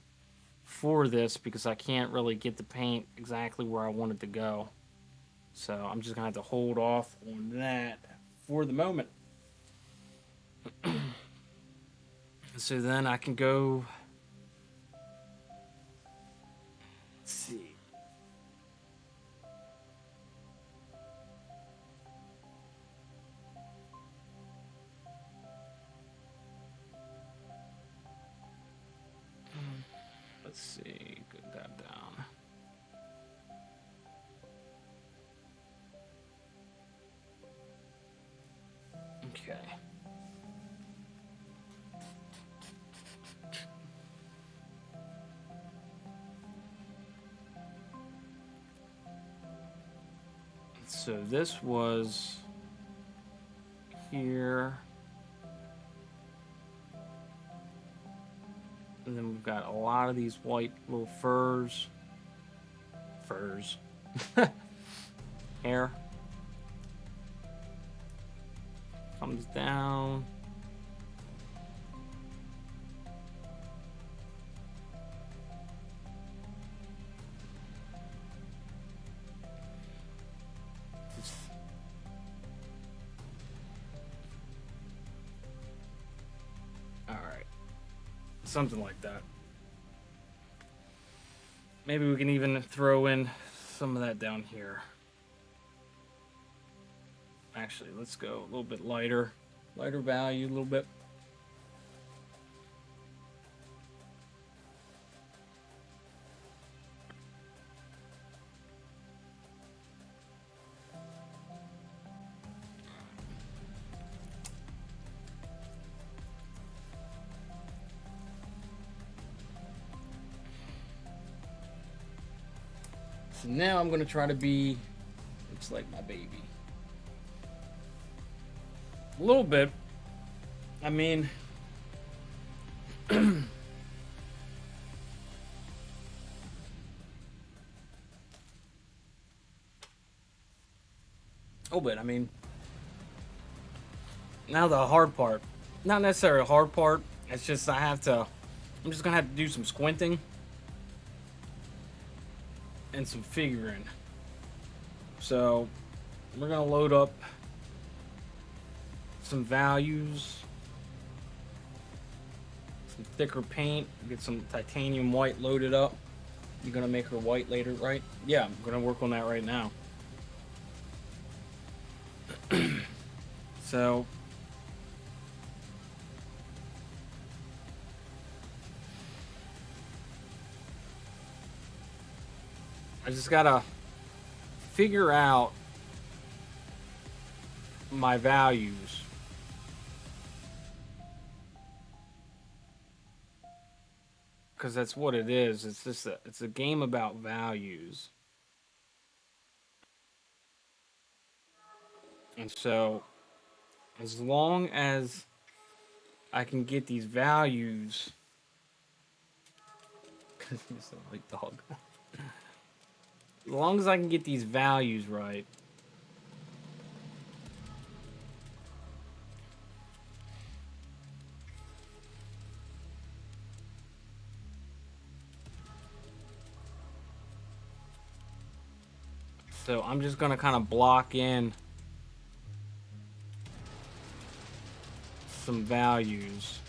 for this, because I can't really get the paint exactly where I want it to go. So I'm just gonna have to hold off on that for the moment. So then I can go. Let's see. Let's see. Get that down. Okay. So this was here. And then we've got a lot of these white little furs. Hair. Comes down. Alright. Something like that. Maybe we can even throw in some of that down here. Actually, let's go a little bit lighter. Lighter value, a little bit. So now I'm going to try to be, looks like my baby. A little bit. I mean, a little bit. I mean, now the hard part. Not necessarily a hard part. It's just I have to. I'm just gonna have to do some squinting and some figuring. So we're gonna load up some values, some thicker paint, get some titanium white loaded up. You're gonna make her white later, right? Yeah, I'm gonna work on that right now. So I just gotta figure out my values. Because that's what it is. It's just it's a game about values. And so as long as I can get these values, because he's so like dog. As long as I can get these values right, so I'm just gonna kind of block in some values.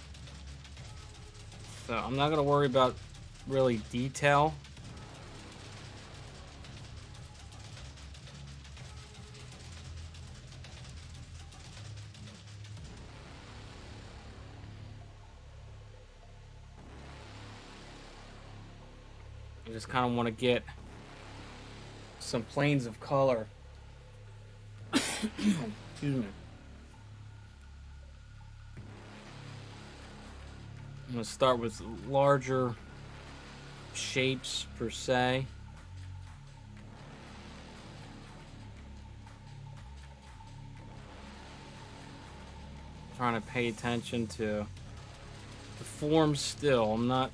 So I'm not gonna worry about really detail. I just kind of want to get some planes of color. Excuse me. I'm gonna start with larger shapes per se. Trying to pay attention to the form still. I'm not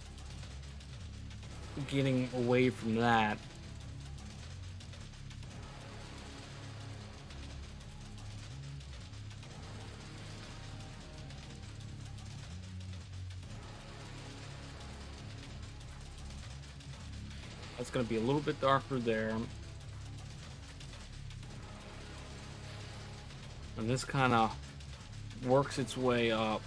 getting away from that. That's going to be a little bit darker there. And this kind of works its way up.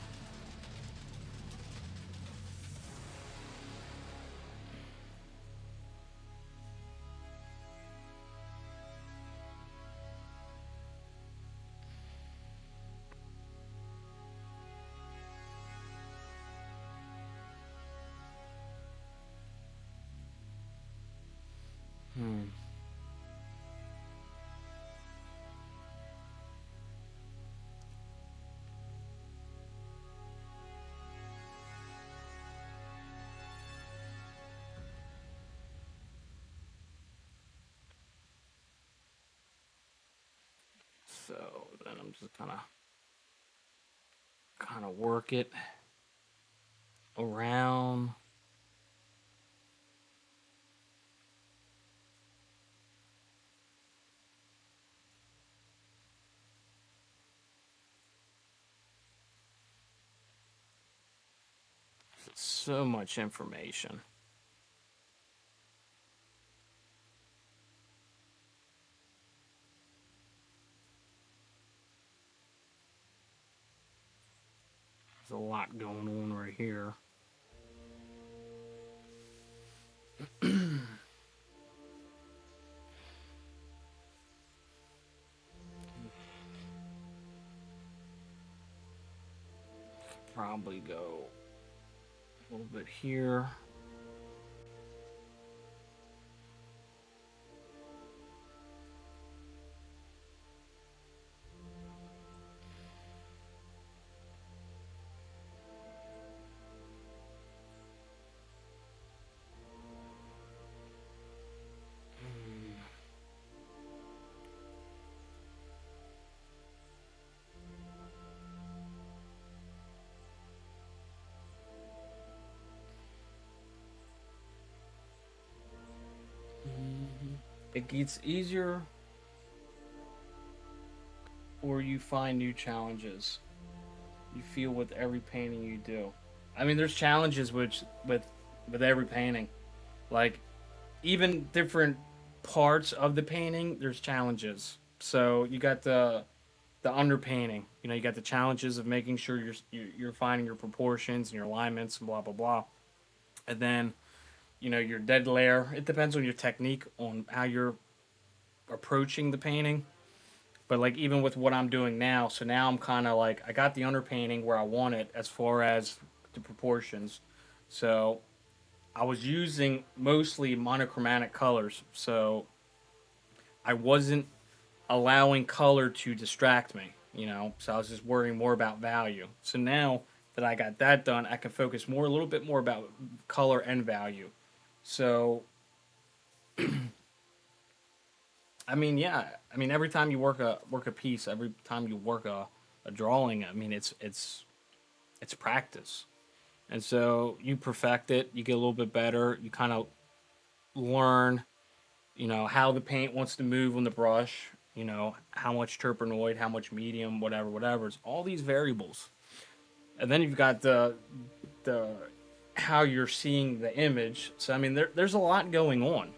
So then I'm just kind of work it around. So much information. There's a lot going on right here. Probably go a little bit here. it gets easier or you find new challenges you feel with every painting you do. I mean, there's challenges which with every painting. Like even different parts of the painting, there's challenges. So you got the underpainting. You know, you got the challenges of making sure you're finding your proportions and your alignments and blah blah blah. And then your dead layer. It depends on your technique on how you're approaching the painting. But like even with what I'm doing now, so now I'm kind of like I got the underpainting where I want it as far as the proportions. So I was using mostly monochromatic colors, so I wasn't allowing color to distract me. So I was just worrying more about value. So now that I got that done, I can focus a little bit more about color and value. So I mean, yeah. I mean, every time you work a piece, every time you work a drawing, I mean, it's practice, and so you perfect it. You get a little bit better. You kind of learn, how the paint wants to move on the brush. How much terpenoid, how much medium, whatever, whatever. It's all these variables, and then you've got the how you're seeing the image. So I mean, there's a lot going on.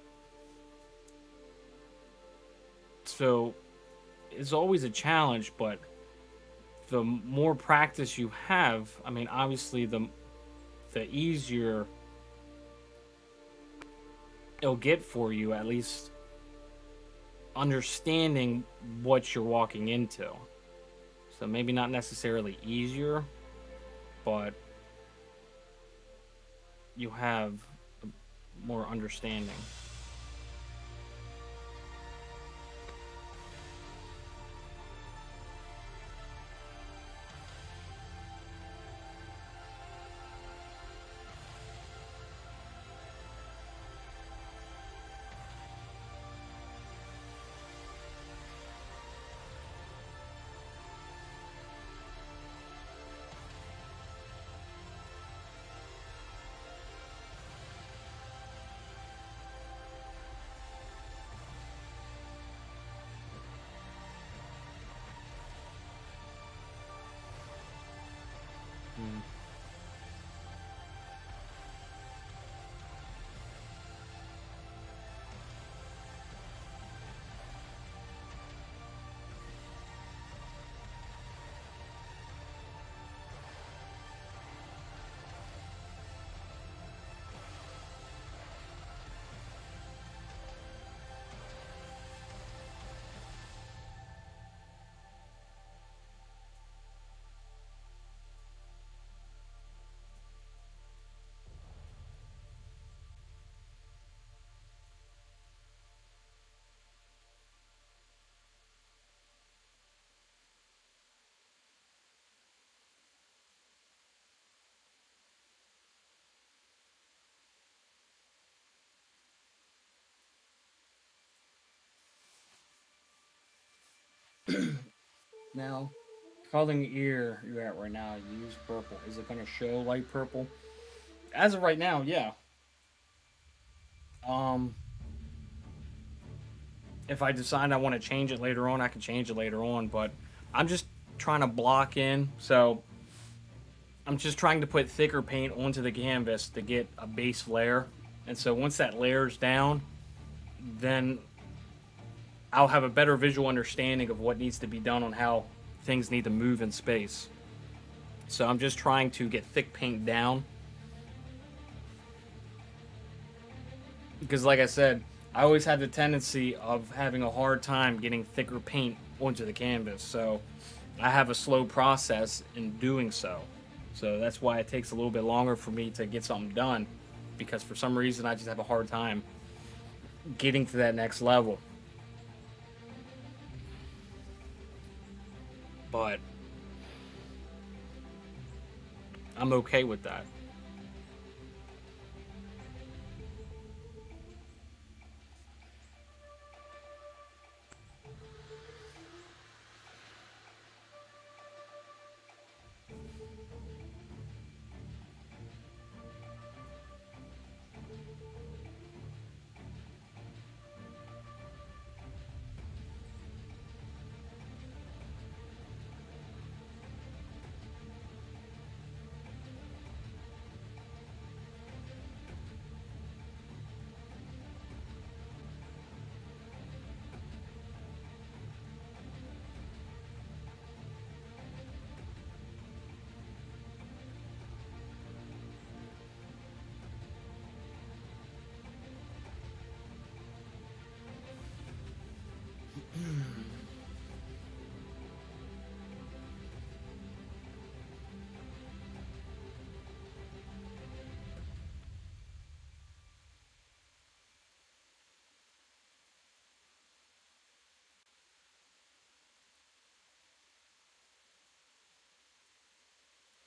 So it's always a challenge, but the more practice you have, I mean, obviously the easier it'll get for you, at least understanding what you're walking into. So maybe not necessarily easier, but you have more understanding. Mm. Now, coloring ear you're at right now, you use purple. Is it going to show light purple? As of right now, yeah. Um, if I decide I want to change it later on, I can change it later on. But I'm just trying to block in. So I'm just trying to put thicker paint onto the canvas to get a base layer. And so once that layer's down, then I'll have a better visual understanding of what needs to be done on how things need to move in space. So I'm just trying to get thick paint down because, like I said, I always had the tendency of having a hard time getting thicker paint onto the canvas. So I have a slow process in doing so. So that's why it takes a little bit longer for me to get something done because for some reason I just have a hard time getting to that next level. But I'm okay with that.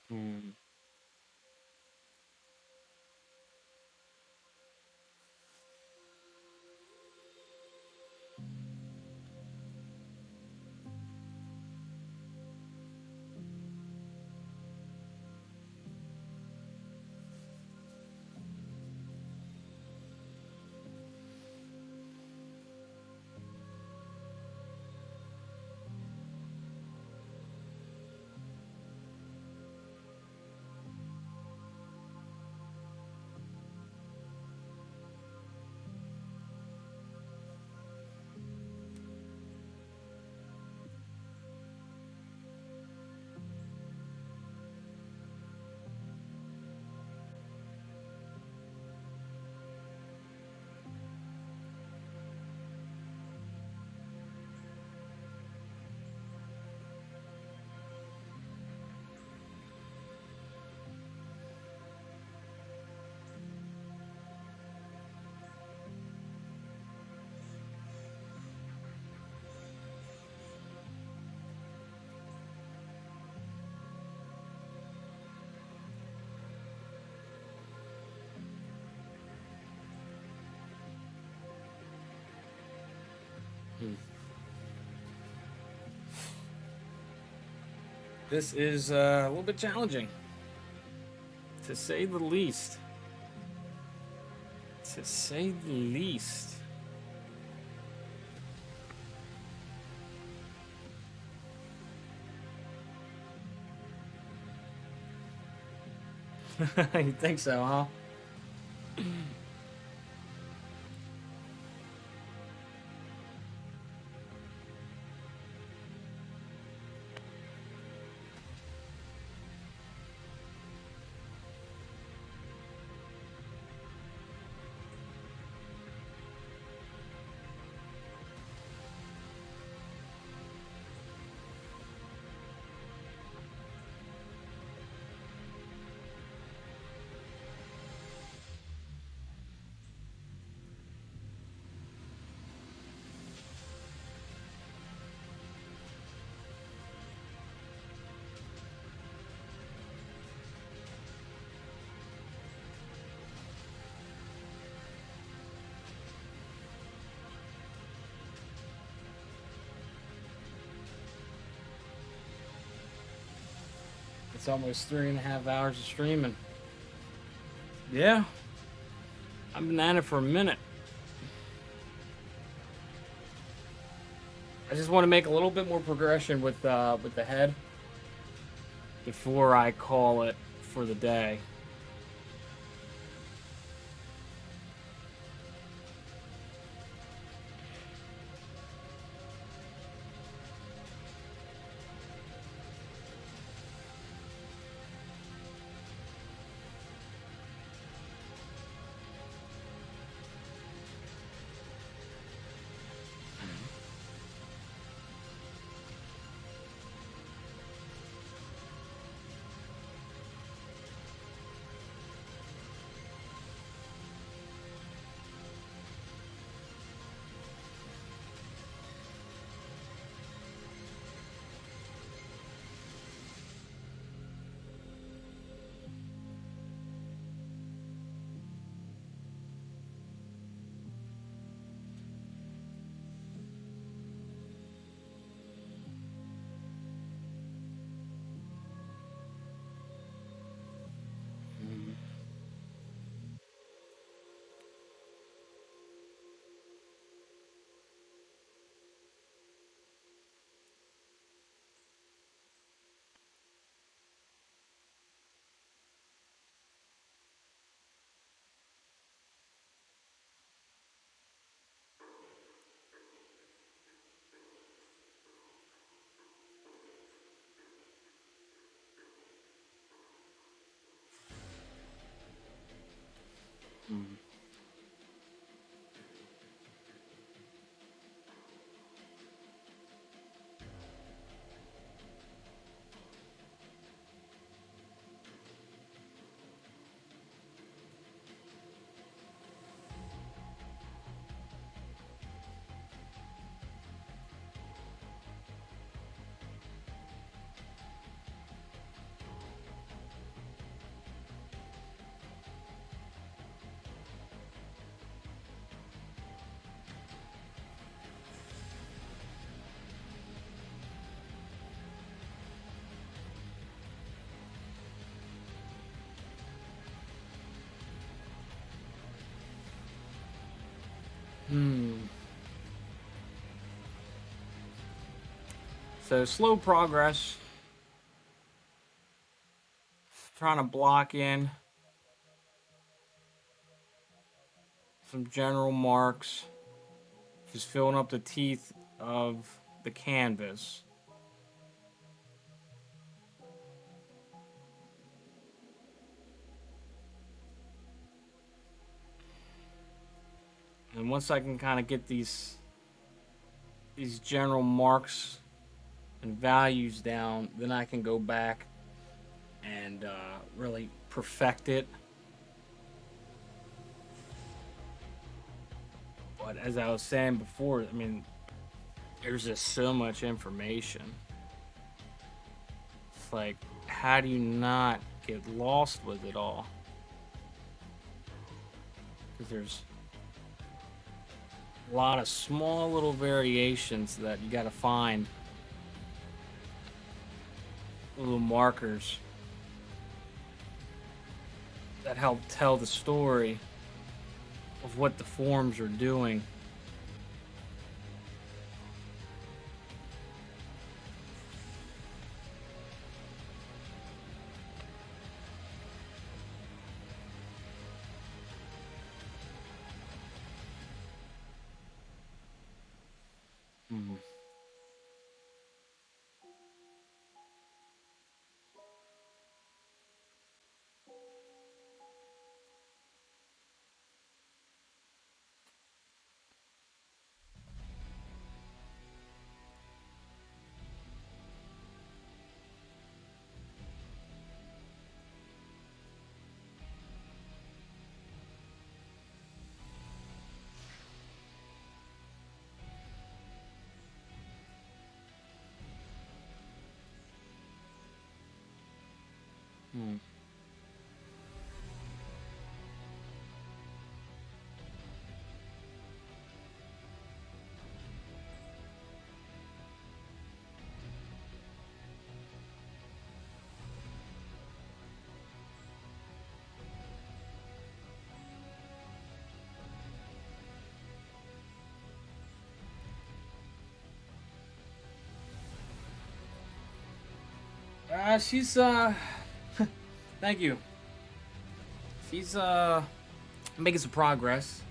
Hmm. Hmm. This is a little bit challenging, to say the least. To say the least. You think so, huh? It's almost 3.5 hours of streaming. Yeah, I've been at it for a minute. I just want to make a little bit more progression with the head before I call it for the day. Hmm. So slow progress. Trying to block in some general marks. Just filling up the teeth of the canvas. And once I can kind of get these general marks and values down, then I can go back and really perfect it. But as I was saying before, I mean, there's just so much information. It's like, how do you not get lost with it all? Because there's a lot of small little variations that you got to find, little markers that help tell the story of what the forms are doing. Hmm. Hmm. She's thank you. She's making some progress.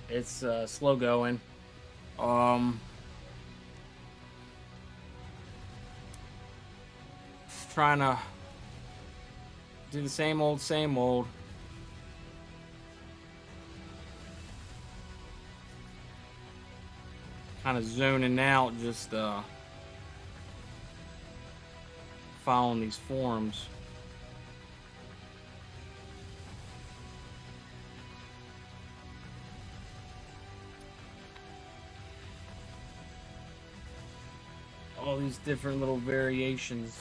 It's slow going. Um, trying to do the same old, same old. Kind of zoning out, just following these forms. All these different little variations.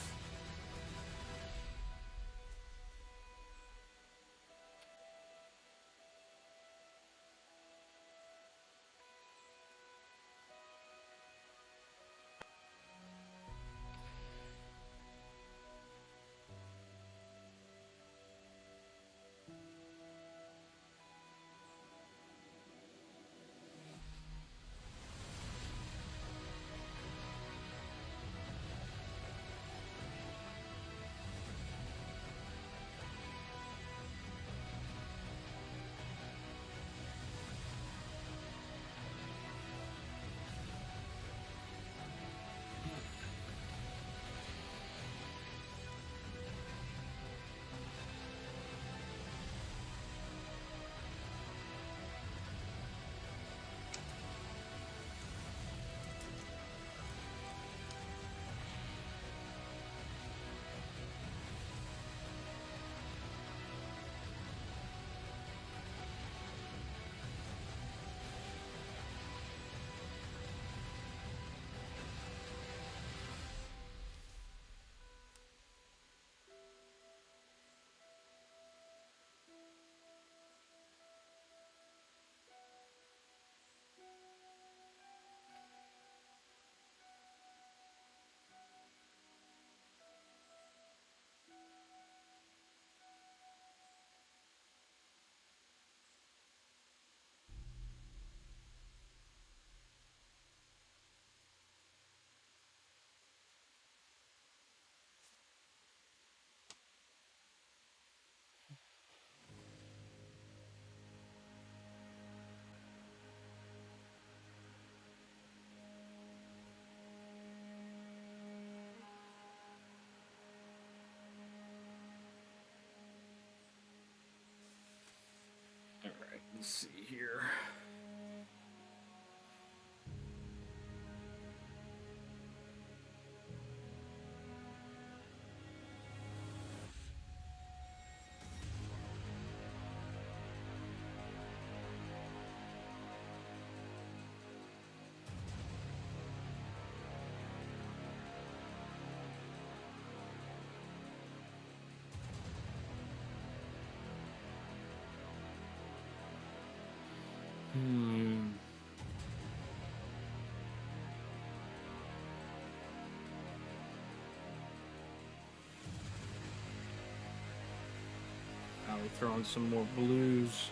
throw in some more blues.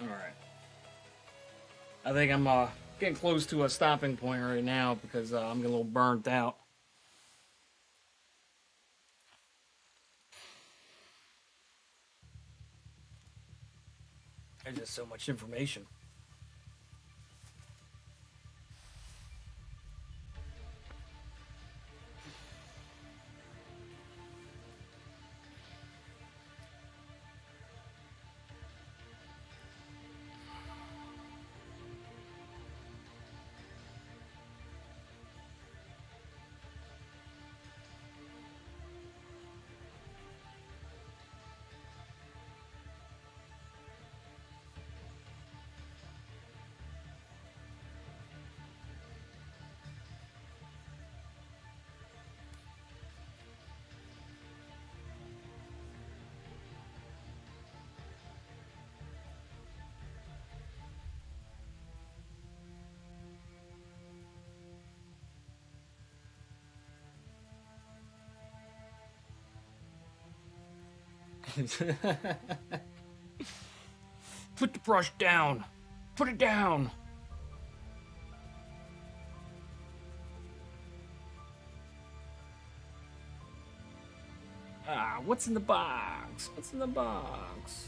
All right. I think I'm getting close to a stopping point right now because I'm getting a little burnt out. There's just so much information. Put the brush down. Put it down. Ah, what's in the box? What's in the box?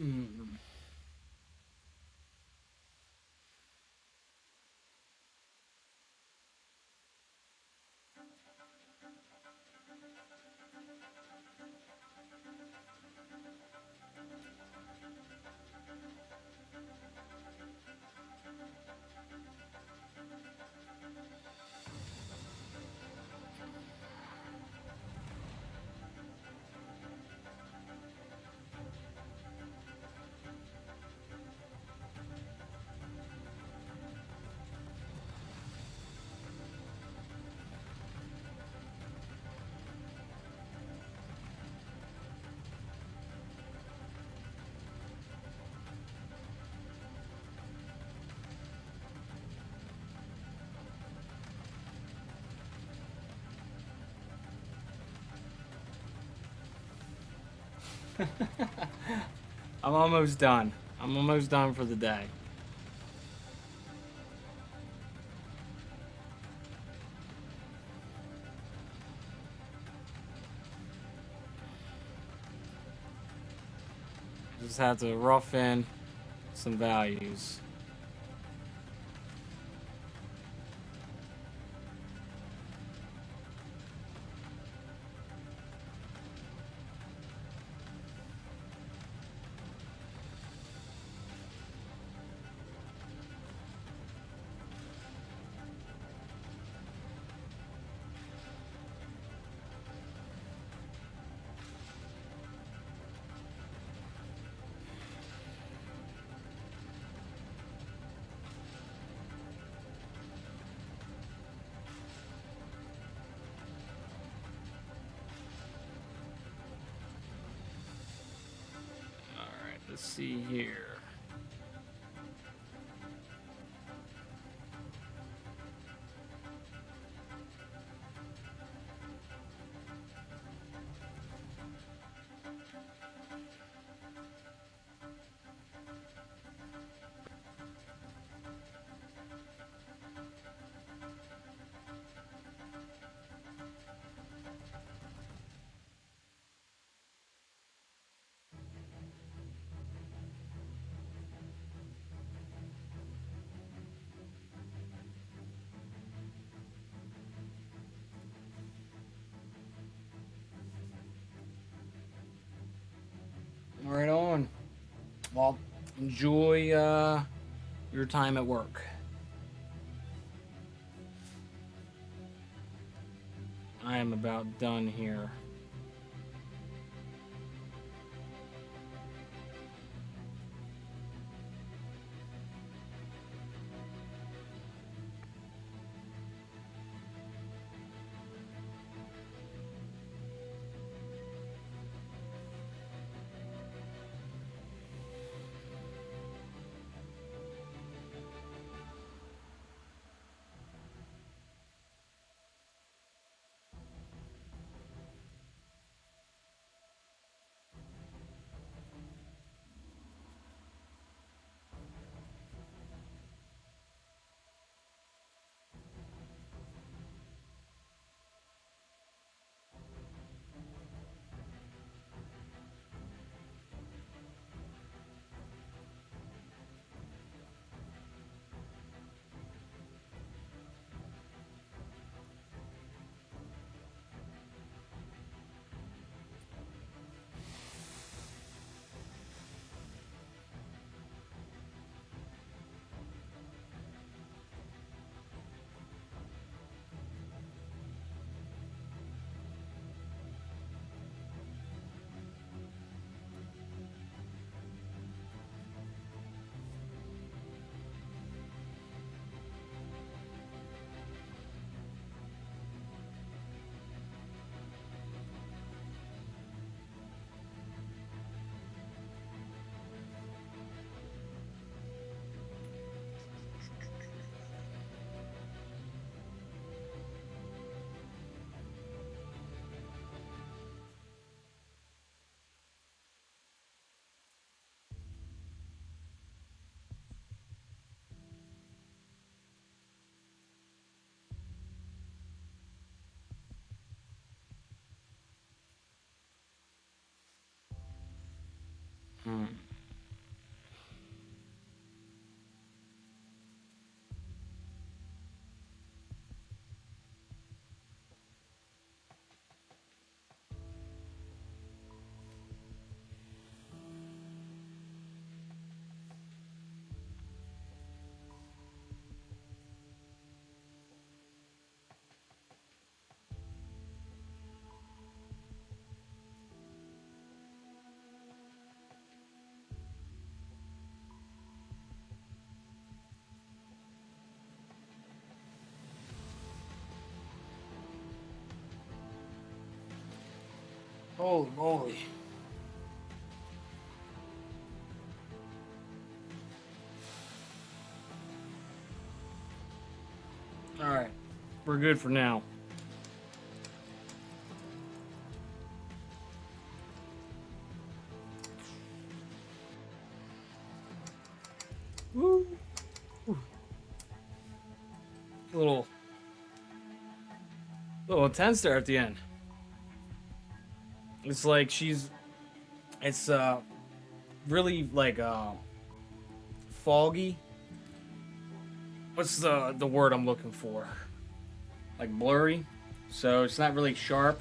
Mm. I'm almost done. I'm almost done for the day. Just have to rough in some values. Alright, let's see here. Right on. Well, enjoy your time at work. I am about done here. Hmm. Holy moly. Alright, we're good for now. little intense there at the end. It's like it's really like foggy. What's the word I'm looking for? Like blurry. So it's not really sharp.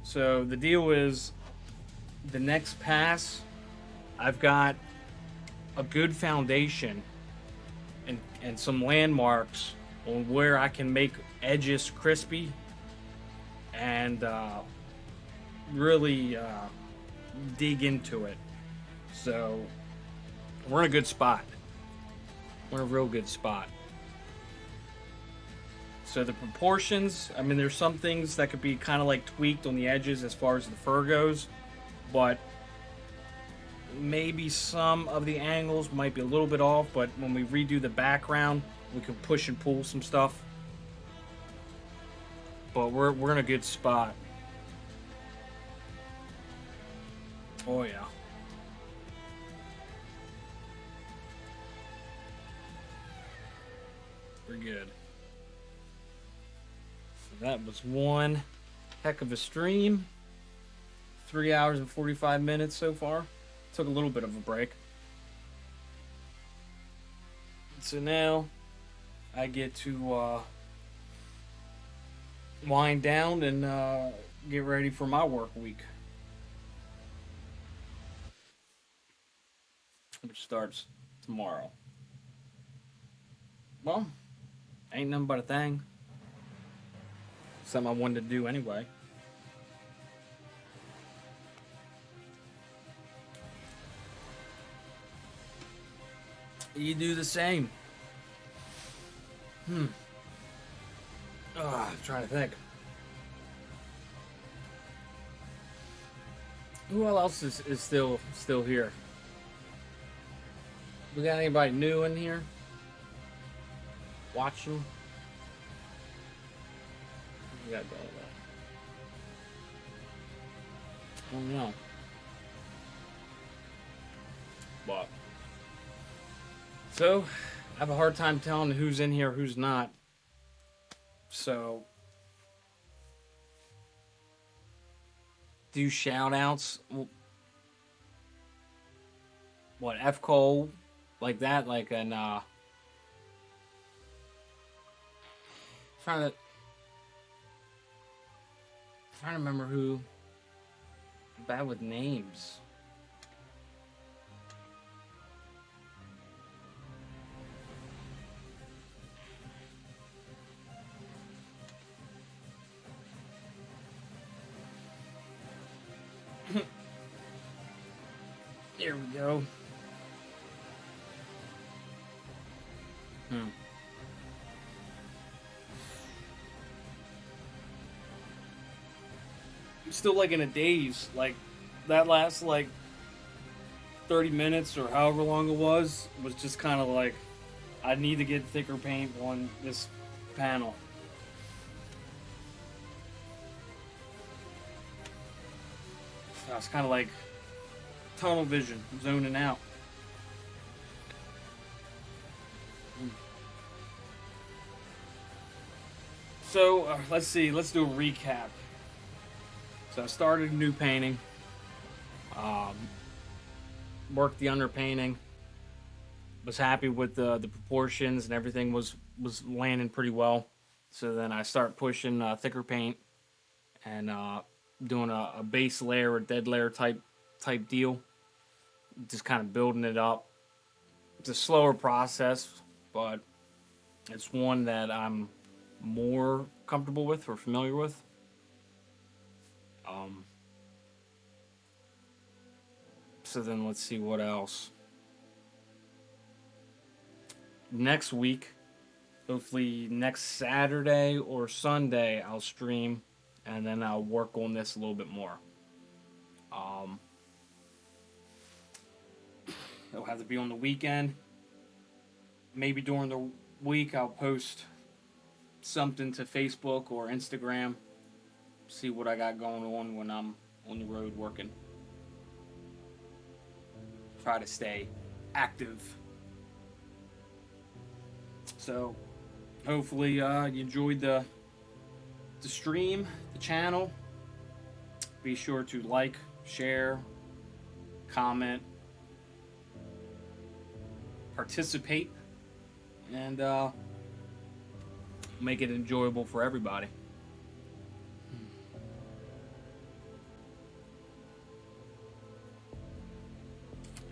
So the deal is the next pass, I've got a good foundation and some landmarks on where I can make edges crispy and really dig into it. So we're in a good spot. We're in a real good spot. So the proportions, I mean, there's some things that could be kind of like tweaked on the edges as far as the fur goes, but maybe some of the angles might be a little bit off, but when we redo the background, we can push and pull some stuff. But we're in a good spot. Oh yeah. We're good. So that was one heck of a stream. 3 hours and 45 minutes so far. Took a little bit of a break. So now I get to wind down and get ready for my work week, which starts tomorrow. Well, ain't nothing but a thing. Something I wanted to do anyway. You do the same. I'm trying to think. Who else is still here? We got anybody new in here? Watching? We got going on. I don't know. But so I have a hard time telling who's in here, who's not. So do shout outs. What, F Cole? Like that? Like an trying to remember who. I'm bad with names. Here we go. I'm still like in a daze. Like that last like 30 minutes or however long it was just kind of like I need to get thicker paint on this panel. So it's kind of like tunnel vision, zoning out. So let's see, let's do a recap. So I started a new painting, worked the underpainting, was happy with the proportions and everything was landing pretty well. So then I start pushing thicker paint and doing a base layer or dead layer type deal, just kind of building it up. It's a slower process, but it's one that I'm more comfortable with or familiar with. So then let's see what else. Next week, hopefully next Saturday or Sunday, I'll stream and then I'll work on this a little bit more. It'll have to be on the weekend. Maybe during the week I'll post something to Facebook or Instagram. See what I got going on when I'm on the road working. Try to stay active. So, Hopefully, you enjoyed the stream, the channel. Be sure to like, share, comment, participate, and make it enjoyable for everybody.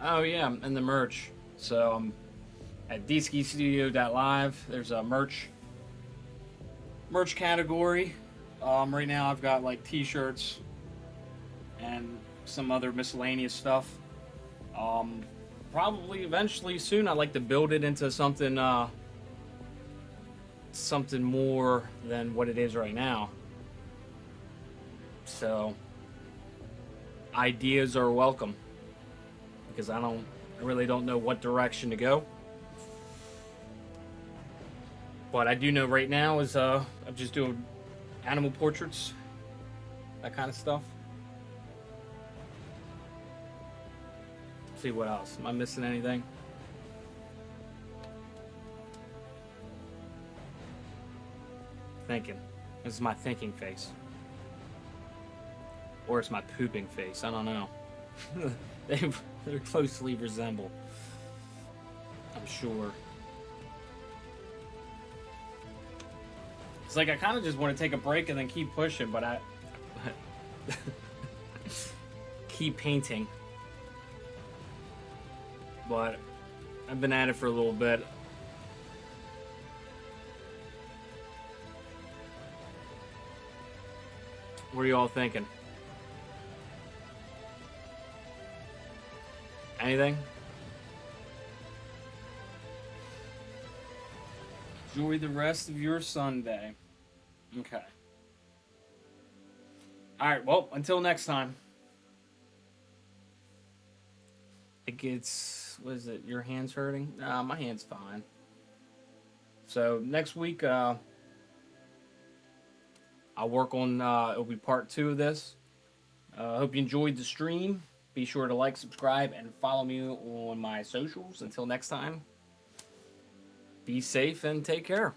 Oh yeah, and the merch. So at dskistudio.live, there's a merch category. Right now I've got like t-shirts and some other miscellaneous stuff. Um, Probably eventually soon I'd like to build it into something more than what it is right now. So ideas are welcome because I really don't know what direction to go. What I do know right now is I'm just doing animal portraits, that kind of stuff. Let's see what else. Am I missing anything? Thinking. This is my thinking face. Or it's my pooping face. I don't know. they closely resemble. I'm sure. It's like I kind of just want to take a break and then keep pushing, but I keep painting. But I've been at it for a little bit. What are you all thinking? Anything? Enjoy the rest of your Sunday. Okay. Alright, well, until next time. It gets, what is it, your hand's hurting? My hand's fine. So, next week, I'll work on, it'll be part 2 of this. I hope you enjoyed the stream. Be sure to like, subscribe, and follow me on my socials. Until next time, be safe and take care.